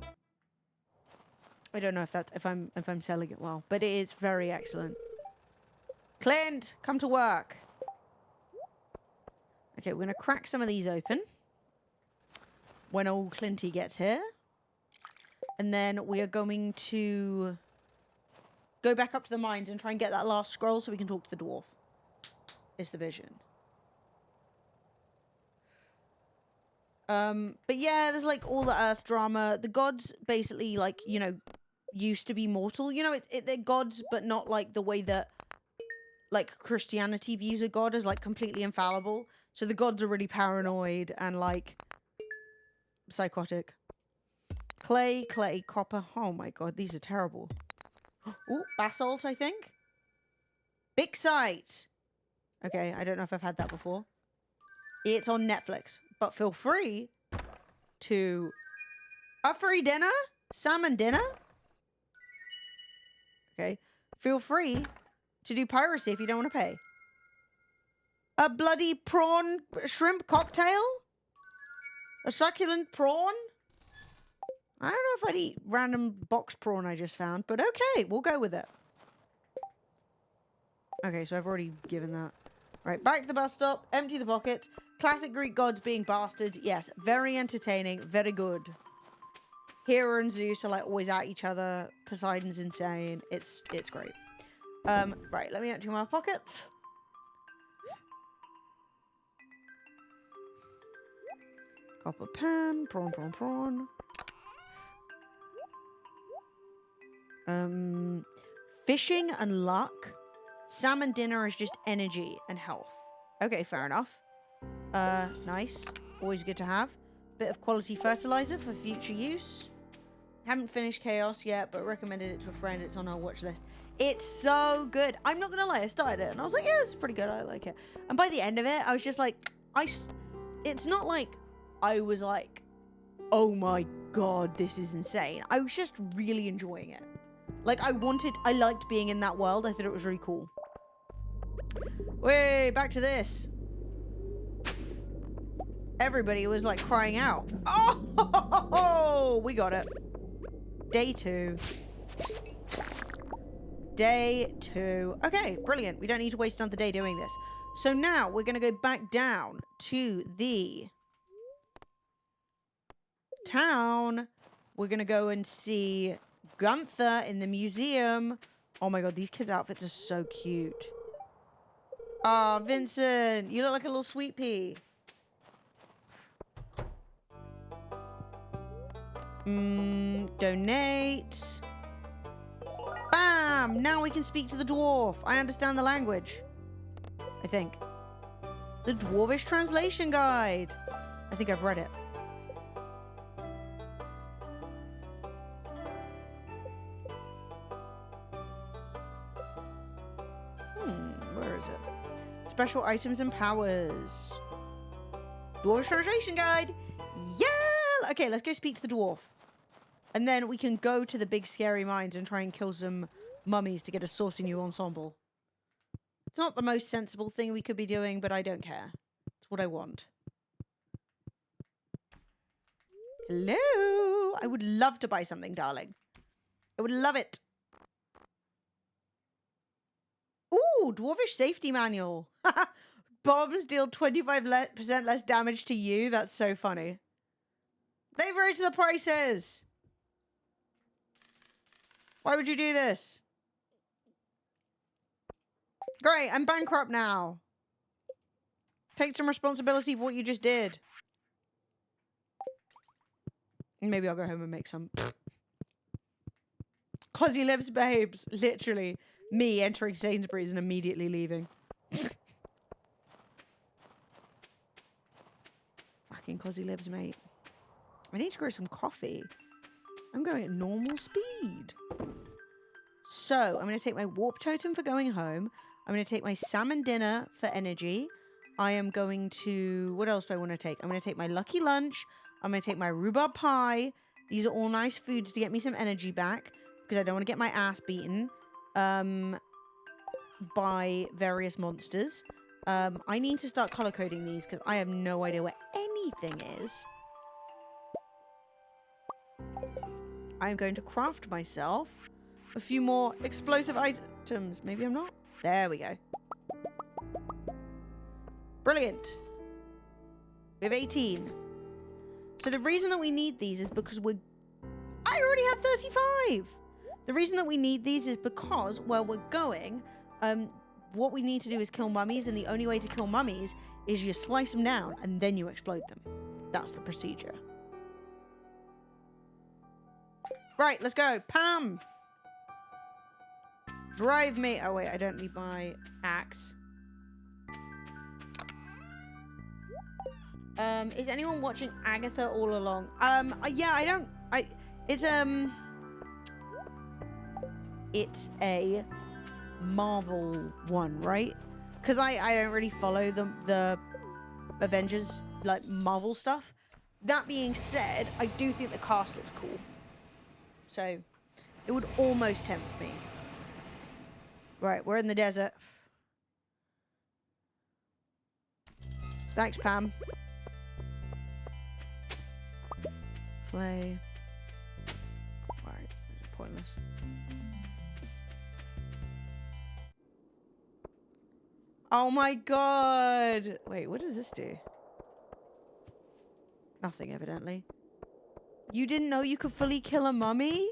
I don't know if I'm selling it well, but it is very excellent. Clint, come to work. Okay, we're gonna crack some of these open when old Clinty gets here, and then we are going to go back up to the mines and try and get that last scroll so we can talk to the dwarf. It's the vision. But yeah, there's like all the earth drama. The gods basically, like, you know, used to be mortal. You know, they're gods, but not like the way that like Christianity views a god as like completely infallible. So the gods are really paranoid and like psychotic. Clay, copper. Oh my god, these are terrible. Oh, basalt, I think. Bixite. Okay, I don't know if I've had that before. It's on Netflix, but feel free to... A free dinner? Salmon dinner? Okay. Feel free to do piracy if you don't want to pay. A bloody prawn shrimp cocktail? A succulent prawn? I don't know if I'd eat random box prawn I just found, but okay, we'll go with it. Okay, so I've already given that. Right, back to the bus stop, empty the pockets. Classic Greek gods being bastards. Yes, very entertaining, very good. Hera and Zeus are like always at each other. Poseidon's insane. It's great. Right, let me empty my pocket. Copper pan, prawn. Fishing and luck. Salmon dinner is just energy and health. Okay, fair enough. Nice. Always good to have. Bit of quality fertilizer for future use. Haven't finished Chaos yet, but recommended it to a friend. It's on our watch list. It's so good. I'm not gonna lie, I started it and I was like, yeah, it's pretty good. I like it. And by the end of it, I was just like, it's not like I was like, oh my god, this is insane. I was just really enjoying it. Like, I liked being in that world. I thought it was really cool. Way back to this. Everybody was like crying out. Oh, we got it. Day 2. Day 2. Okay, brilliant. We don't need to waste another day doing this. So now we're going to go back down to the town. We're going to go and see Gunther in the museum. Oh my god, these kids' outfits are so cute. Ah, Vincent, you look like a little sweet pea. Donate. Bam! Now we can speak to the dwarf. I understand the language. I think. The Dwarvish Translation Guide. I think I've read it. Where is it? Special items and powers. Dwarvish Translation Guide. Yeah! Okay, let's go speak to the dwarf. And then we can go to the big scary mines and try and kill some mummies to get a saucy new ensemble. It's not the most sensible thing we could be doing, but I don't care. It's what I want. Hello? I would love to buy something, darling. I would love it. Ooh, Dwarvish Safety Manual. Bombs deal 25% less damage to you. That's so funny. They've raised the prices. Why would you do this? Great, I'm bankrupt now. Take some responsibility for what you just did. Maybe I'll go home and make some. Cosy lives, babes. Literally. Me entering Sainsbury's and immediately leaving. Fucking Cosy lives, mate. I need to grow some coffee. I'm going at normal speed. So, I'm going to take my warp totem for going home. I'm going to take my salmon dinner for energy. I am going to... What else do I want to take? I'm going to take my lucky lunch. I'm going to take my rhubarb pie. These are all nice foods to get me some energy back. Because I don't want to get my ass beaten by various monsters. I need to start color coding these because I have no idea where anything is. I'm going to craft myself a few more explosive items. Maybe I'm not. There we go. Brilliant. We have 18. So the reason that we need these is because I already have 35. The reason that we need these is because where we're going, what we need to do is kill mummies, and the only way to kill mummies is you slice them down and then you explode them. That's the procedure. Right, let's go. Pam! Drive me. Oh, wait, I don't need my axe. Is anyone watching Agatha all along? Yeah, I don't... It's a Marvel one, right? Because I don't really follow the Avengers, like, Marvel stuff. That being said, I do think the cast looks cool. So, it would almost tempt me. Right, we're in the desert. Thanks, Pam. Play. Right, this is pointless. Oh my god! Wait, what does this do? Nothing, evidently. You didn't know you could fully kill a mummy?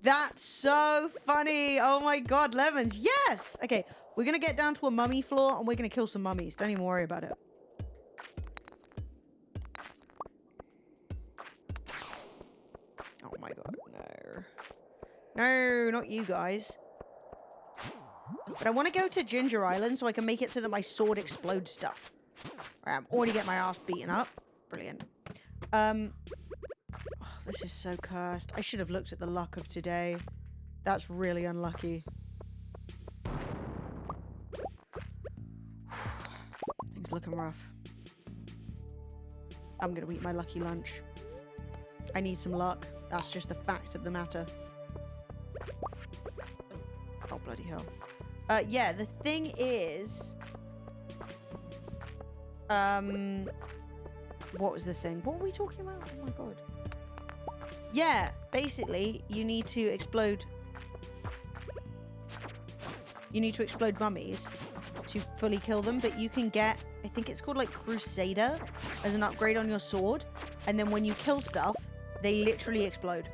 That's so funny. Oh my god, Levins. Yes! Okay, we're gonna get down to a mummy floor and we're gonna kill some mummies. Don't even worry about it. Oh my god, no. No, not you guys. But I want to go to Ginger Island so I can make it so that my sword explodes stuff. Right, I'm already getting my ass beaten up. Brilliant. Oh, this is so cursed. I should have looked at the luck of today. That's really unlucky. Things looking rough. I'm gonna eat my lucky lunch. I need some luck. That's just the fact of the matter. Oh, bloody hell. Yeah, the thing is... What was the thing? What were we talking about? Oh my god. Yeah, basically, you need to explode... You need to explode mummies to fully kill them, but you can get... I think it's called, like, Crusader as an upgrade on your sword. And then when you kill stuff, they literally explode.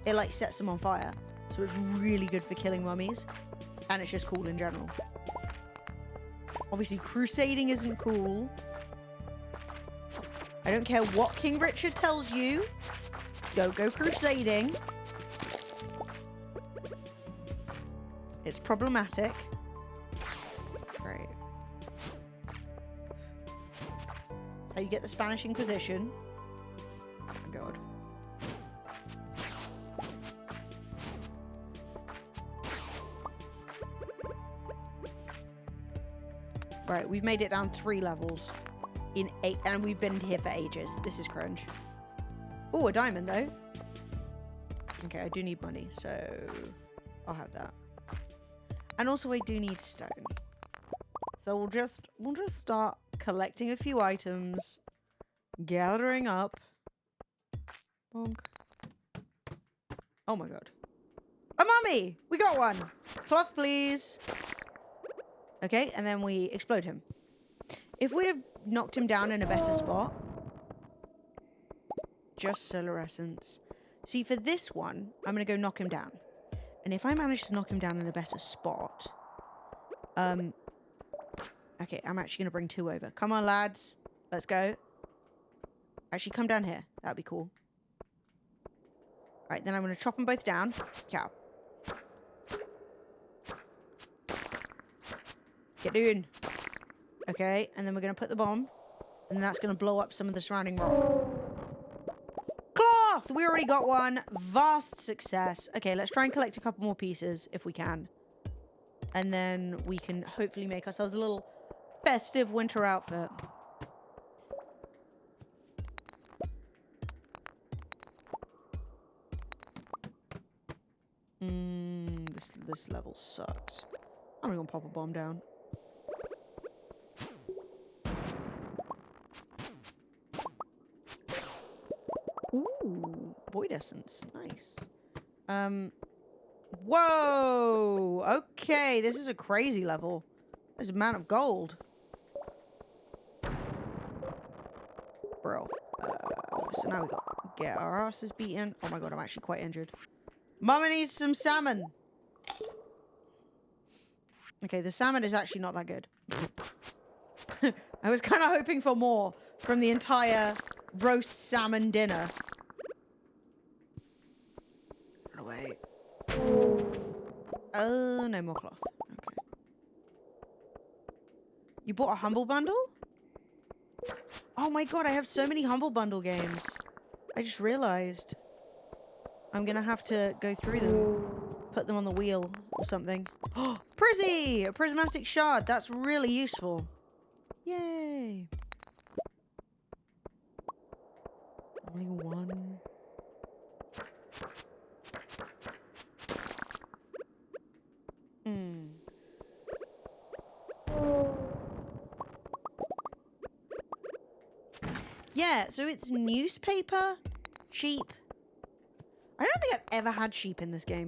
It, like, sets them on fire. So it's really good for killing mummies. And it's just cool in general. Obviously, crusading isn't cool. I don't care what King Richard tells you. Don't go crusading. It's problematic. Right. That's how you get the Spanish Inquisition. Oh my god. Right, we've made it down 3 levels in 8, and we've been here for ages. This is cringe. Oh, a diamond though. Okay, I do need money, so I'll have that. And also I do need stone. So we'll just start collecting a few items, gathering up. Bonk. Oh my god. A mummy! We got one! Cloth, please. Okay, and then we explode him. If we'd have knocked him down in a better spot... Just solar essence. See, for this one, I'm going to go knock him down. And if I manage to knock him down in a better spot... Okay, I'm actually going to bring 2 over. Come on, lads. Let's go. Actually, come down here. That'd be cool. Right, then I'm going to chop them both down. Yeah. Get in. Okay, and then we're going to put the bomb. And that's going to blow up some of the surrounding rock. Cloth! We already got one. Vast success. Okay, let's try and collect a couple more pieces if we can. And then we can hopefully make ourselves a little festive winter outfit. This level sucks. I'm going to pop a bomb down. Ooh, void essence. Nice. Whoa! Okay, this is a crazy level. There's a amount of gold. Bro. So now we got get our asses beaten. Oh my god, I'm actually quite injured. Mama needs some salmon. Okay, the salmon is actually not that good. I was kind of hoping for more from the entire roast salmon dinner. Run away. Oh, no more cloth. Okay. You bought a Humble Bundle? Oh my god, I have so many Humble Bundle games. I just realized. I'm gonna have to go through them. Put them on the wheel or something. Oh, Prizzy! A prismatic shard. That's really useful. Yay. Only one. Yeah, so it's newspaper, sheep. I don't think I've ever had sheep in this game.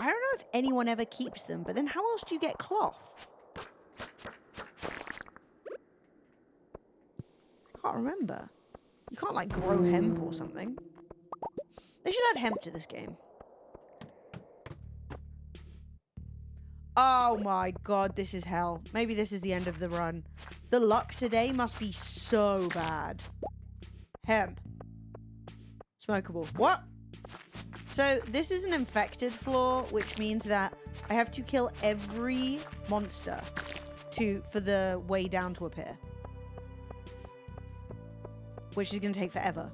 I don't know if anyone ever keeps them, but then how else do you get cloth? I can't remember. You can't, like, grow hemp or something. They should add hemp to this game. Oh my god, this is hell. Maybe this is the end of the run. The luck today must be so bad. Hemp. Smokable. What? So, this is an infected floor, which means that I have to kill every monster for the way down to appear. Which is going to take forever.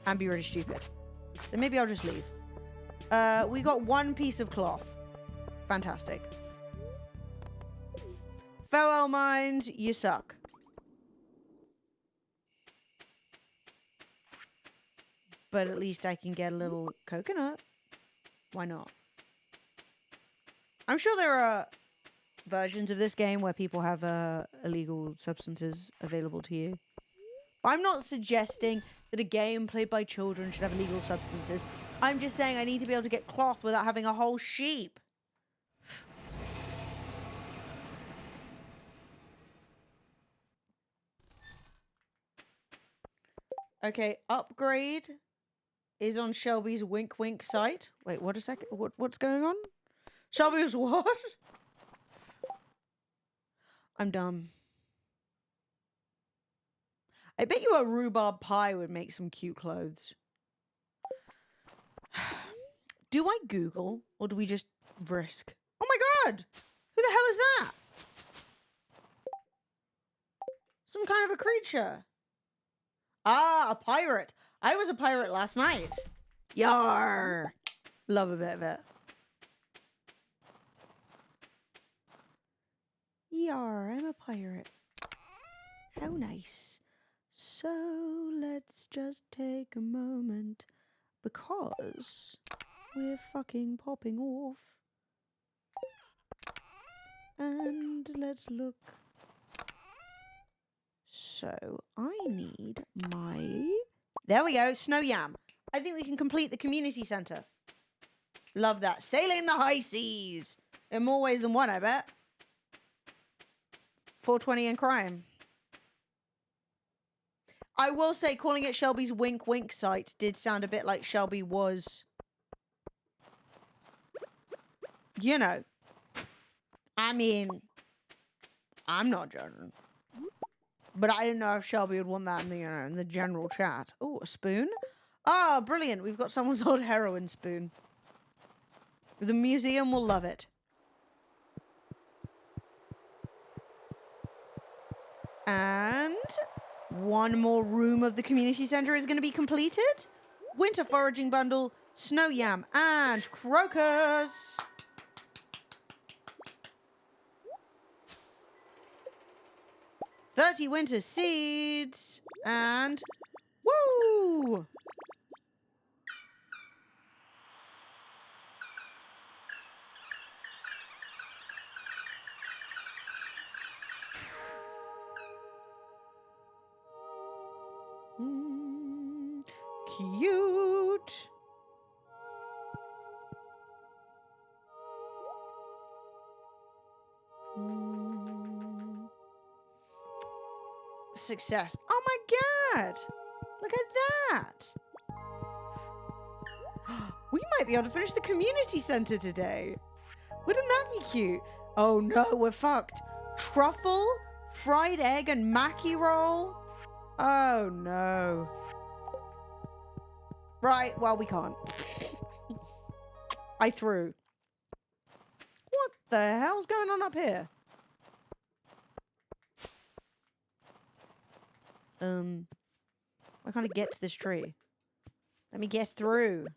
and be really stupid. Then maybe I'll just leave. We got one piece of cloth. Fantastic. Farewell, mind. You suck. But at least I can get a little coconut. Why not? I'm sure there are versions of this game where people have illegal substances available to you. I'm not suggesting that a game played by children should have illegal substances. I'm just saying I need to be able to get cloth without having a whole sheep. Okay, upgrade is on Shelby's wink wink site. Wait, what a second. What's going on? Shelby's what? I'm dumb. I bet you a rhubarb pie would make some cute clothes. Do I Google or do we just risk? Oh my god! Who the hell is that? Some kind of a creature. Ah, a pirate. I was a pirate last night. Yar! Love a bit of it. Yar, I'm a pirate. How nice. So let's just take a moment because we're fucking popping off. And let's look. So I need my... There we go, snow yam. I think we can complete the community center. Love that. Sailing the high seas. In more ways than one, I bet. 420 and crime. I will say calling it Shelby's wink wink site did sound a bit like Shelby was... You know. I mean, I'm not judging. But I didn't know if Shelby would want that in the, you know, in the general chat. Oh, a spoon? Ah, brilliant. We've got someone's old heroin spoon. The museum will love it. And one more room of the community center is going to be completed. Winter foraging bundle, snow yam, and crocus. $30 winter seeds and woo! Cute. Success. Oh my god! Look at that! We might be able to finish the community center today. Wouldn't that be cute? Oh no, we're fucked. Truffle, fried egg, and mackie roll? Oh no. Right, well, we can't. I threw. What the hell's going on up here? Why can't I get to this tree? Let me get through.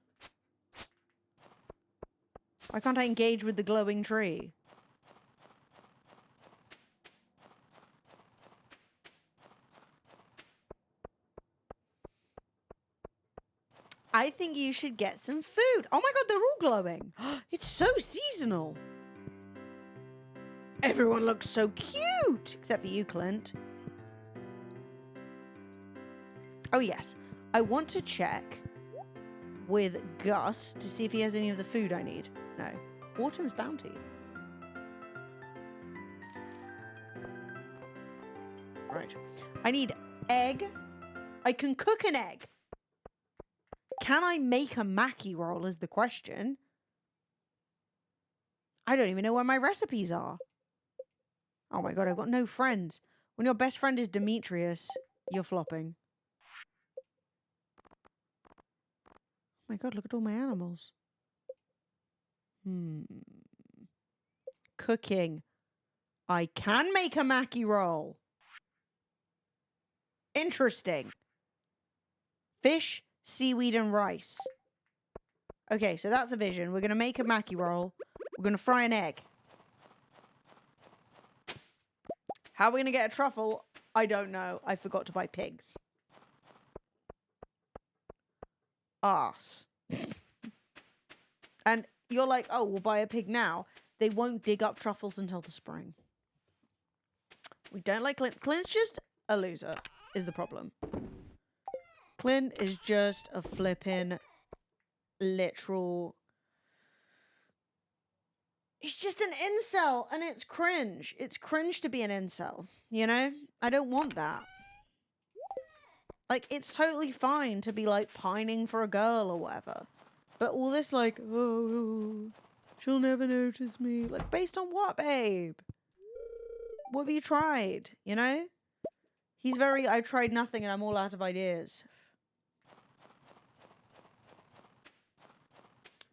Why can't I engage with the glowing tree? I think you should get some food. Oh my god, they're all glowing. It's so seasonal. Everyone looks so cute. Except for you, Clint. Oh yes, I want to check with Gus to see if he has any of the food I need. No. Autumn's bounty. Right. I need egg. I can cook an egg. Can I make a mackie roll is the question. I don't even know where my recipes are. Oh my god, I've got no friends. When your best friend is Demetrius, you're flopping. Oh my god, look at all my animals. Cooking. I can make a mackie roll. Interesting. Fish, seaweed and rice. Okay, so that's a vision. We're going to make a Mackie roll. We're going to fry an egg. How are we going to get a truffle? I don't know. I forgot to buy pigs. Arse. And you're like, oh, we'll buy a pig now. They won't dig up truffles until the spring. We don't like Clint. Clint's just a loser, is the problem. Clint is just a flippin' literal... He's just an incel, and it's cringe. It's cringe to be an incel, you know? I don't want that. Like, it's totally fine to be, like, pining for a girl or whatever. But all this, like, oh, she'll never notice me. Like, based on what, babe? What have you tried, you know? He's very, I've tried nothing and I'm all out of ideas.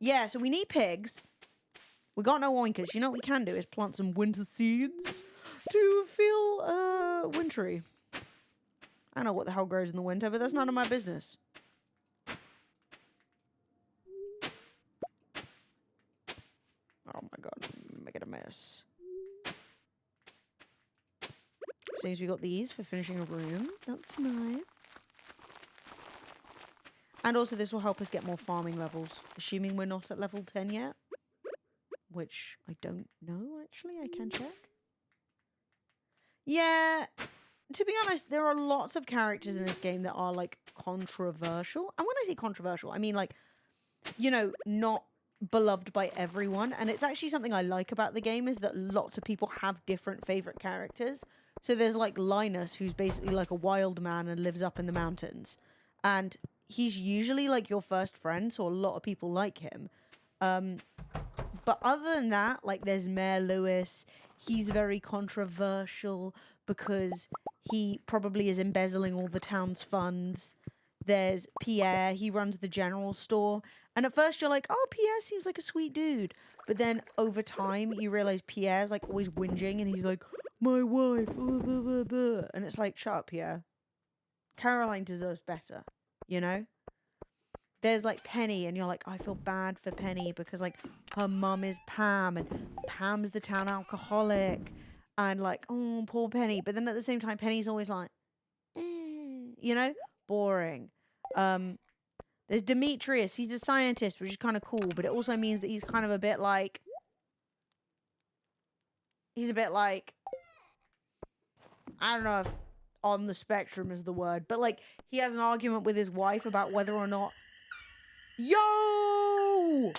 Yeah, so we need pigs. We got no oinkers. You know what we can do is plant some winter seeds to feel wintry. I don't know what the hell grows in the winter, but that's none of my business. Oh my god, I'm making a mess. Seems we got these for finishing a room. That's nice. And also this will help us get more farming levels. Assuming we're not at level 10 yet. Which I don't know, actually. I can check. Yeah, to be honest, there are lots of characters in this game that are, like, controversial. And when I say controversial, I mean, like, you know, not beloved by everyone. And it's actually something I like about the game is that lots of people have different favorite characters. So there's, like, Linus, who's basically, like, a wild man and lives up in the mountains. And he's usually, like, your first friend, so a lot of people like him. But other than that, like, there's Mayor Lewis. He's very controversial because he probably is embezzling all the town's funds. There's Pierre. He runs the general store. And at first you're like, oh, Pierre seems like a sweet dude. But then over time you realize Pierre's, like, always whinging. And he's like, my wife. Blah, blah, blah, blah. And it's like, shut up, Pierre. Caroline deserves better, you know? There's, like, Penny, and you're like, I feel bad for Penny because, like, her mum is Pam, and Pam's the town alcoholic, and, like, oh, poor Penny. But then at the same time, Penny's always like, you know, boring. There's Demetrius. He's a scientist, which is kind of cool, but it also means that he's kind of a bit like, I don't know if on the spectrum is the word, but, like, he has an argument with his wife about whether or not Yo!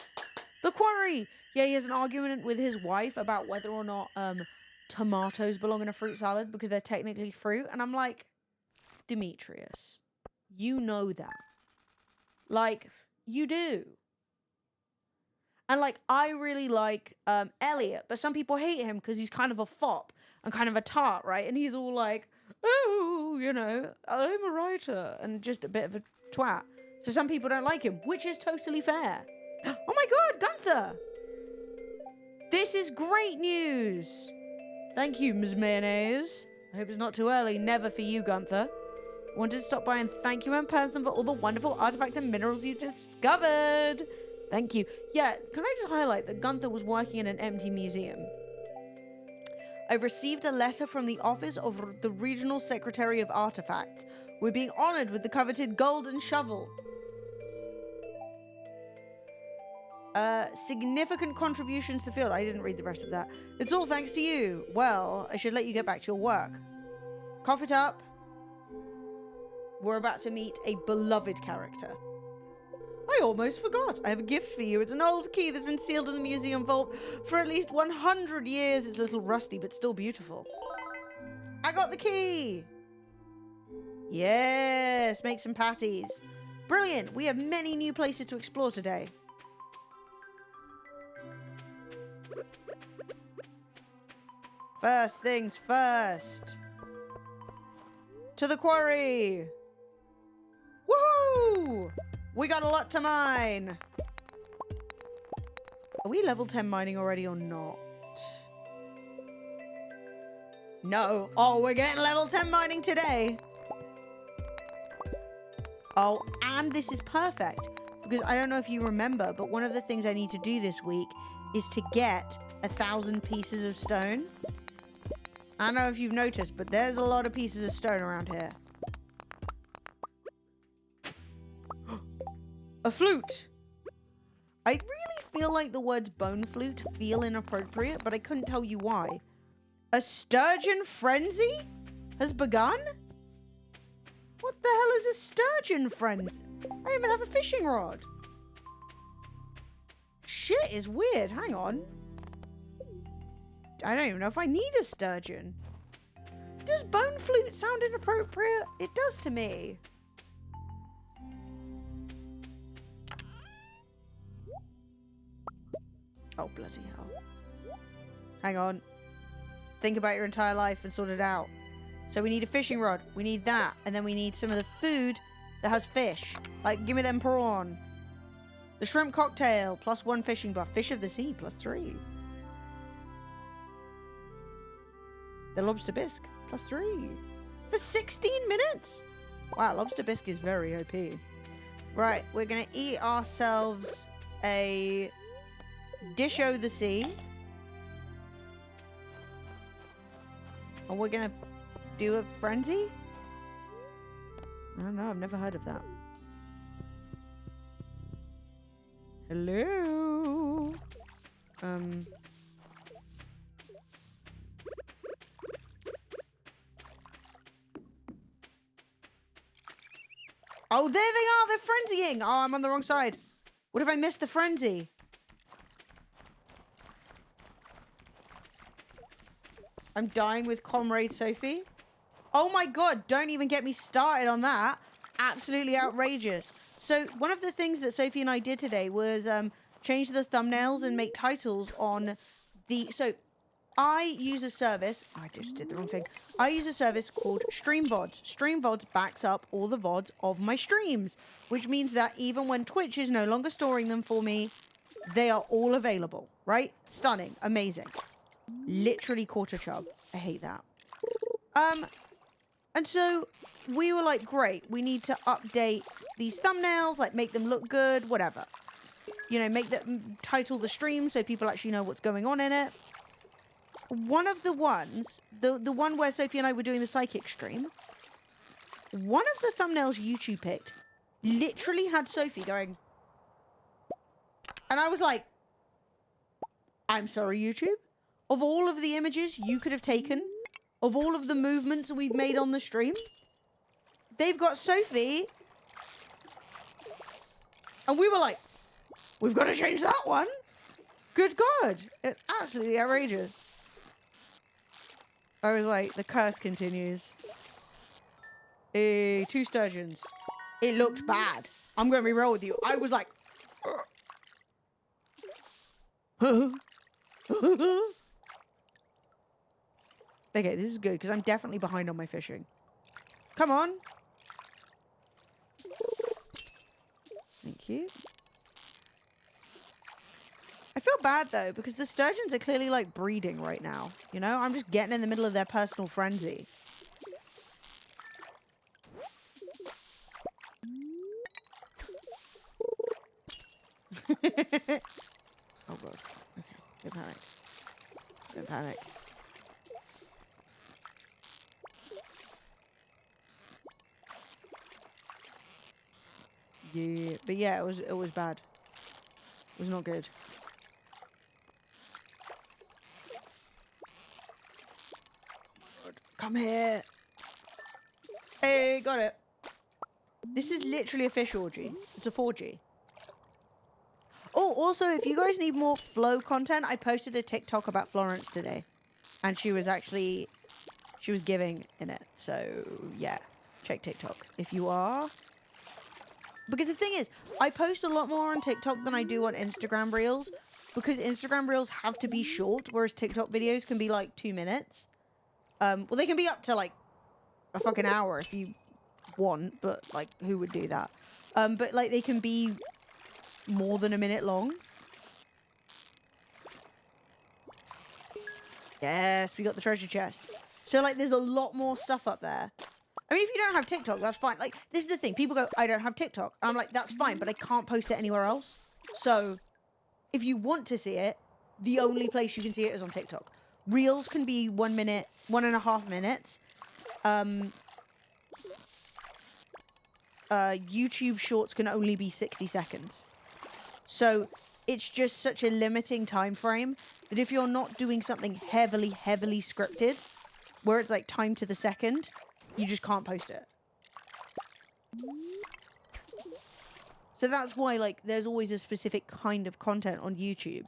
The quarry! Yeah, he has an argument with his wife about whether or not tomatoes belong in a fruit salad because they're technically fruit. And I'm like, Demetrius, you know that. Like, you do. And, like, I really like Elliot, but some people hate him because he's kind of a fop and kind of a tart, right? And he's all like, oh, you know, I'm a writer, and just a bit of a twat. So some people don't like him, which is totally fair. Oh my god, Gunther! This is great news! Thank you, Ms. Mayonnaise. I hope it's not too early. Never for you, Gunther. I wanted to stop by and thank you in person for all the wonderful artifacts and minerals you discovered. Thank you. Yeah, can I just highlight that Gunther was working in an empty museum? I've received a letter from the Office of the Regional Secretary of Artifacts. We're being honored with the coveted golden shovel. Significant contributions to the field. I didn't read the rest of that. It's all thanks to you. Well, I should let you get back to your work. Cough it up. We're about to meet a beloved character. I almost forgot. I have a gift for you. It's an old key that's been sealed in the museum vault for at least 100 years. It's a little rusty, but still beautiful. I got the key. Yes, make some patties. Brilliant. We have many new places to explore today. First things first. To the quarry. Woohoo! We got a lot to mine. Are we level 10 mining already or not? No. Oh, we're getting level 10 mining today. Oh, and this is perfect. Because I don't know if you remember, but one of the things I need to do this week is to get 1,000 pieces of stone. I don't know if you've noticed, but there's a lot of pieces of stone around here. A flute. I really feel like the words bone flute feel inappropriate, but I couldn't tell you why. A sturgeon frenzy has begun? What the hell is a sturgeon frenzy? I don't even have a fishing rod. Shit is weird. Hang on. I don't even know if I need a sturgeon. Does bone flute sound inappropriate? It does to me. Oh, bloody hell. Hang on. Think about your entire life and sort it out. So we need a fishing rod. We need that. And then we need some of the food that has fish. Like, give me them prawn. The shrimp cocktail, +1 fishing buff. Fish of the sea, +3. The lobster bisque, +3. For 16 minutes? Wow, lobster bisque is very OP. Right, we're going to eat ourselves a dish o' the sea. And we're going to do a frenzy? I don't know, I've never heard of that. Hello? Oh, there they are! They're frenzying! Oh, I'm on the wrong side. What if I missed the frenzy? I'm dying with Comrade Sophie. Oh my god, don't even get me started on that. Absolutely outrageous. So, one of the things that Sophie and I did today was change the thumbnails and make titles on the... So, I use a service... I just did the wrong thing. I use a service called StreamVODs. StreamVODs backs up all the VODs of my streams, which means that even when Twitch is no longer storing them for me, they are all available, right? Stunning. Amazing. Literally caught a chub. I hate that. And so we were like, great, we need to update these thumbnails, like make them look good, whatever. You know, make the title the stream so people actually know what's going on in it. One of the ones, the one where Sophie and I were doing the psychic stream, one of the thumbnails YouTube picked literally had Sophie going, and I was like, I'm sorry, YouTube. Of all of the images you could have taken, of all of the movements we've made on the stream, they've got Sophie. And we were like, we've got to change that one. Good God. It's absolutely outrageous. I was like, the curse continues. 2 sturgeons. It looked bad. I'm going to be real with you. I was like... Okay, this is good, because I'm definitely behind on my fishing. Come on. Thank you. I feel bad, though, because the sturgeons are clearly, like, breeding right now. You know? I'm just getting in the middle of their personal frenzy. Oh, God. Okay. Don't panic. Don't panic. Yeah, but yeah, it was bad. It was not good. Come here. Hey, got it. This is literally a fish orgy. It's a 4G. Oh, also, if you guys need more flow content, I posted a TikTok about Florence today. And she was giving in it. So, yeah. Check TikTok if you are. Because the thing is, I post a lot more on TikTok than I do on Instagram Reels. Because Instagram Reels have to be short, whereas TikTok videos can be like 2 minutes. Well, they can be up to like a fucking hour if you want, but like, who would do that? But like, they can be more than a minute long. Yes, we got the treasure chest. So like, there's a lot more stuff up there. I mean, if you don't have TikTok, that's fine. Like, this is the thing. People go, I don't have TikTok. And I'm like, that's fine, but I can't post it anywhere else. So, if you want to see it, the only place you can see it is on TikTok. Reels can be 1 minute, 1.5 minutes. YouTube Shorts can only be 60 seconds. So, it's just such a limiting time frame that if you're not doing something heavily scripted, where it's like time to the second, you just can't post it. So that's why, like, there's always a specific kind of content on YouTube.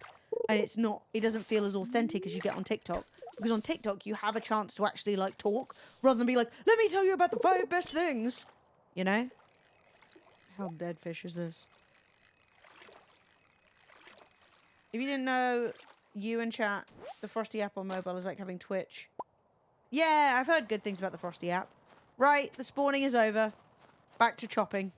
And it doesn't feel as authentic as you get on TikTok. Because on TikTok, you have a chance to actually, like, talk, rather than be like, let me tell you about the 5 best things. You know? How dead fish is this? If you didn't know, you and chat, the Frosty app on mobile is like having Twitch. Yeah, I've heard good things about the Frosty app. Right, the spawning is over. Back to chopping.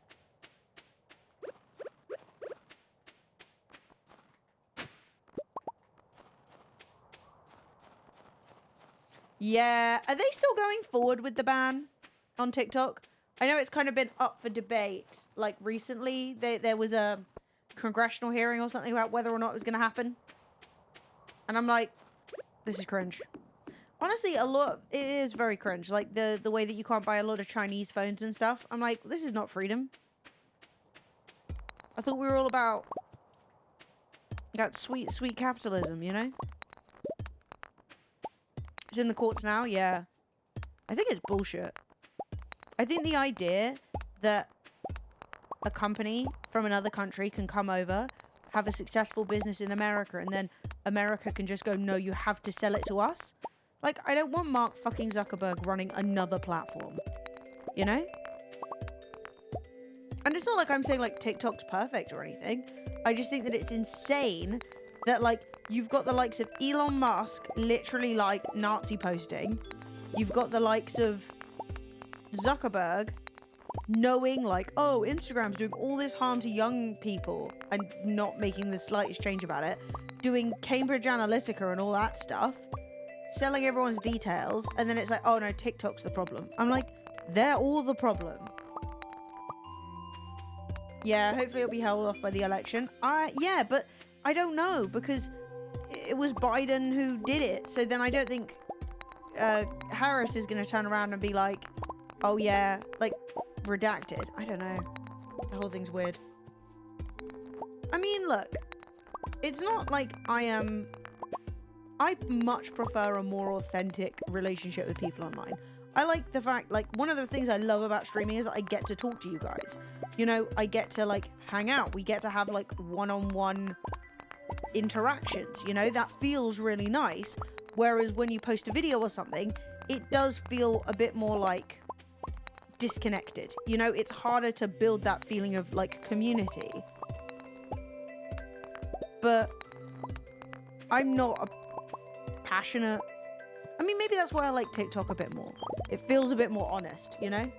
Yeah, are they still going forward with the ban on TikTok? I know it's kind of been up for debate. Like, recently, there was a congressional hearing or something about whether or not it was going to happen. And I'm like, this is cringe. Honestly, it is very cringe. Like, the way that you can't buy a lot of Chinese phones and stuff. I'm like, this is not freedom. I thought we were all about that sweet, sweet capitalism, you know? It's in the courts now, yeah. I think it's bullshit. I think the idea that a company from another country can come over, have a successful business in America, and then America can just go, no, you have to sell it to us. Like, I don't want Mark fucking Zuckerberg running another platform. You know? And it's not like I'm saying, like, TikTok's perfect or anything. I just think that it's insane that, like, you've got the likes of Elon Musk literally, like, Nazi posting. You've got the likes of Zuckerberg knowing, like, oh, Instagram's doing all this harm to young people and not making the slightest change about it. Doing Cambridge Analytica and all that stuff. Selling everyone's details. And then it's like, oh, no, TikTok's the problem. I'm like, they're all the problem. Yeah, hopefully it'll be held off by the election. Yeah, but I don't know, because it was Biden who did it. So then I don't think Harris is going to turn around and be like, oh yeah, like, redacted. I don't know. The whole thing's weird. I mean, look, it's not like I much prefer a more authentic relationship with people online. I like the fact, like, one of the things I love about streaming is that I get to talk to you guys. You know, I get to, like, hang out. We get to have, like, one-on-one interactions, you know? That feels really nice. Whereas when you post a video or something, it does feel a bit more, like, disconnected. You know, it's harder to build that feeling of, like, community. But I'm not a passionate... I mean, maybe that's why I like TikTok a bit more. It feels a bit more honest, you know?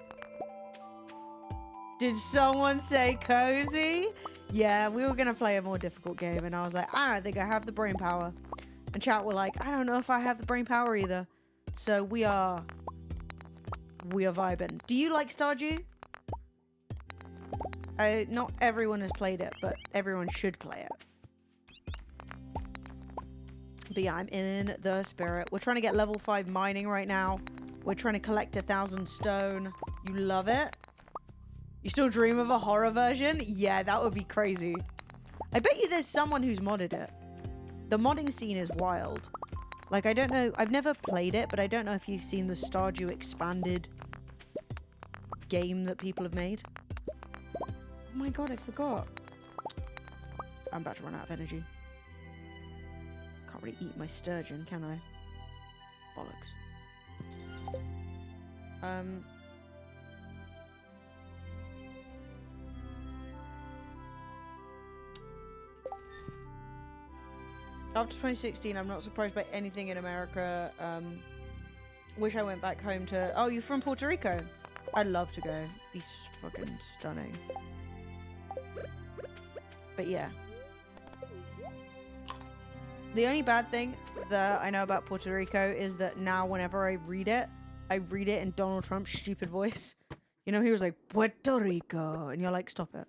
Did someone say cozy? Yeah, we were gonna play a more difficult game, and I was like, I don't think I have the brain power. And chat were like, I don't know if I have the brain power either. So we are vibing. Do you like Stardew? Not everyone has played it, but everyone should play it. But yeah, I'm in the spirit. We're trying to get level 5 mining right now. We're trying to collect 1,000 stone. You love it? You still dream of a horror version? Yeah, that would be crazy. I bet you there's someone who's modded it. The modding scene is wild. Like, I don't know. I've never played it, but I don't know if you've seen the Stardew expanded game that people have made. Oh my god, I forgot. I'm about to run out of energy. Can't really eat my sturgeon, can I? Bollocks. After 2016, I'm not surprised by anything in America. Wish I went back home to... Oh, you're from Puerto Rico? I'd love to go. Be fucking stunning. But yeah. The only bad thing that I know about Puerto Rico is that now whenever I read it, I read it in Donald Trump's stupid voice. You know, he was like, Puerto Rico. And you're like, stop it.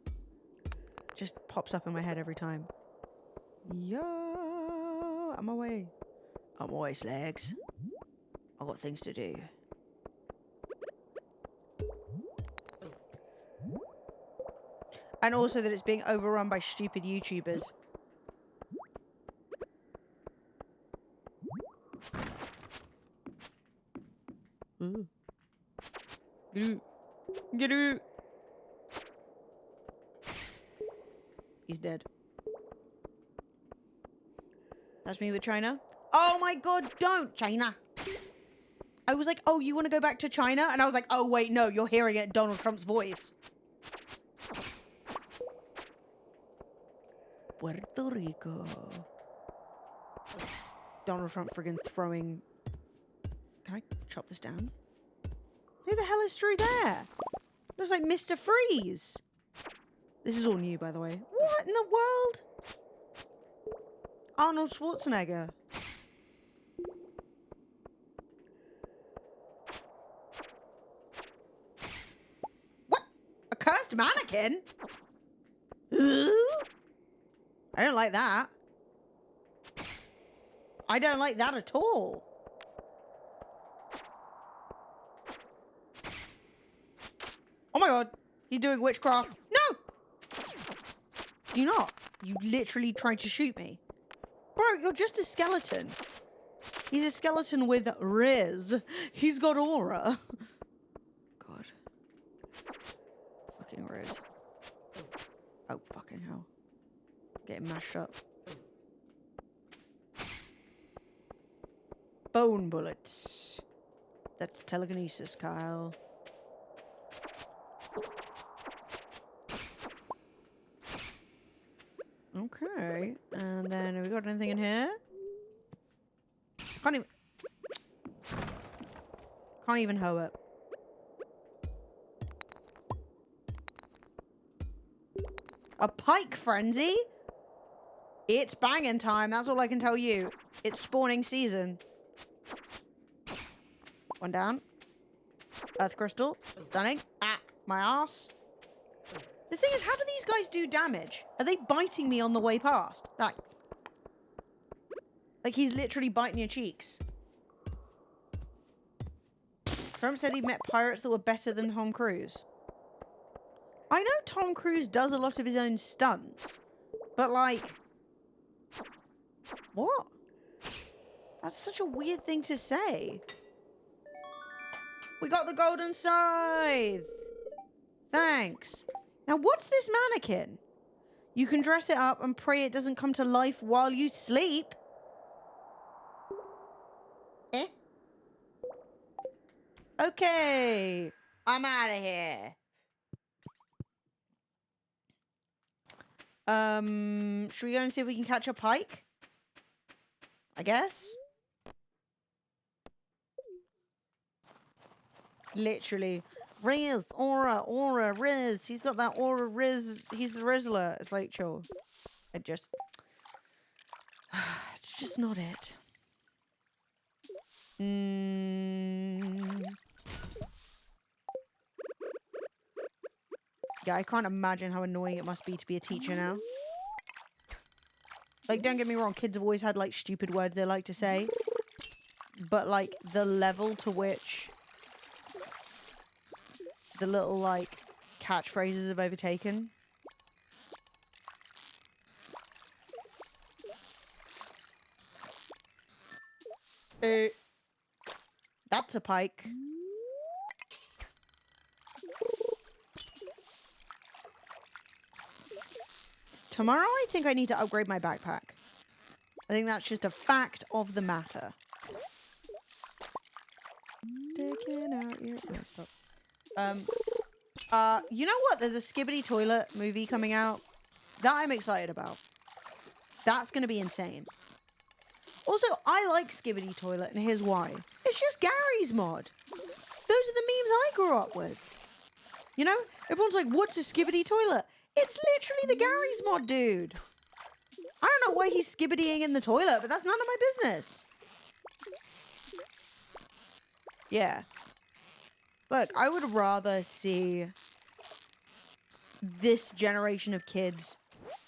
Just pops up in my head every time. Yo, I'm away. I'm away, slags. I've got things to do. And also that it's being overrun by stupid YouTubers. Ooh. Get out. Get out. He's dead. That's me with China. Oh my god, don't, China. I was like, oh, you want to go back to China? And I was like, oh wait, no, you're hearing it in Donald Trump's voice. Puerto Rico. Donald Trump friggin' throwing... Can I chop this down? Who the hell is through there? Looks like Mr. Freeze. This is all new, by the way. What in the world? Arnold Schwarzenegger. What? A cursed mannequin? Ooh? I don't like that. I don't like that at all. Oh my god. He's doing witchcraft. No! You're not. You literally tried to shoot me. Bro, you're just a skeleton. He's a skeleton with riz. He's got aura. God. Fucking riz. Oh, fucking hell. Getting mashed up. Bone bullets. That's telekinesis, Kyle. Okay. And then have we got anything in here? Can't even hoe it. A pike frenzy? It's banging time, that's all I can tell you. It's spawning season. One down. Earth crystal. Stunning. Ah, my ass. The thing is, how do these guys do damage? Are they biting me on the way past? Like he's literally biting your cheeks. Trump said he met pirates that were better than Tom Cruise. I know Tom Cruise does a lot of his own stunts, but like... What? That's such a weird thing to say. We got the golden scythe! Thanks. Now what's this mannequin? You can dress it up and pray it doesn't come to life while you sleep. Eh? Okay. I'm out of here. Should we go and see if we can catch a pike? I guess. Literally. Riz, aura, Riz. He's got that aura, Riz. He's the Rizzler. It's like, chill. It's just not it. Yeah, I can't imagine how annoying it must be to be a teacher now. Like, don't get me wrong, kids have always had, like, stupid words they like to say. But, like, the level to which the little, like, catchphrases have overtaken. That's a pike. Tomorrow, I think I need to upgrade my backpack. I think that's just a fact of the matter. Sticking out your... No, stop. You know what? There's a Skibbity Toilet movie coming out that I'm excited about. That's going to be insane. Also, I like Skibbity Toilet, and here's why. It's just Gary's mod. Those are the memes I grew up with. You know? Everyone's like, what's a Skibbity Toilet? It's literally the Gary's mod, dude. I don't know why he's skibbitying in the toilet, but that's none of my business. Yeah. Look, I would rather see this generation of kids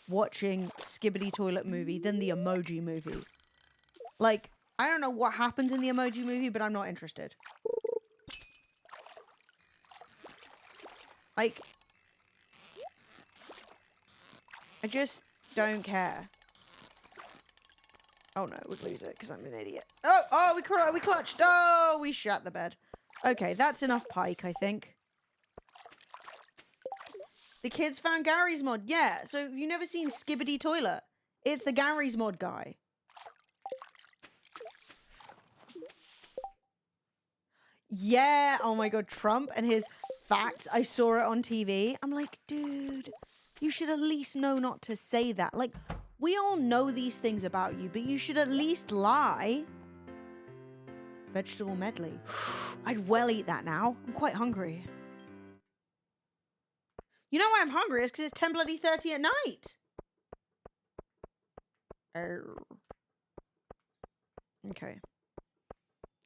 watching Skibbity Toilet Movie than the Emoji Movie. Like, I don't know what happens in the Emoji Movie, but I'm not interested. Like, I just don't care. Oh no, we'd lose it because I'm an idiot. Oh, we clutched. Oh, we shat the bed. Okay, that's enough pike, I think. The kids found Gary's mod. Yeah, so you've never seen Skibbity Toilet. It's the Gary's mod guy. Yeah, oh my god, Trump and his facts. I saw it on TV. I'm like, dude, you should at least know not to say that. Like, we all know these things about you, but you should at least lie. Vegetable medley. I'd well eat that now. I'm quite hungry. You know why I'm hungry? It's because it's 10:30 at night. Okay.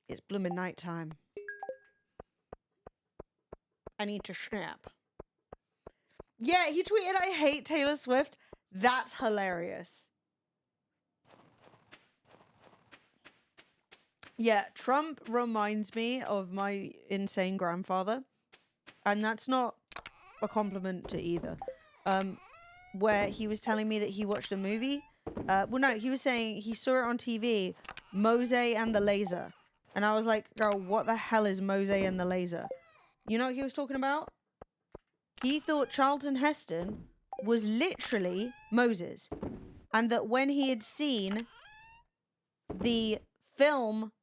It's blooming night time. I need to snap. Yeah, he tweeted, I hate Taylor Swift. That's hilarious. Yeah, Trump reminds me of my insane grandfather. And that's not a compliment to either. Where he was telling me that he watched a movie. Well, no, he was saying he saw it on TV, Mose and the Laser. And I was like, girl, what the hell is Mose and the Laser? You know what he was talking about? He thought Charlton Heston was literally Moses. And that when he had seen the film,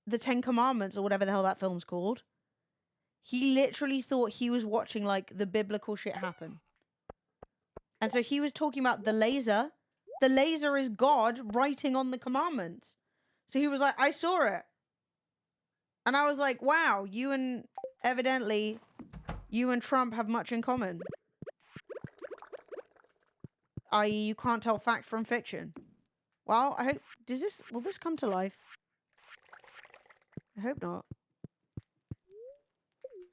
The 10 Commandments, or whatever the hell that film's called, he literally thought he was watching, like, the biblical shit happen. And so he was talking about the laser. The laser is God writing on the commandments. So he was like, I saw it. And I was like, wow, evidently, you and Trump have much in common. I.e., you can't tell fact from fiction. Well, I hope, will this come to life? I hope not.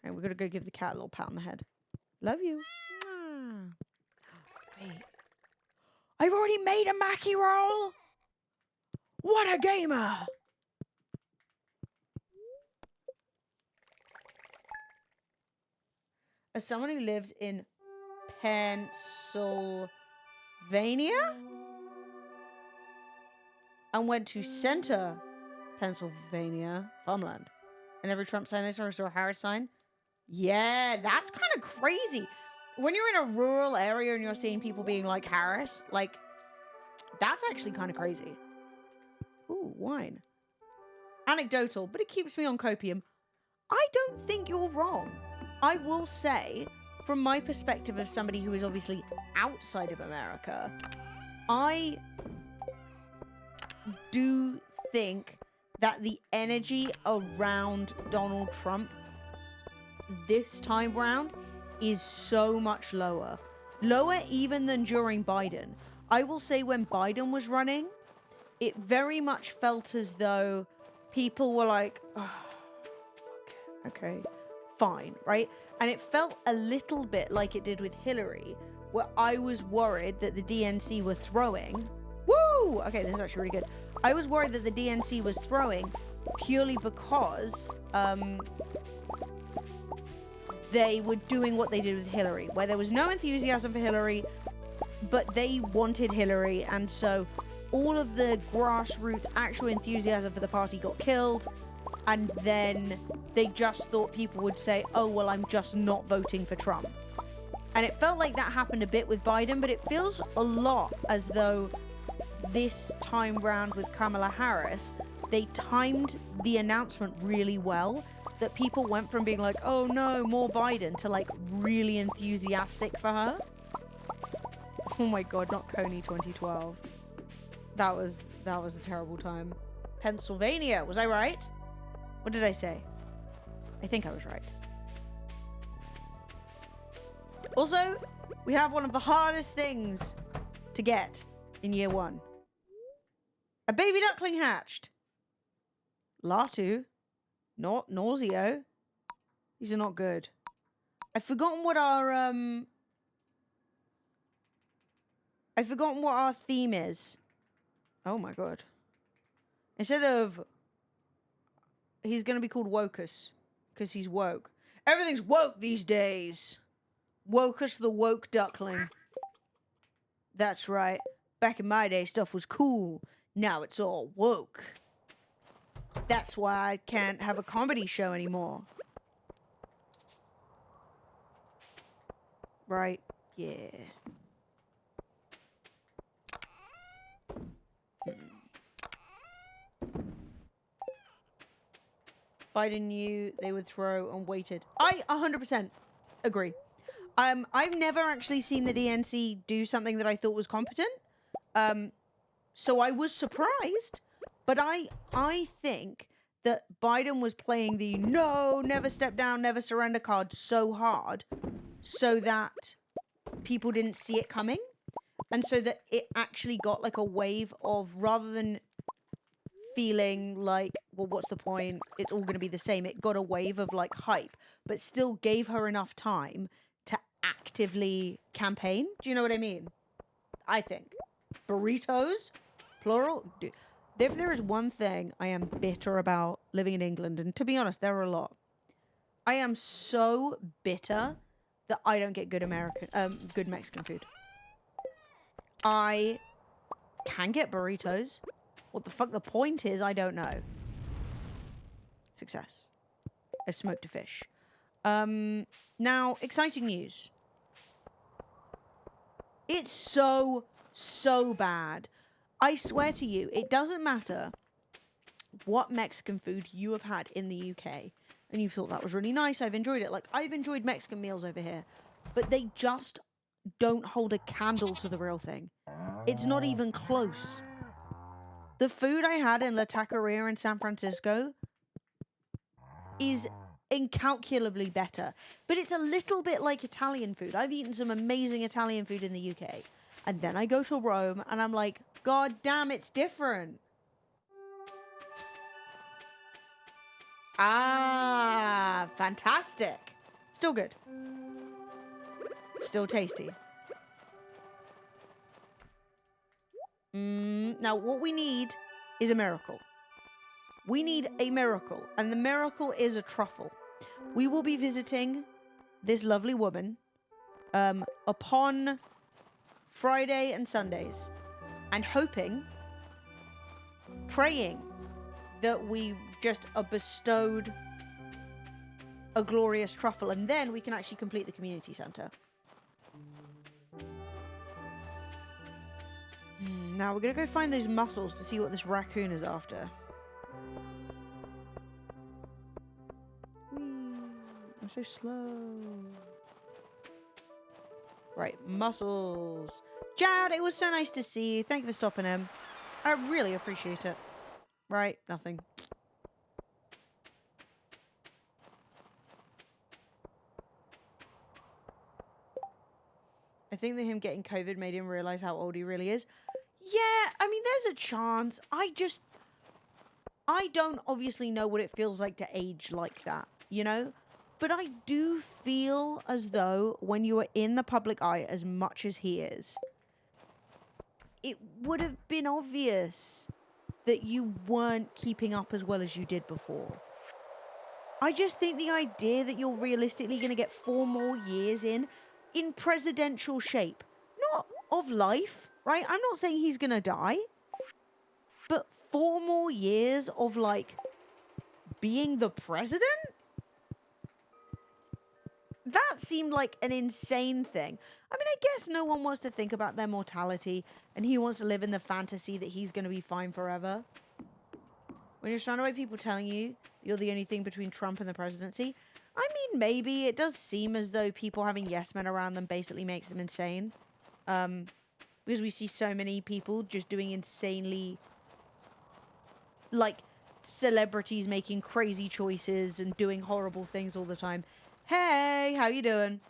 And we're gonna go give the cat a little pat on the head. Love you. Wait. I've already made a Mackie roll! What a gamer! As someone who lives in Pennsylvania and went to Center, Pennsylvania, farmland, and every Trump sign I saw a Harris sign. Yeah, that's kind of crazy. When you're in a rural area and you're seeing people being like Harris, like, that's actually kind of crazy. Ooh, wine. Anecdotal, but it keeps me on copium. I don't think you're wrong. I will say, from my perspective of somebody who is obviously outside of America, I do think that the energy around Donald Trump this time round is so much lower. Lower even than during Biden. I will say when Biden was running, it very much felt as though people were like, oh, fuck it. Okay, fine, right? And it felt a little bit like it did with Hillary, where I was worried that the DNC were throwing. Woo! Okay, this is actually really good. I was worried that the DNC was throwing purely because they were doing what they did with Hillary, where there was no enthusiasm for Hillary, but they wanted Hillary, and so all of the grassroots actual enthusiasm for the party got killed, and then they just thought people would say, oh, well, I'm just not voting for Trump. And it felt like that happened a bit with Biden, but it feels a lot as though this time round with Kamala Harris, they timed the announcement really well, that people went from being like, oh no, more Biden, to like really enthusiastic for her. Oh my god, not Coney 2012. That was a terrible time. Pennsylvania, was I right? What did I say? I think I was right. Also, we have one of the hardest things to get in year one. A baby duckling hatched. Latu. Not nauseo. These are not good. I've forgotten what our theme is. Oh my god. Instead of he's gonna be called Wokus. Because he's woke. Everything's woke these days. Wokus the woke duckling. That's right. Back in my day, stuff was cool. Now it's all woke. That's why I can't have a comedy show anymore. Right? Yeah. Biden knew they would throw and waited. I 100% agree. I've never actually seen the DNC do something that I thought was competent. So I was surprised, but I think that Biden was playing the no, never step down, never surrender card so hard so that people didn't see it coming. And so that it actually got like a wave of, rather than feeling like, well, what's the point? It's all going to be the same. It got a wave of like hype, but still gave her enough time to actively campaign. Do you know what I mean? I think. Burritos, plural. If there is one thing I am bitter about living in England, and to be honest, there are a lot. I am so bitter that I don't get good Mexican food. I can get burritos. What the fuck the point is, I don't know. Success. I smoked a fish. Now, exciting news. It's so bad. I swear to you, it doesn't matter what Mexican food you have had in the UK and you thought that was really nice, I've enjoyed it. Like, I've enjoyed Mexican meals over here, but they just don't hold a candle to the real thing. It's not even close. The food I had in La Taqueria in San Francisco is incalculably better, but it's a little bit like Italian food. I've eaten some amazing Italian food in the UK, and then I go to Rome and I'm like, God damn, it's different. Ah, fantastic. Still good. Still tasty. Now, what we need is a miracle. We need a miracle, and the miracle is a truffle. We will be visiting this lovely woman upon Friday and Sundays, and hoping, praying that we just are bestowed a glorious truffle, and then we can actually complete the community center. Now we're gonna go find those mussels to see what this raccoon is after. I'm so slow. Right, mussels. Jad, it was so nice to see you. Thank you for stopping him. I really appreciate it. Right, nothing. I think that him getting COVID made him realize how old he really is. Yeah, I mean, there's a chance. I don't obviously know what it feels like to age like that, you know? But I do feel as though when you are in the public eye as much as he is, it would have been obvious that you weren't keeping up as well as you did before. I just think the idea that you're realistically going to get 4 more years in presidential shape, not of life, right? I'm not saying he's going to die, but 4 more years of, like, being the president? That seemed like an insane thing. I mean, I guess no one wants to think about their mortality, and he wants to live in the fantasy that he's going to be fine forever. When you're surrounded by people telling you you're the only thing between Trump and the presidency, I mean, maybe it does seem as though people having yes men around them basically makes them insane. Because we see so many people just doing insanely, like, celebrities making crazy choices and doing horrible things all the time. Hey, how you doing?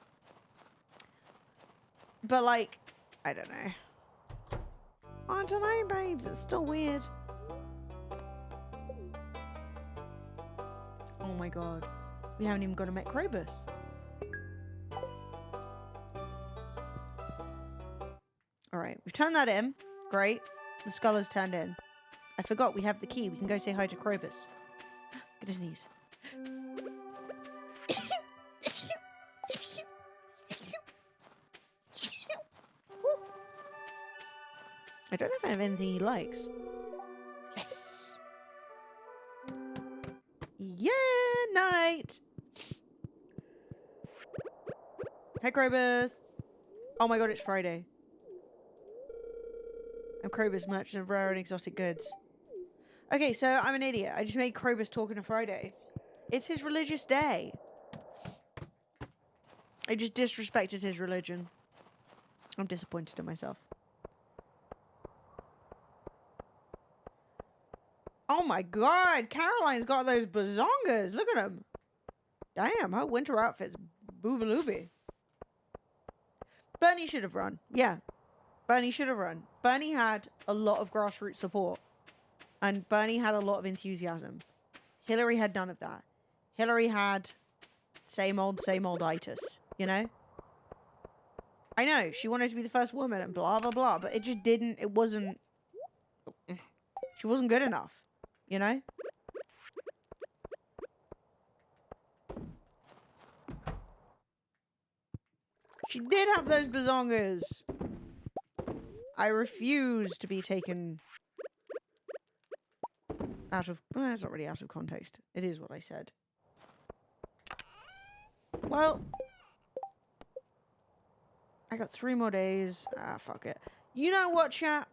But, like, I don't know. I don't know, babes. It's still weird. Oh my god. We haven't even got to met Krobus. Alright, we've turned that in. Great. The skull is turned in. I forgot we have the key. We can go say hi to Krobus. Get his sneeze. I don't know if I have anything he likes. Yes! Yeah, night! Hey, Krobus! Oh my god, it's Friday. I'm Krobus, merchant of rare and exotic goods. Okay, so I'm an idiot. I just made Krobus talking on Friday. It's his religious day. I just disrespected his religion. I'm disappointed in myself. Oh my god, Caroline's got those bazongas. Look at them. Damn, her winter outfit's boobalooby. Bernie should have run. Yeah, Bernie should have run. Bernie had a lot of grassroots support. And Bernie had a lot of enthusiasm. Hillary had none of that. Hillary had same old itis, you know? I know, she wanted to be the first woman and blah, blah, blah, but she wasn't good enough, you know? She did have those bazongas. I refuse to be taken out of... Well, it's not really out of context. It is what I said. Well, I got 3 more days. Ah, fuck it. You know what, chat?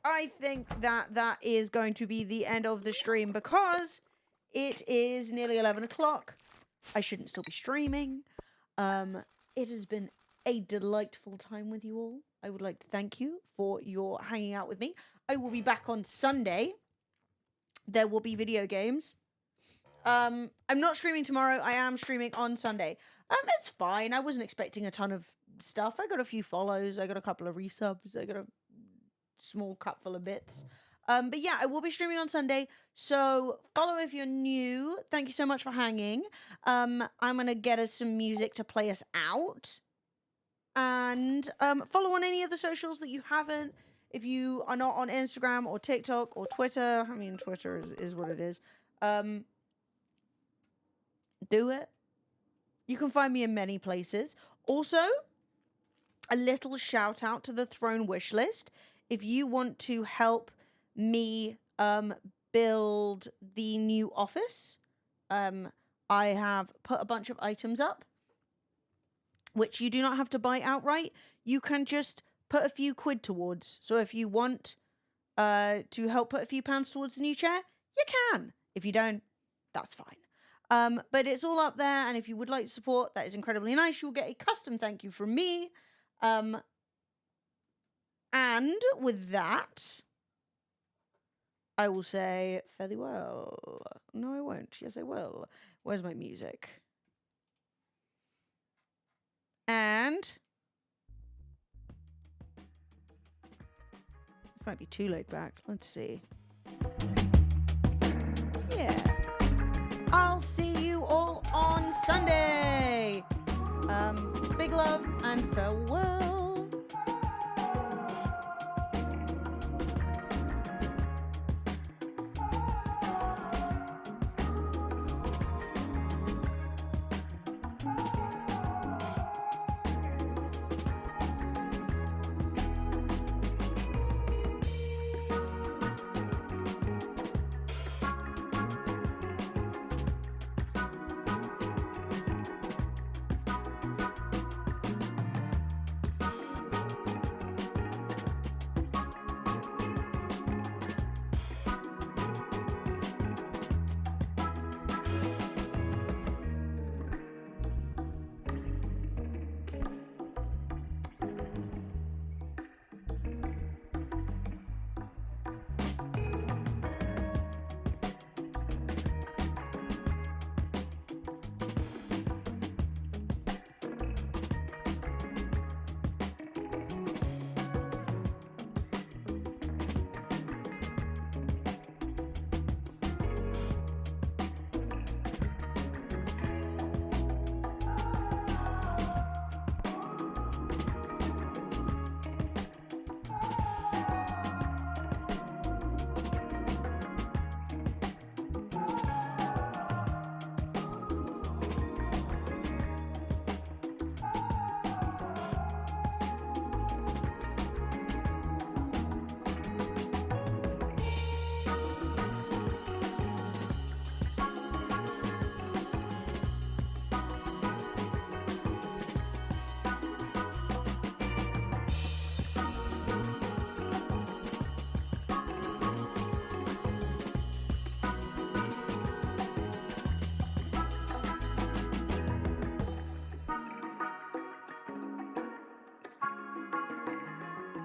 I think that is going to be the end of the stream because it is nearly 11 o'clock. I shouldn't still be streaming. It has been a delightful time with you all. I would like to thank you for your hanging out with me. I will be back on Sunday. There will be video games. I'm not streaming tomorrow. I am streaming on Sunday. It's fine. I wasn't expecting a ton of stuff. I got a few follows. I got a couple of resubs. I got a small cup full of bits. But yeah, I will be streaming on Sunday. So follow if you're new. Thank you so much for hanging. I'm going to get us some music to play us out. And follow on any of the socials that you haven't. If you are not on Instagram or TikTok or Twitter. I mean, Twitter is what it is. Do it. You can find me in many places. Also, a little shout out to the Throne wish list. If you want to help me build the new office, I have put a bunch of items up, which you do not have to buy outright. You can just put a few quid towards. So if you want to help put a few pounds towards the new chair, you can. If you don't, that's fine. But it's all up there, and if you would like to support, that is incredibly nice. You will get a custom thank you from me. And with that, I will say fairly well. No, I won't. Yes, I will. Where's my music? And this might be too laid back. Let's see. Yeah. I'll see you all on Sunday. Big love and farewell.